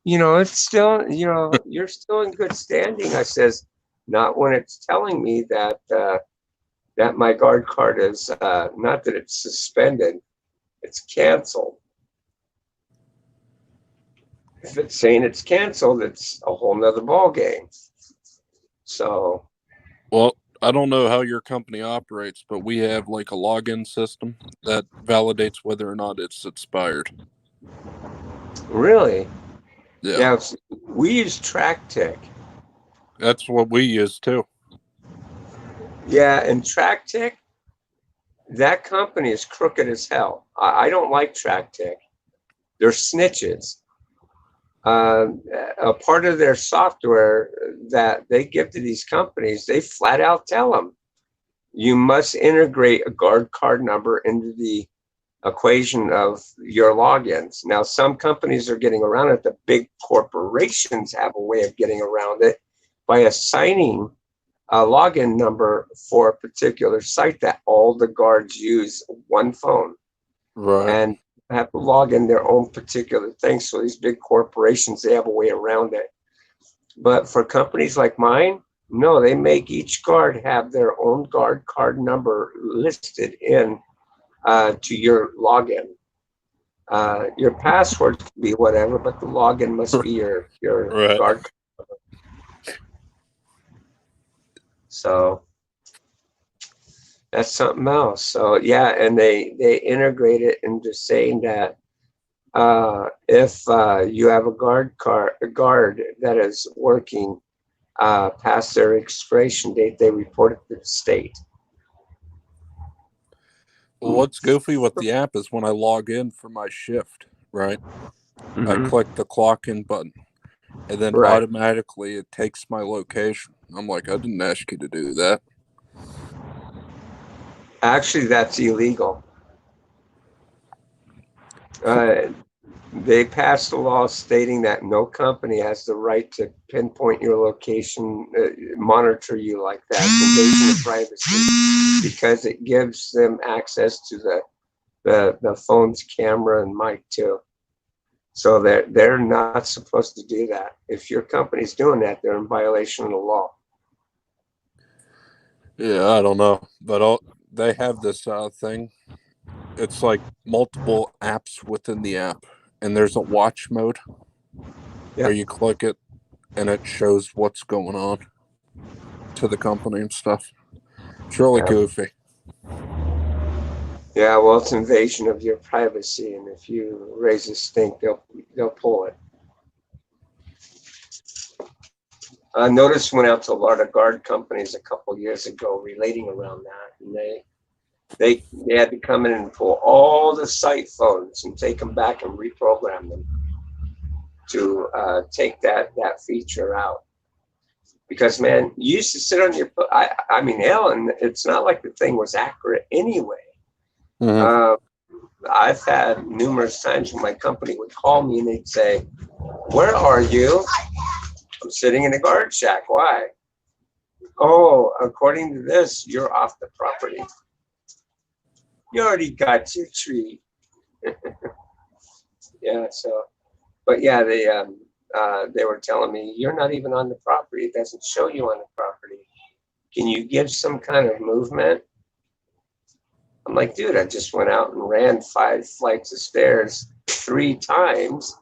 it's still, you're still in good standing. I says, not when it's telling me that that my guard card is, not that it's suspended, it's canceled. If it's saying it's canceled, it's a whole nother ball game. So, well, I don't know how your company operates, but we have like a login system that validates whether or not it's expired. Really? Yeah. We use TrackTick. That's what we use too. Yeah, and TrackTick, that company is crooked as hell. I don't like TrackTick. They're snitches. A part of their software that they give to these companies, they flat out tell them, you must integrate a guard card number into the equation of your logins. Now, some companies are getting around it. The big corporations have a way of getting around it by assigning a login number for a particular site that all the guards use one phone Right. and have to log in their own particular thing. So these big corporations, they have a way around it. But for companies like mine, no, they make each guard have their own guard card number listed in to your login. Your password can be whatever, but the login must be your Right. guard. So that's something else. So yeah, and they integrate it into saying that if you have a guard that is working past their expiration date, they report it to the state. Well, what's goofy with the app is when I log in for my shift, right? I Mhm. click the clock in button, and then Right. automatically it takes my location. I'm like, I didn't ask you to do that. Actually, that's illegal. They passed a law stating that no company has the right to pinpoint your location, monitor you like that. It's invasion of privacy because it gives them access to the phone's camera and mic too. So they're not supposed to do that. If your company's doing that, they're in violation of the law. Yeah, I don't know, but they have this thing. It's like multiple apps within the app, and there's a watch mode where you click it, and it shows what's going on to the company and stuff. It's really goofy. Yeah, well, it's invasion of your privacy, and if you raise a stink, they'll pull it. Notice went out to a lot of guard companies a couple years ago relating around that, and they had to come in and pull all the site phones and take them back and reprogram them to take that feature out. Because man, you used to sit on your I mean hell, and it's not like the thing was accurate anyway. Mm-hmm. I've had numerous times when my company would call me and they'd say, "Where are you?" I'm sitting in a guard shack. Why? Oh, according to this, you're off the property. You already got your tree. Yeah. So, but yeah, they were telling me you're not even on the property. It doesn't show you on the property. Can you give some kind of movement? I'm like, dude, I just went out and ran 5 flights of stairs 3 times.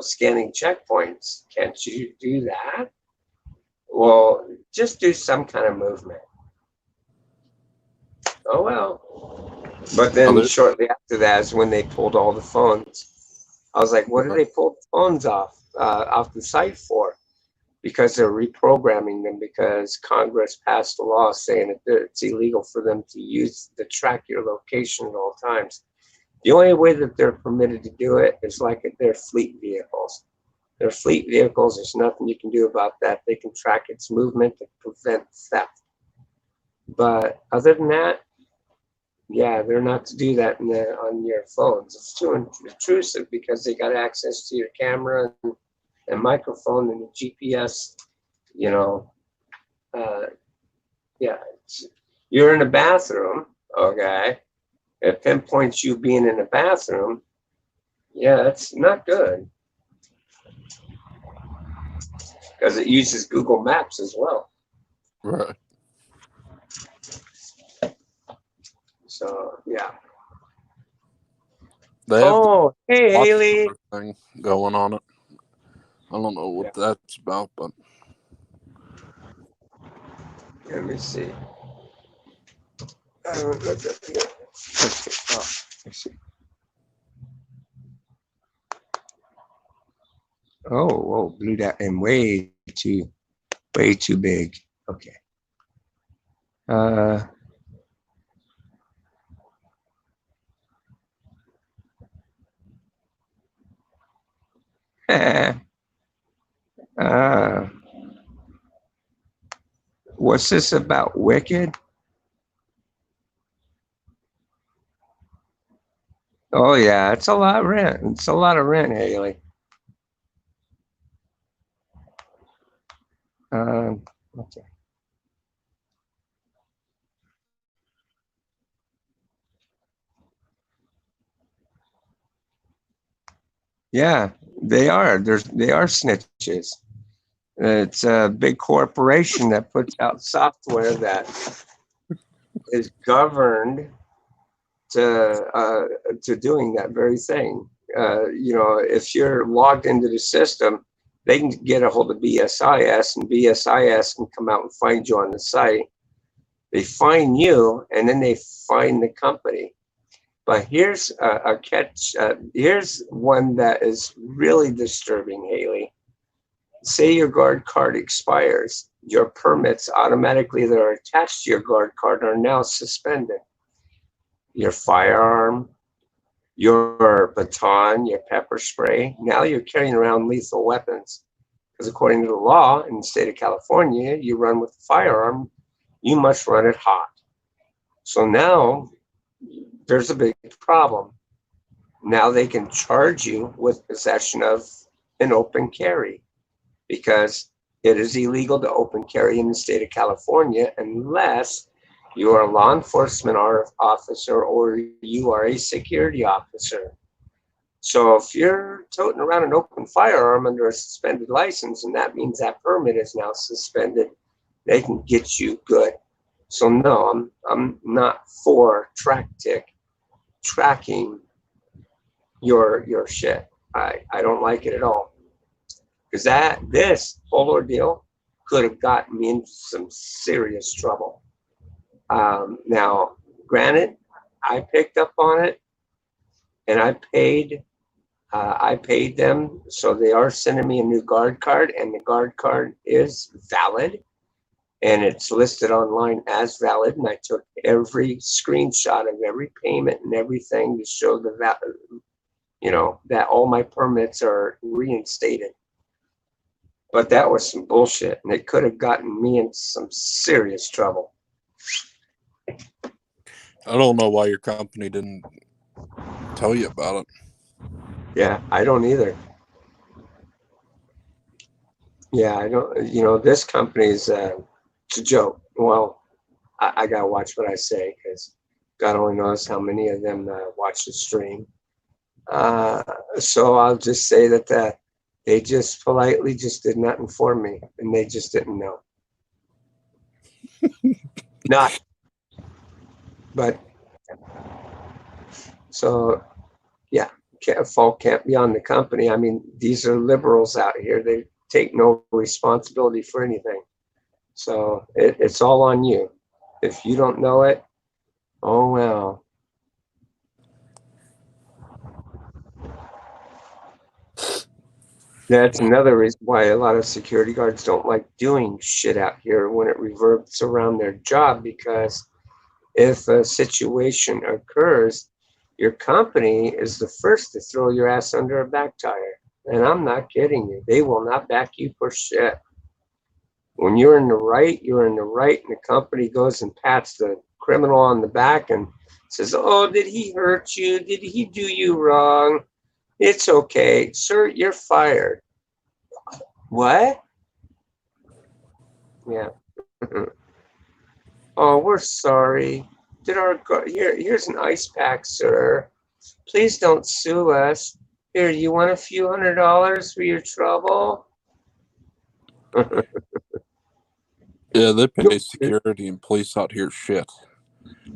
Scanning checkpoints. Can't you do that? Well, just do some kind of movement. Oh well. But then shortly after that is when they pulled all the phones. I was like, what did they pull the phones off the site for? Because they're reprogramming them because Congress passed a law saying that it's illegal for them to track your location at all times. The only way that they're permitted to do it is like their fleet vehicles. Their fleet vehicles, there's nothing you can do about that. They can track its movement to prevent theft. But other than that, yeah, they're not to do that on your phones. It's too intrusive because they got access to your camera and microphone and the GPS. You know, yeah, you're in a bathroom, okay? It pinpoints you being in a bathroom. Yeah, that's not good because it uses Google Maps as well. Right. So yeah. They have Oh, hey Haley. thing going on it. I don't know what that's about, but Let me see. I haven't looked up here. Okay. Oh, I see. Oh, whoa, blew that in way too big. Okay. Uh, uh, what's this about Wicked? Oh yeah, it's a lot of rent. It's a lot of rent, Haley. Okay. Yeah, they are snitches. It's a big corporation that puts out software that is governed to doing that very thing. If you're logged into the system, they can get a hold of BSIS, and BSIS can come out and find you on the site. They find you, and then they find the company. But here's a catch. Here's one that is really disturbing, Haley. Say your guard card expires, your permits automatically that are attached to your guard card are now suspended. Your firearm, your baton, your pepper spray, now you're carrying around lethal weapons. Because according to the law in the state of California, you run with a firearm, you must run it hot. So now there's a big problem. Now they can charge you with possession of an open carry, because it is illegal to open carry in the state of California unless you are a law enforcement officer or you are a security officer. So if you're toting around an open firearm under a suspended license, and that means that permit is now suspended, they can get you good. So no, I'm not for tracking your shit. I don't like it at all. Because this whole ordeal could have gotten me into some serious trouble. Now, granted, I picked up on it, and I paid them, so they are sending me a new guard card, and the guard card is valid, and it's listed online as valid. And I took every screenshot of every payment and everything to show that all my permits are reinstated. But that was some bullshit, and it could have gotten me into some serious trouble. I don't know why your company didn't tell you about it. Yeah, I don't either. Yeah, I don't. This company's it's a joke. Well, I gotta watch what I say, because God only knows how many of them watch the stream. So I'll just say that they just politely just did not inform me, and they just didn't know. Not, but so yeah, fault can't be on the company. I mean, these are liberals out here. They take no responsibility for anything. So it's all on you. If you don't know it, oh well. That's another reason why a lot of security guards don't like doing shit out here when it reverts around their job, because if a situation occurs, your company is the first to throw your ass under a back tire. And I'm not kidding you. They will not back you for shit. When you're in the right, you're in the right, and the company goes and pats the criminal on the back and says, "Oh, did he hurt you? Did he do you wrong? It's okay. Sir, you're fired." What? Yeah. Oh, we're sorry. Here's an ice pack, sir. Please don't sue us. Here, you want a few $100s for your trouble? Yeah, they pay security and police out here shit.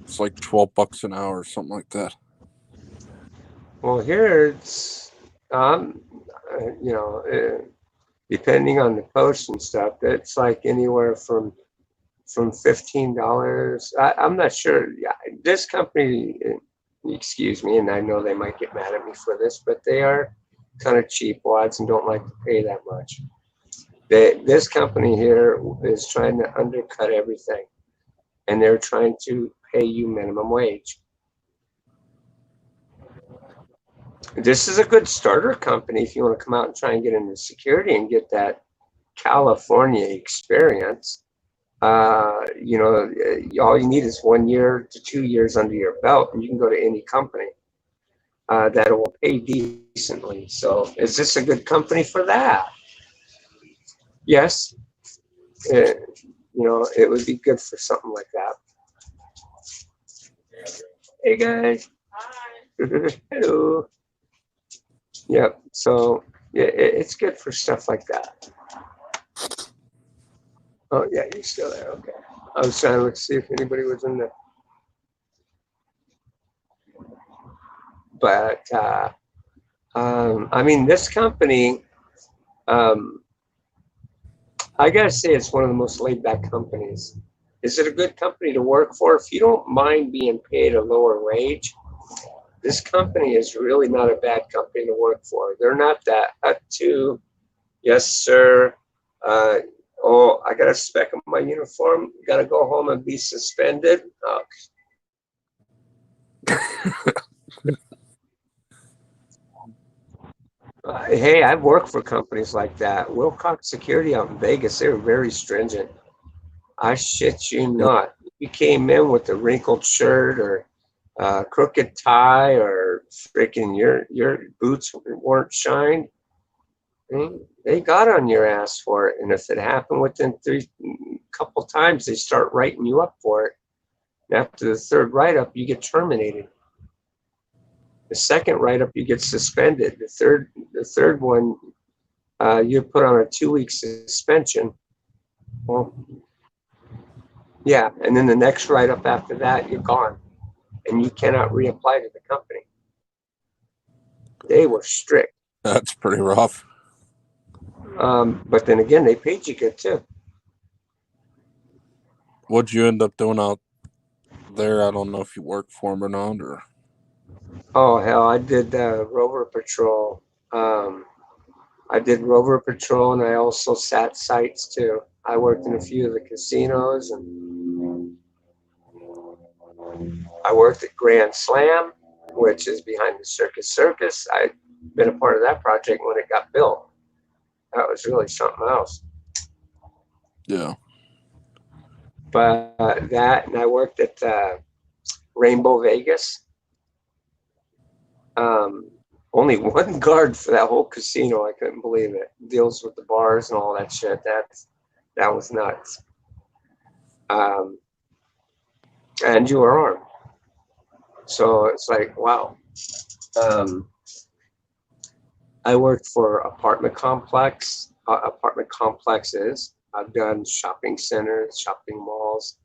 It's like $12 an hour or something like that. Well, here it's, depending on the post and stuff, it's like anywhere from $15. I'm not sure. Yeah, this company, excuse me, and I know they might get mad at me for this, but they are kind of cheap wads and don't like to pay that much. This company here is trying to undercut everything, and they're trying to pay you minimum wage. This is a good starter company if you want to come out and try and get into security and get that California experience. All you need is 1 year to 2 years under your belt, and you can go to any company that will pay decently. So is this a good company for that? Yes. it would be good for something like that. Hey guys. Hello. Yep. So yeah, it's good for stuff like that. Oh yeah, you're still there. Okay. I was trying to see if anybody was in there. But I mean, this company, um, I gotta say, it's one of the most laid back companies. Is it a good company to work for? If you don't mind being paid a lower wage, this company is really not a bad company to work for. They're not that up to, yes, sir. Uh, oh, I got a speck of my uniform. Got to go home and be suspended. Oh. Hey, I've worked for companies like that. Wilcox Security out in Vegas, they were very stringent. I shit you not. You came in with a wrinkled shirt or crooked tie or freaking your boots weren't shined. They got on your ass for it, and if it happened within three couple times, they start writing you up for it. And after the third write-up, you get terminated. The second write-up, you get suspended. The third one, you're put on a 2-week suspension. Well, yeah, and then the next write-up after that, you're gone, and you cannot reapply to the company. They were strict. That's pretty rough. But then again, they paid you good too. What'd you end up doing out there? I don't know if you worked for them or not, or. Oh hell, I did Rover Patrol. I did Rover Patrol, and I also sat sites too. I worked in a few of the casinos, and I worked at Grand Slam, which is behind the Circus. I'd been a part of that project when it got built. That was really something else. Yeah. But that, and I worked at Rainbow Vegas. Only one guard for that whole casino. I couldn't believe it. Deals with the bars and all that shit. That was nuts. And you were armed. So it's like, wow. I worked for apartment complexes. I've done shopping centers, shopping malls.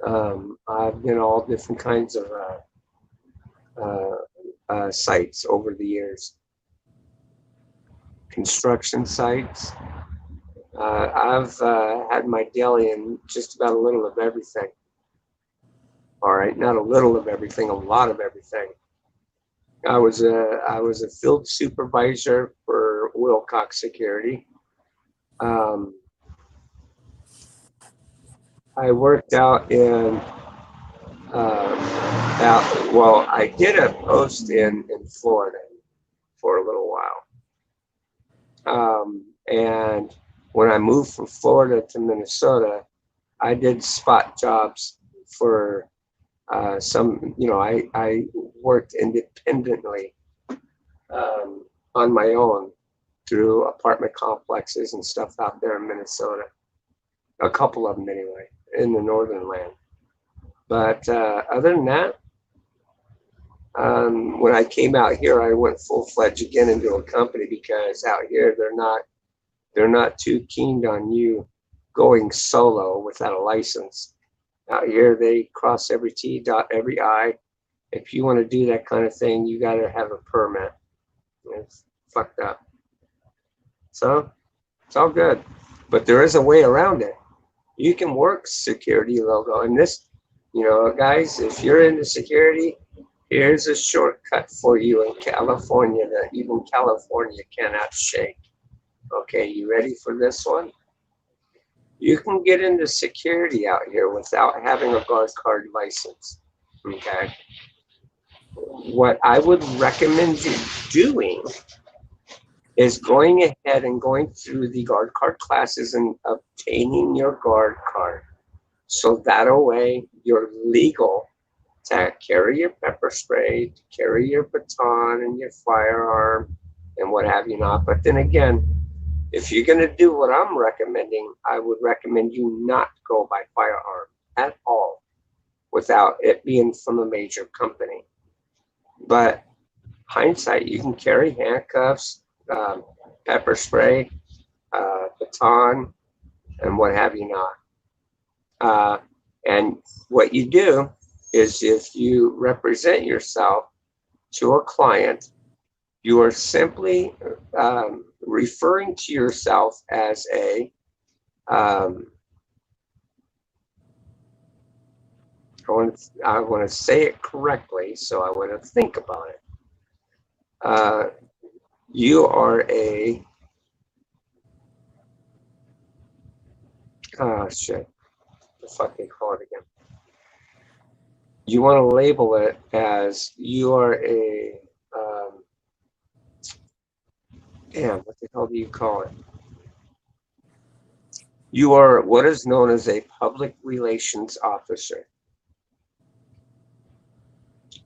I've been all different kinds of sites over the years. Construction sites. I've had my deli in just about a little of everything. All right, not a little of everything, a lot of everything. I was a field supervisor for Wilcox Security. I worked out in I did a post in Florida for a little while. And when I moved from Florida to Minnesota, I did spot jobs for some, I worked independently on my own through apartment complexes and stuff out there in Minnesota. A couple of them anyway, in the northern land. But other than that, when I came out here, I went full-fledged again into a company because out here they're not too keen on you going solo without a license. Out here they cross every T, dot every I. If you want to do that kind of thing, you got to have a permit. It's fucked up. So it's all good, but there is a way around it. You can work security logo, and this, guys, if you're into security, here's a shortcut for you in California that even California cannot shake. Okay, you ready for this one? You can get into security out here without having a guard card license. Okay. What I would recommend you doing is going ahead and going through the guard card classes and obtaining your guard card. So that way you're legal to carry your pepper spray, to carry your baton and your firearm and what have you not. But then again, If you're going to do what I'm recommending, I would recommend you not go by firearm at all without it being from a major company. But hindsight, you can carry handcuffs, pepper spray, baton, and what have you not. And what you do is if you represent yourself to a client, you are simply referring to yourself as a, I want to say it correctly, so I want to think about it. You are a, shit, the fuck they call it again. You want to label it as you are a, damn, what the hell do you call it? You are what is known as a public relations officer.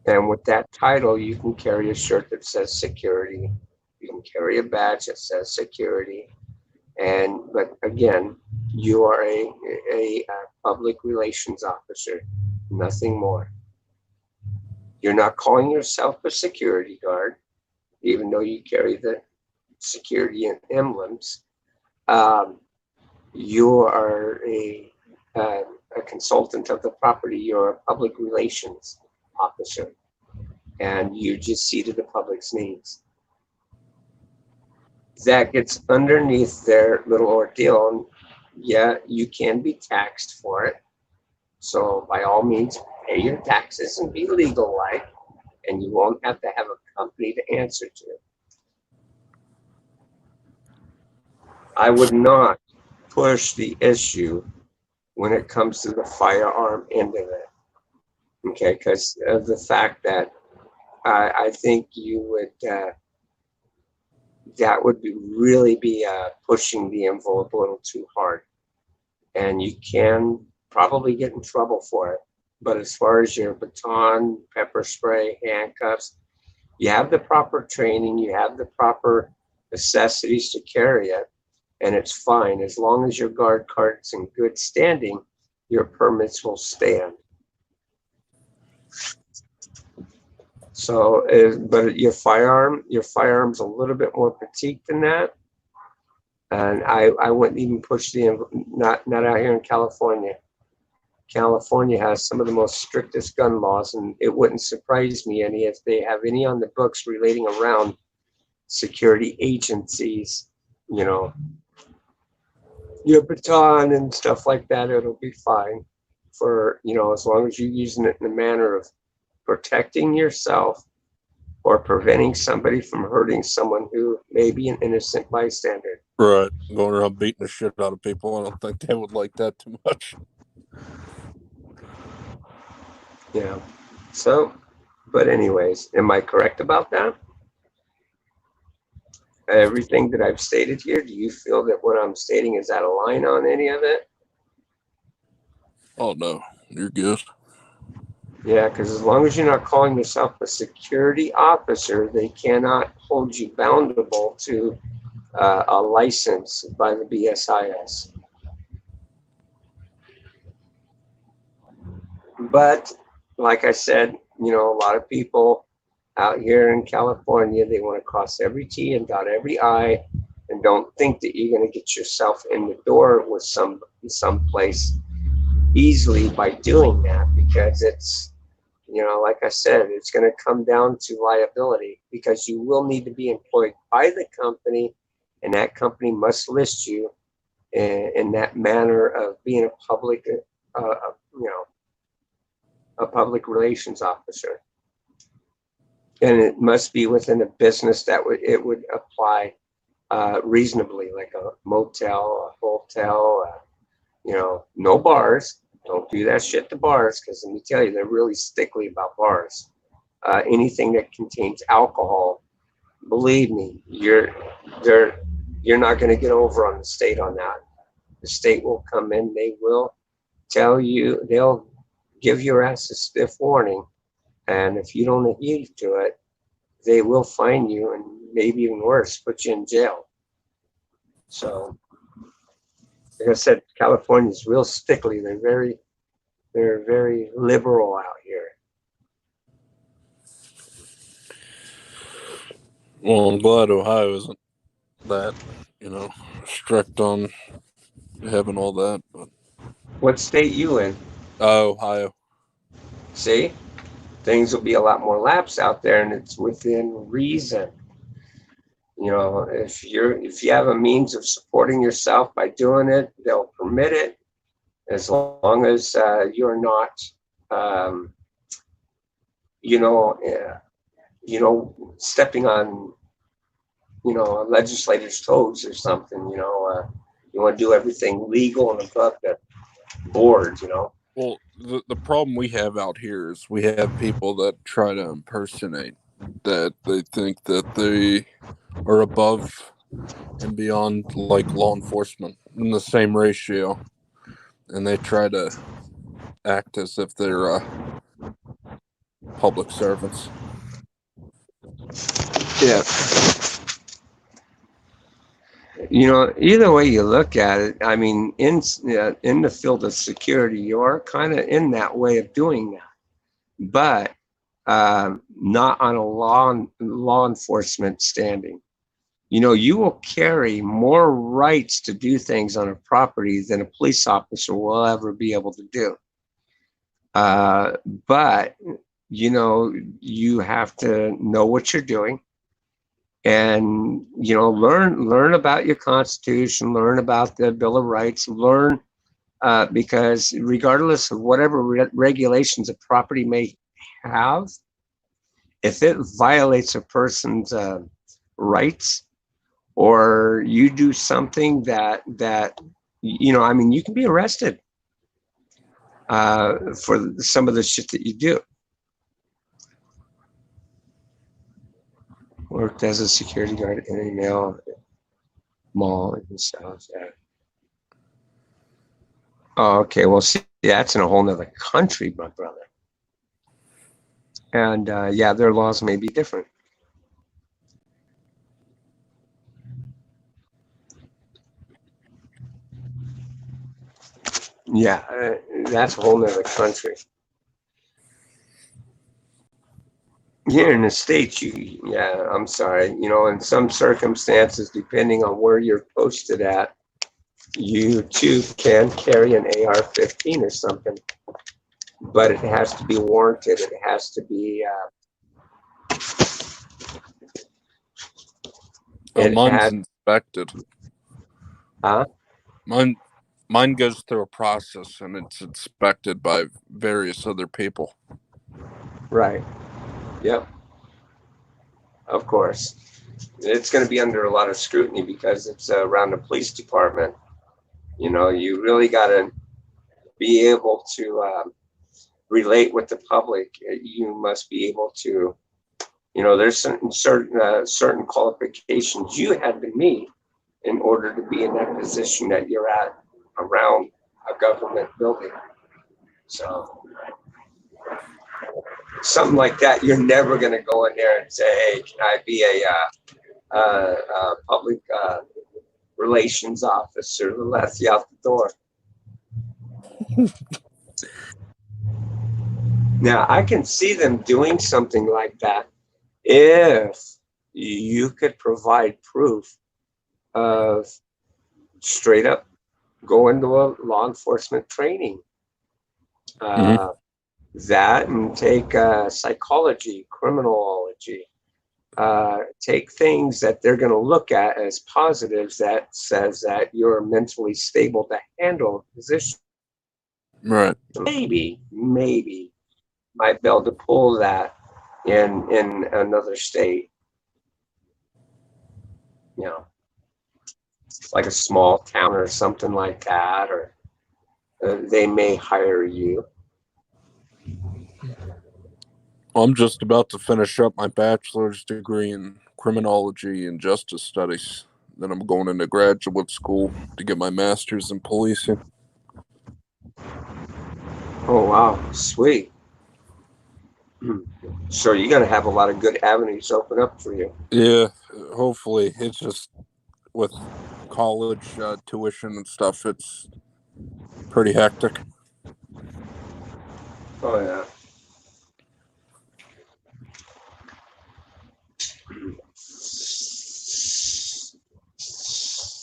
And with that title, you can carry a shirt that says security. You can carry a badge that says security. But again, you are a public relations officer, nothing more. You're not calling yourself a security guard, even though you carry the security emblems. You are a consultant of the property. You're a public relations officer, and you just see to the public's needs. That gets underneath their little ordeal. And yeah, you can be taxed for it. So by all means, pay your taxes and be legal like, and you won't have to have a company to answer to. I would not push the issue when it comes to the firearm end of it. Okay, because of the fact that I think you would, that would really be pushing the envelope a little too hard. And you can probably get in trouble for it. But as far as your baton, pepper spray, handcuffs, you have the proper training, you have the proper necessities to carry it, and it's fine. As long as your guard card's in good standing, your permits will stand. So, but your firearm's a little bit more petite than that. And I wouldn't even push not out here in California. California has some of the most strictest gun laws, and it wouldn't surprise me any if they have any on the books relating around security agencies, you know, your baton and stuff like that. It'll be fine for, you know, as long as you're using it in a manner of protecting yourself or preventing somebody from hurting someone who may be an innocent bystander. Right. Going around beating the shit out of people. I don't think they would like that too much. Yeah. So, but anyways, am I correct about that? Everything that I've stated here, do you feel that what I'm stating is out of line on any of it? Oh, no. You're good. Yeah, because as long as you're not calling yourself a security officer, they cannot hold you boundable to a license by the BSIS. But like I said, you know, a lot of people out here in California, they want to cross every T and dot every I, and don't think that you're going to get yourself in the door with some place easily by doing that, because it's, you know, like I said, it's going to come down to liability, because you will need to be employed by the company, and that company must list you in that manner of being a public, you know, a public relations officer. And it must be within a business that it would apply reasonably, like a motel, a hotel, you know, no bars. Don't do that shit to bars, because let me tell you, they're really stickly about bars. Anything that contains alcohol, believe me, you're not going to get over on the state on that. The state will come in, they will tell you, they'll give your ass a stiff warning, and if you don't adhere to it, they will fine you, and maybe even worse, put you in jail. So, like I said, California's real stickly. They're very liberal out here. Well, I'm glad Ohio isn't that, strict on having all that. But What state you in? Ohio. See, things will be a lot more lax out there, and it's within reason. If you have a means of supporting yourself by doing it, they'll permit it, as long as you're not, um, stepping on, a legislator's toes or something. You want to do everything legal and above the board. Well, the problem we have out here is we have people that try to impersonate, that they think that they are above and beyond like law enforcement in the same ratio, and they try to act as if they're public servants. Yeah. Either way you look at it, I mean, in the field of security, you are kind of in that way of doing that, but not on a law enforcement standing. You will carry more rights to do things on a property than a police officer will ever be able to do. But you have to know what you're doing, and learn about your Constitution, learn about the Bill of Rights, learn because regardless of whatever regulations a property may have, if it violates a person's rights, or you do something that I mean, you can be arrested for some of the shit that you do. Worked as a security guard in a mall in the South. Yeah. Oh, okay. Well, see, that's in a whole nother country, my brother. And yeah, their laws may be different. Yeah, that's a whole nother country. Here in the States, I'm sorry, in some circumstances, depending on where you're posted at, you too can carry an AR-15 or something, but it has to be warranted. It has to be. Mine's inspected. Huh? Mine goes through a process, and it's inspected by various other people. Right. Yep. Of course. It's going to be under a lot of scrutiny because it's around the police department. You really got to be able to relate with the public. You must be able to, there's certain qualifications you had to meet in order to be in that position that you're at around a government building. So something like that, you're never going to go in there and say, "Hey, can I be a public relations officer?" They'll let you out the door. Now, I can see them doing something like that if you could provide proof of straight up going to a law enforcement training. That, and take psychology, criminology, take things that they're going to look at as positives that says that you're mentally stable to handle a position. Right. Maybe might be able to pull that in another state. Like a small town or something like that, or they may hire you. I'm just about to finish up my bachelor's degree in criminology and justice studies. Then I'm going into graduate school to get my master's in policing. Oh, wow. Sweet. So you're going to have a lot of good avenues open up for you. Yeah, hopefully. It's just with college tuition and stuff, it's pretty hectic. Oh yeah.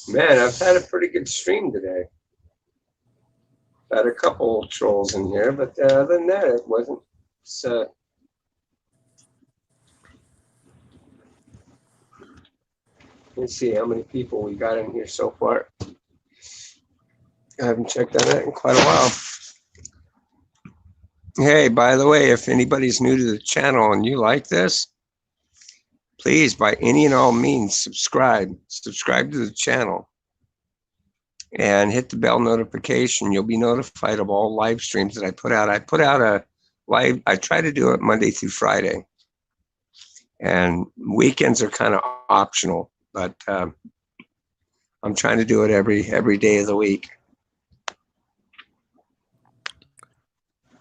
Man, I've had a pretty good stream today. Had a couple trolls in here, but other than that, it wasn't. So, let's see how many people we got in here so far. I haven't checked on that in quite a while. Hey, by the way, if anybody's new to the channel and you like this, please, by any and all means, subscribe. Subscribe to the channel and hit the bell notification. You'll be notified of all live streams that I put out. I put out a live, I try to do it Monday through Friday. And weekends are kind of optional, but I'm trying to do it every day of the week.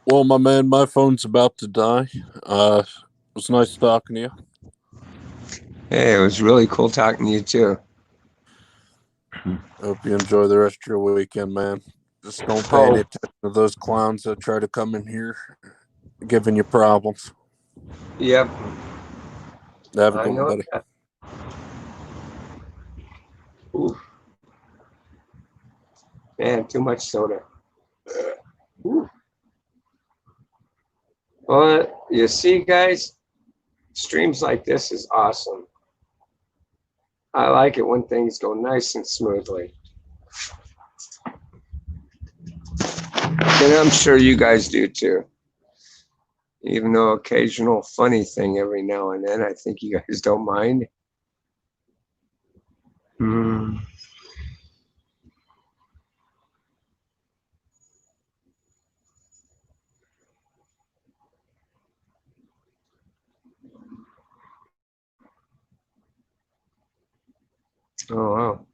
Well, my man, my phone's about to die. It was nice talking to you. Hey, it was really cool talking to you too. Hope you enjoy the rest of your weekend, man. Just don't pay Oh, any attention to those clowns that try to come in here giving you problems. yep. Have a I good one, know buddy. that. Ooh. Man, too much soda. Ooh. Well, you see, guys, streams like this is awesome. I like it when things go nice and smoothly. And I'm sure you guys do too. Even though occasional funny thing every now and then, I think you guys don't mind. Hmm. Oh, wow.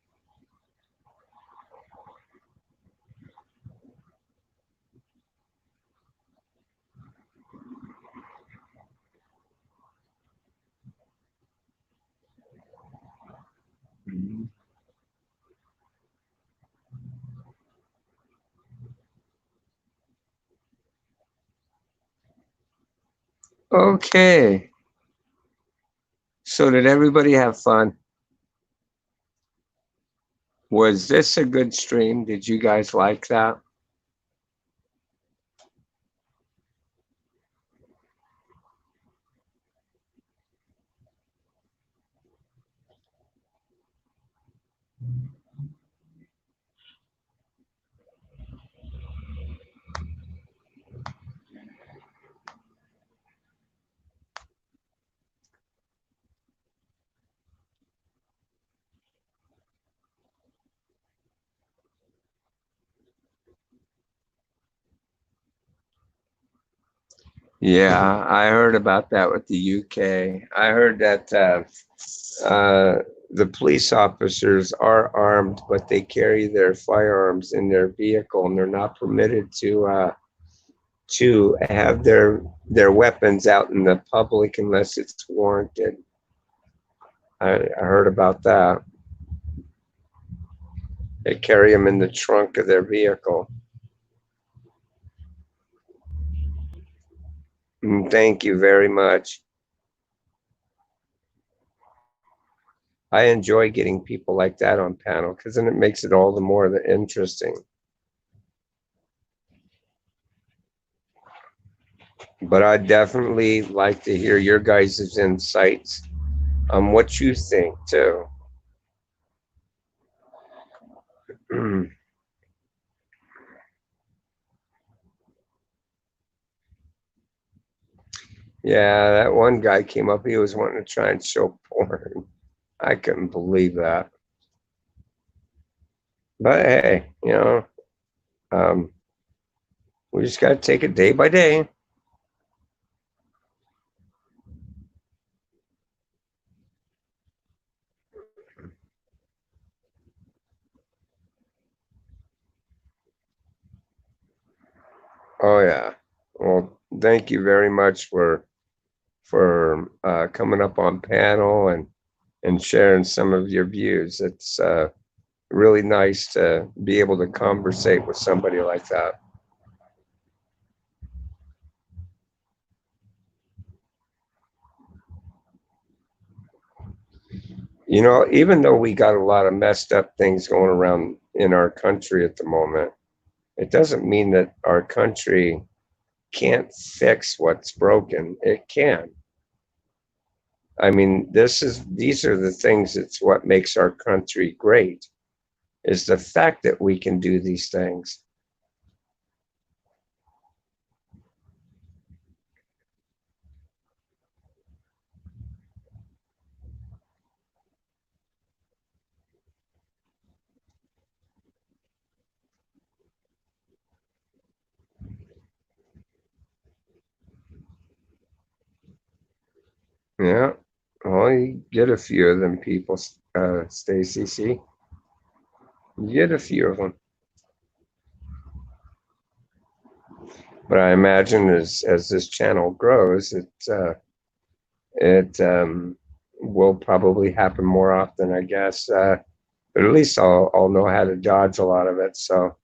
Okay. So did everybody have fun? Was this a good stream? Did you guys like that? Yeah, I heard about that with the UK. I heard that the police officers are armed, but they carry their firearms in their vehicle, and they're not permitted to have their weapons out in the public unless it's warranted. I heard about that. They carry them in the trunk of their vehicle. Thank you very much. I enjoy getting people like that on panel because then it makes it all the more interesting. But I'd definitely like to hear your guys' insights on what you think too. Yeah, that one guy came up, he was wanting to try and show porn. I couldn't believe that. But hey, um, we just got to take it day by day. Oh yeah. Well, thank you very much for coming up on panel and sharing some of your views. really nice to be able to conversate with somebody like that. You know, even though we got a lot of messed up things going around in our country at the moment, it doesn't mean that our country can't fix what's broken. It can. I mean, these are the things that's what makes our country great, is the fact that we can do these things. Yeah. Well, you get a few of them people, Stacy. See, you get a few of them. But I imagine as this channel grows, it will probably happen more often, I guess. But at least I'll know how to dodge a lot of it. So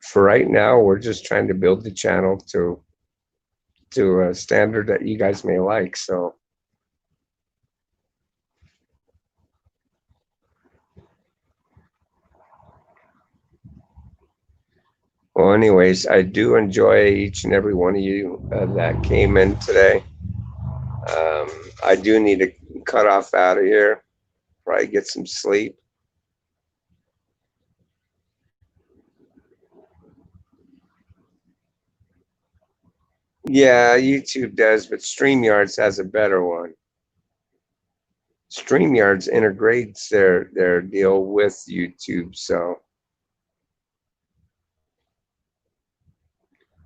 for right now, we're just trying to build the channel to a standard that you guys may like. So well, anyways, I do enjoy each and every one of you that came in today. Um, I do need to cut off out of here, probably get some sleep. Yeah, YouTube does, but StreamYards has a better one. StreamYards integrates their deal with YouTube, so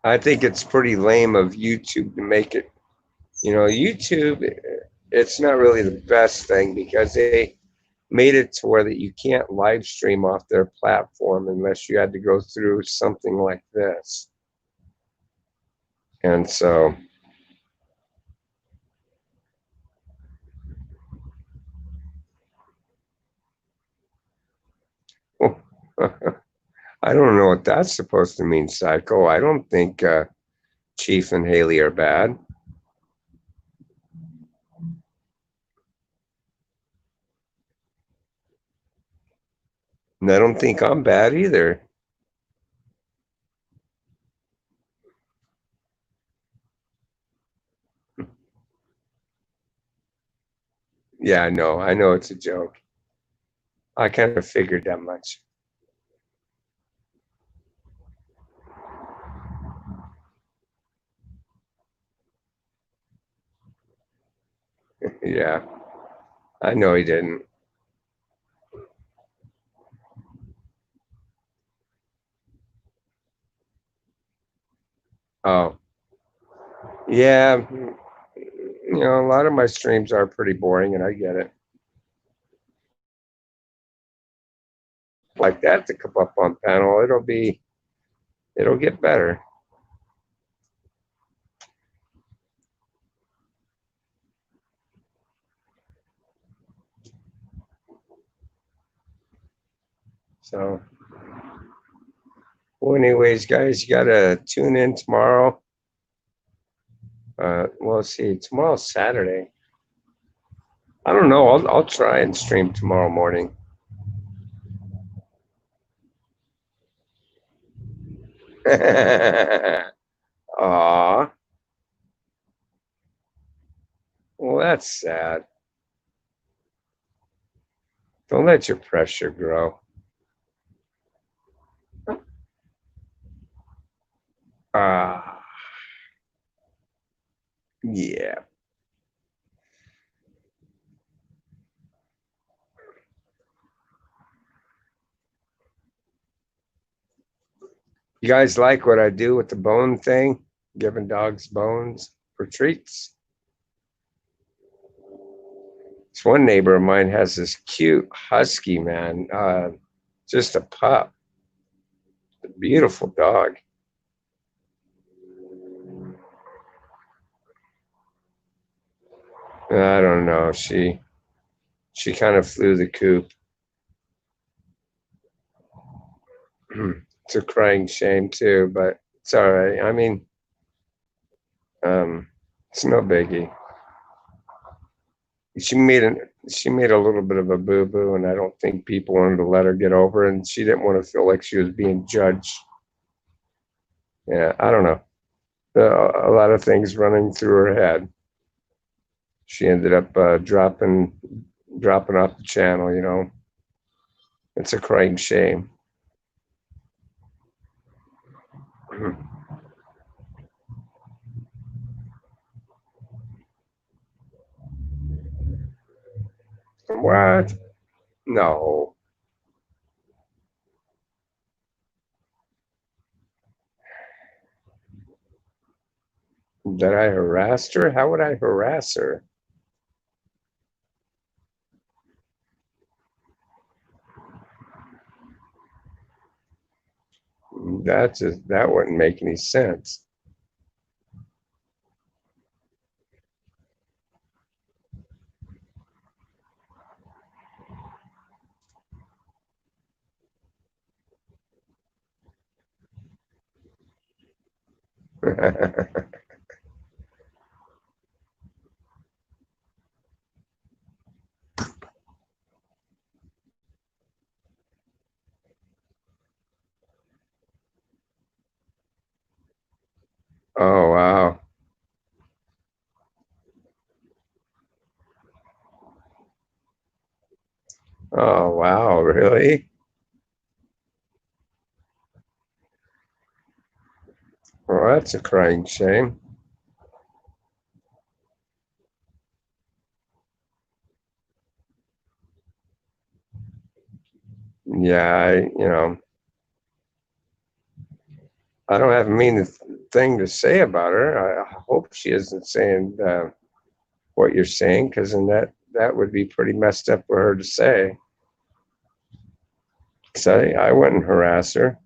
I think it's pretty lame of YouTube to make it. You know, YouTube, it's not really the best thing because they made it to where that you can't live stream off their platform unless you had to go through something like this. And so I don't know what that's supposed to mean, Psycho. I don't think Chief and Haley are bad. And I don't think I'm bad either. Yeah, I know it's a joke. I kind of figured that much. Yeah, I know he didn't. Oh, yeah. You know, a lot of my streams are pretty boring, and I get it. Like that to come up on panel, it'll get better. So, well, anyways, guys, you gotta tune in tomorrow. Well, see, tomorrow's Saturday. I don't know. I'll try and stream tomorrow morning. Aw, well, that's sad. Don't let your pressure grow. Ah, yeah. You guys like what I do with the bone thing? Giving dogs bones for treats? This one neighbor of mine has this cute husky, man. Just a pup. A beautiful dog. I don't know. She kind of flew the coop. It's a crying shame too, but it's all right. I mean, it's no biggie. She made a little bit of a boo boo, and I don't think people wanted to let her get over it, and she didn't want to feel like she was being judged. Yeah, I don't know. A lot of things running through her head. She ended up dropping off the channel. You know, it's a crying shame. What? No. That I harassed her? How would I harass her? That wouldn't make any sense. Oh wow. Oh wow, really? Well, that's a crying shame. Yeah, I don't have a mean thing to say about her. I hope she isn't saying what you're saying, because then that would be pretty messed up for her to say. Because I wouldn't harass her.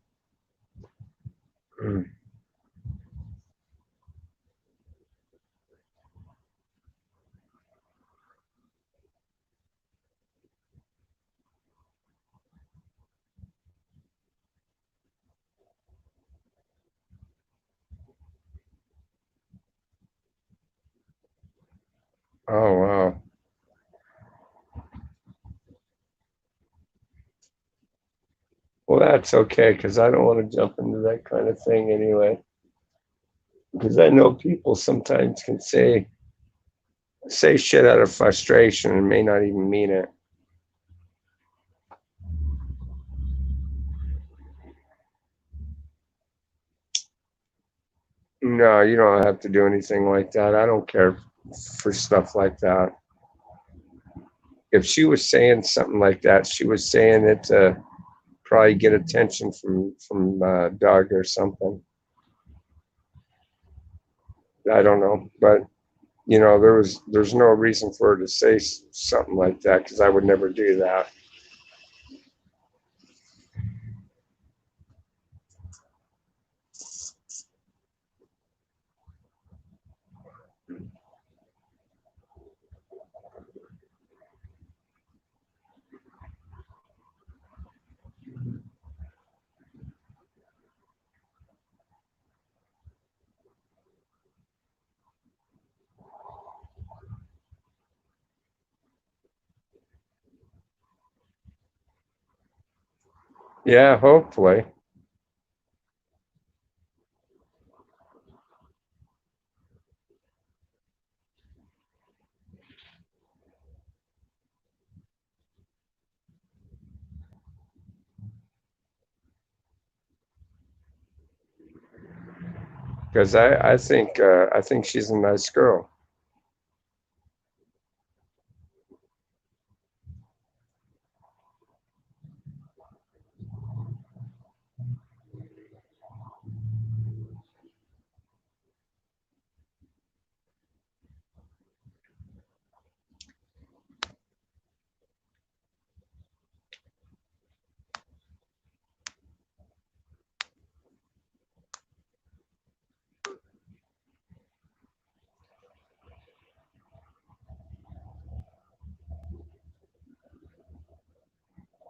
Oh wow. Well, that's okay, because I don't want to jump into that kind of thing anyway. Because I know people sometimes can say shit out of frustration and may not even mean it. No, you don't have to do anything like that. I don't care for stuff like that. If she was saying something like that, she was saying it to probably get attention from Doug or something. I don't know, but there's no reason for her to say something like that, because I would never do that. Yeah, hopefully. Because I think she's a nice girl.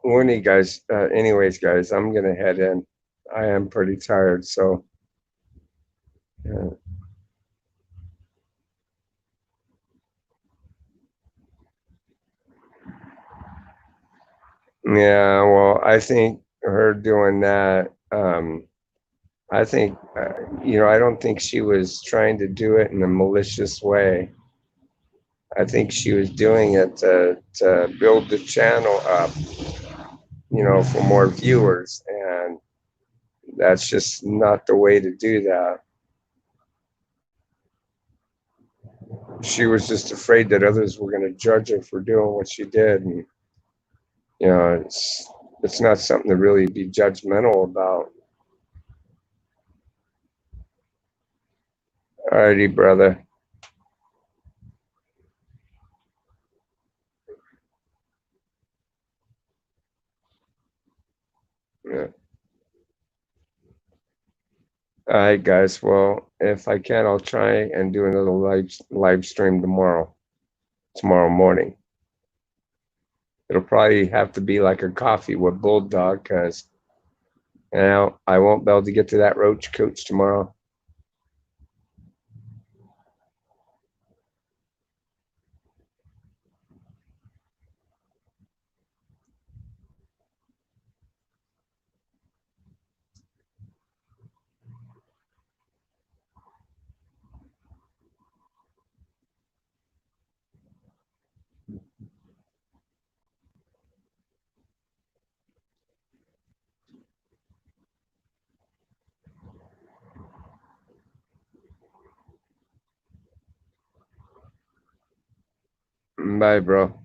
Winnie, guys. Anyways, guys, I'm gonna head in. I am pretty tired, so yeah. Yeah, well, I think her doing that. I think, I don't think she was trying to do it in a malicious way. I think she was doing it to build the channel up, for more viewers, and that's just not the way to do that. She was just afraid that others were going to judge her for doing what she did, and it's not something to really be judgmental about. Alrighty, brother. Yeah. All right, guys. Well, if I can, I'll try and do another live stream tomorrow morning. It'll probably have to be like a coffee with Bulldog, because I won't be able to get to that roach coach tomorrow. Bye, bro.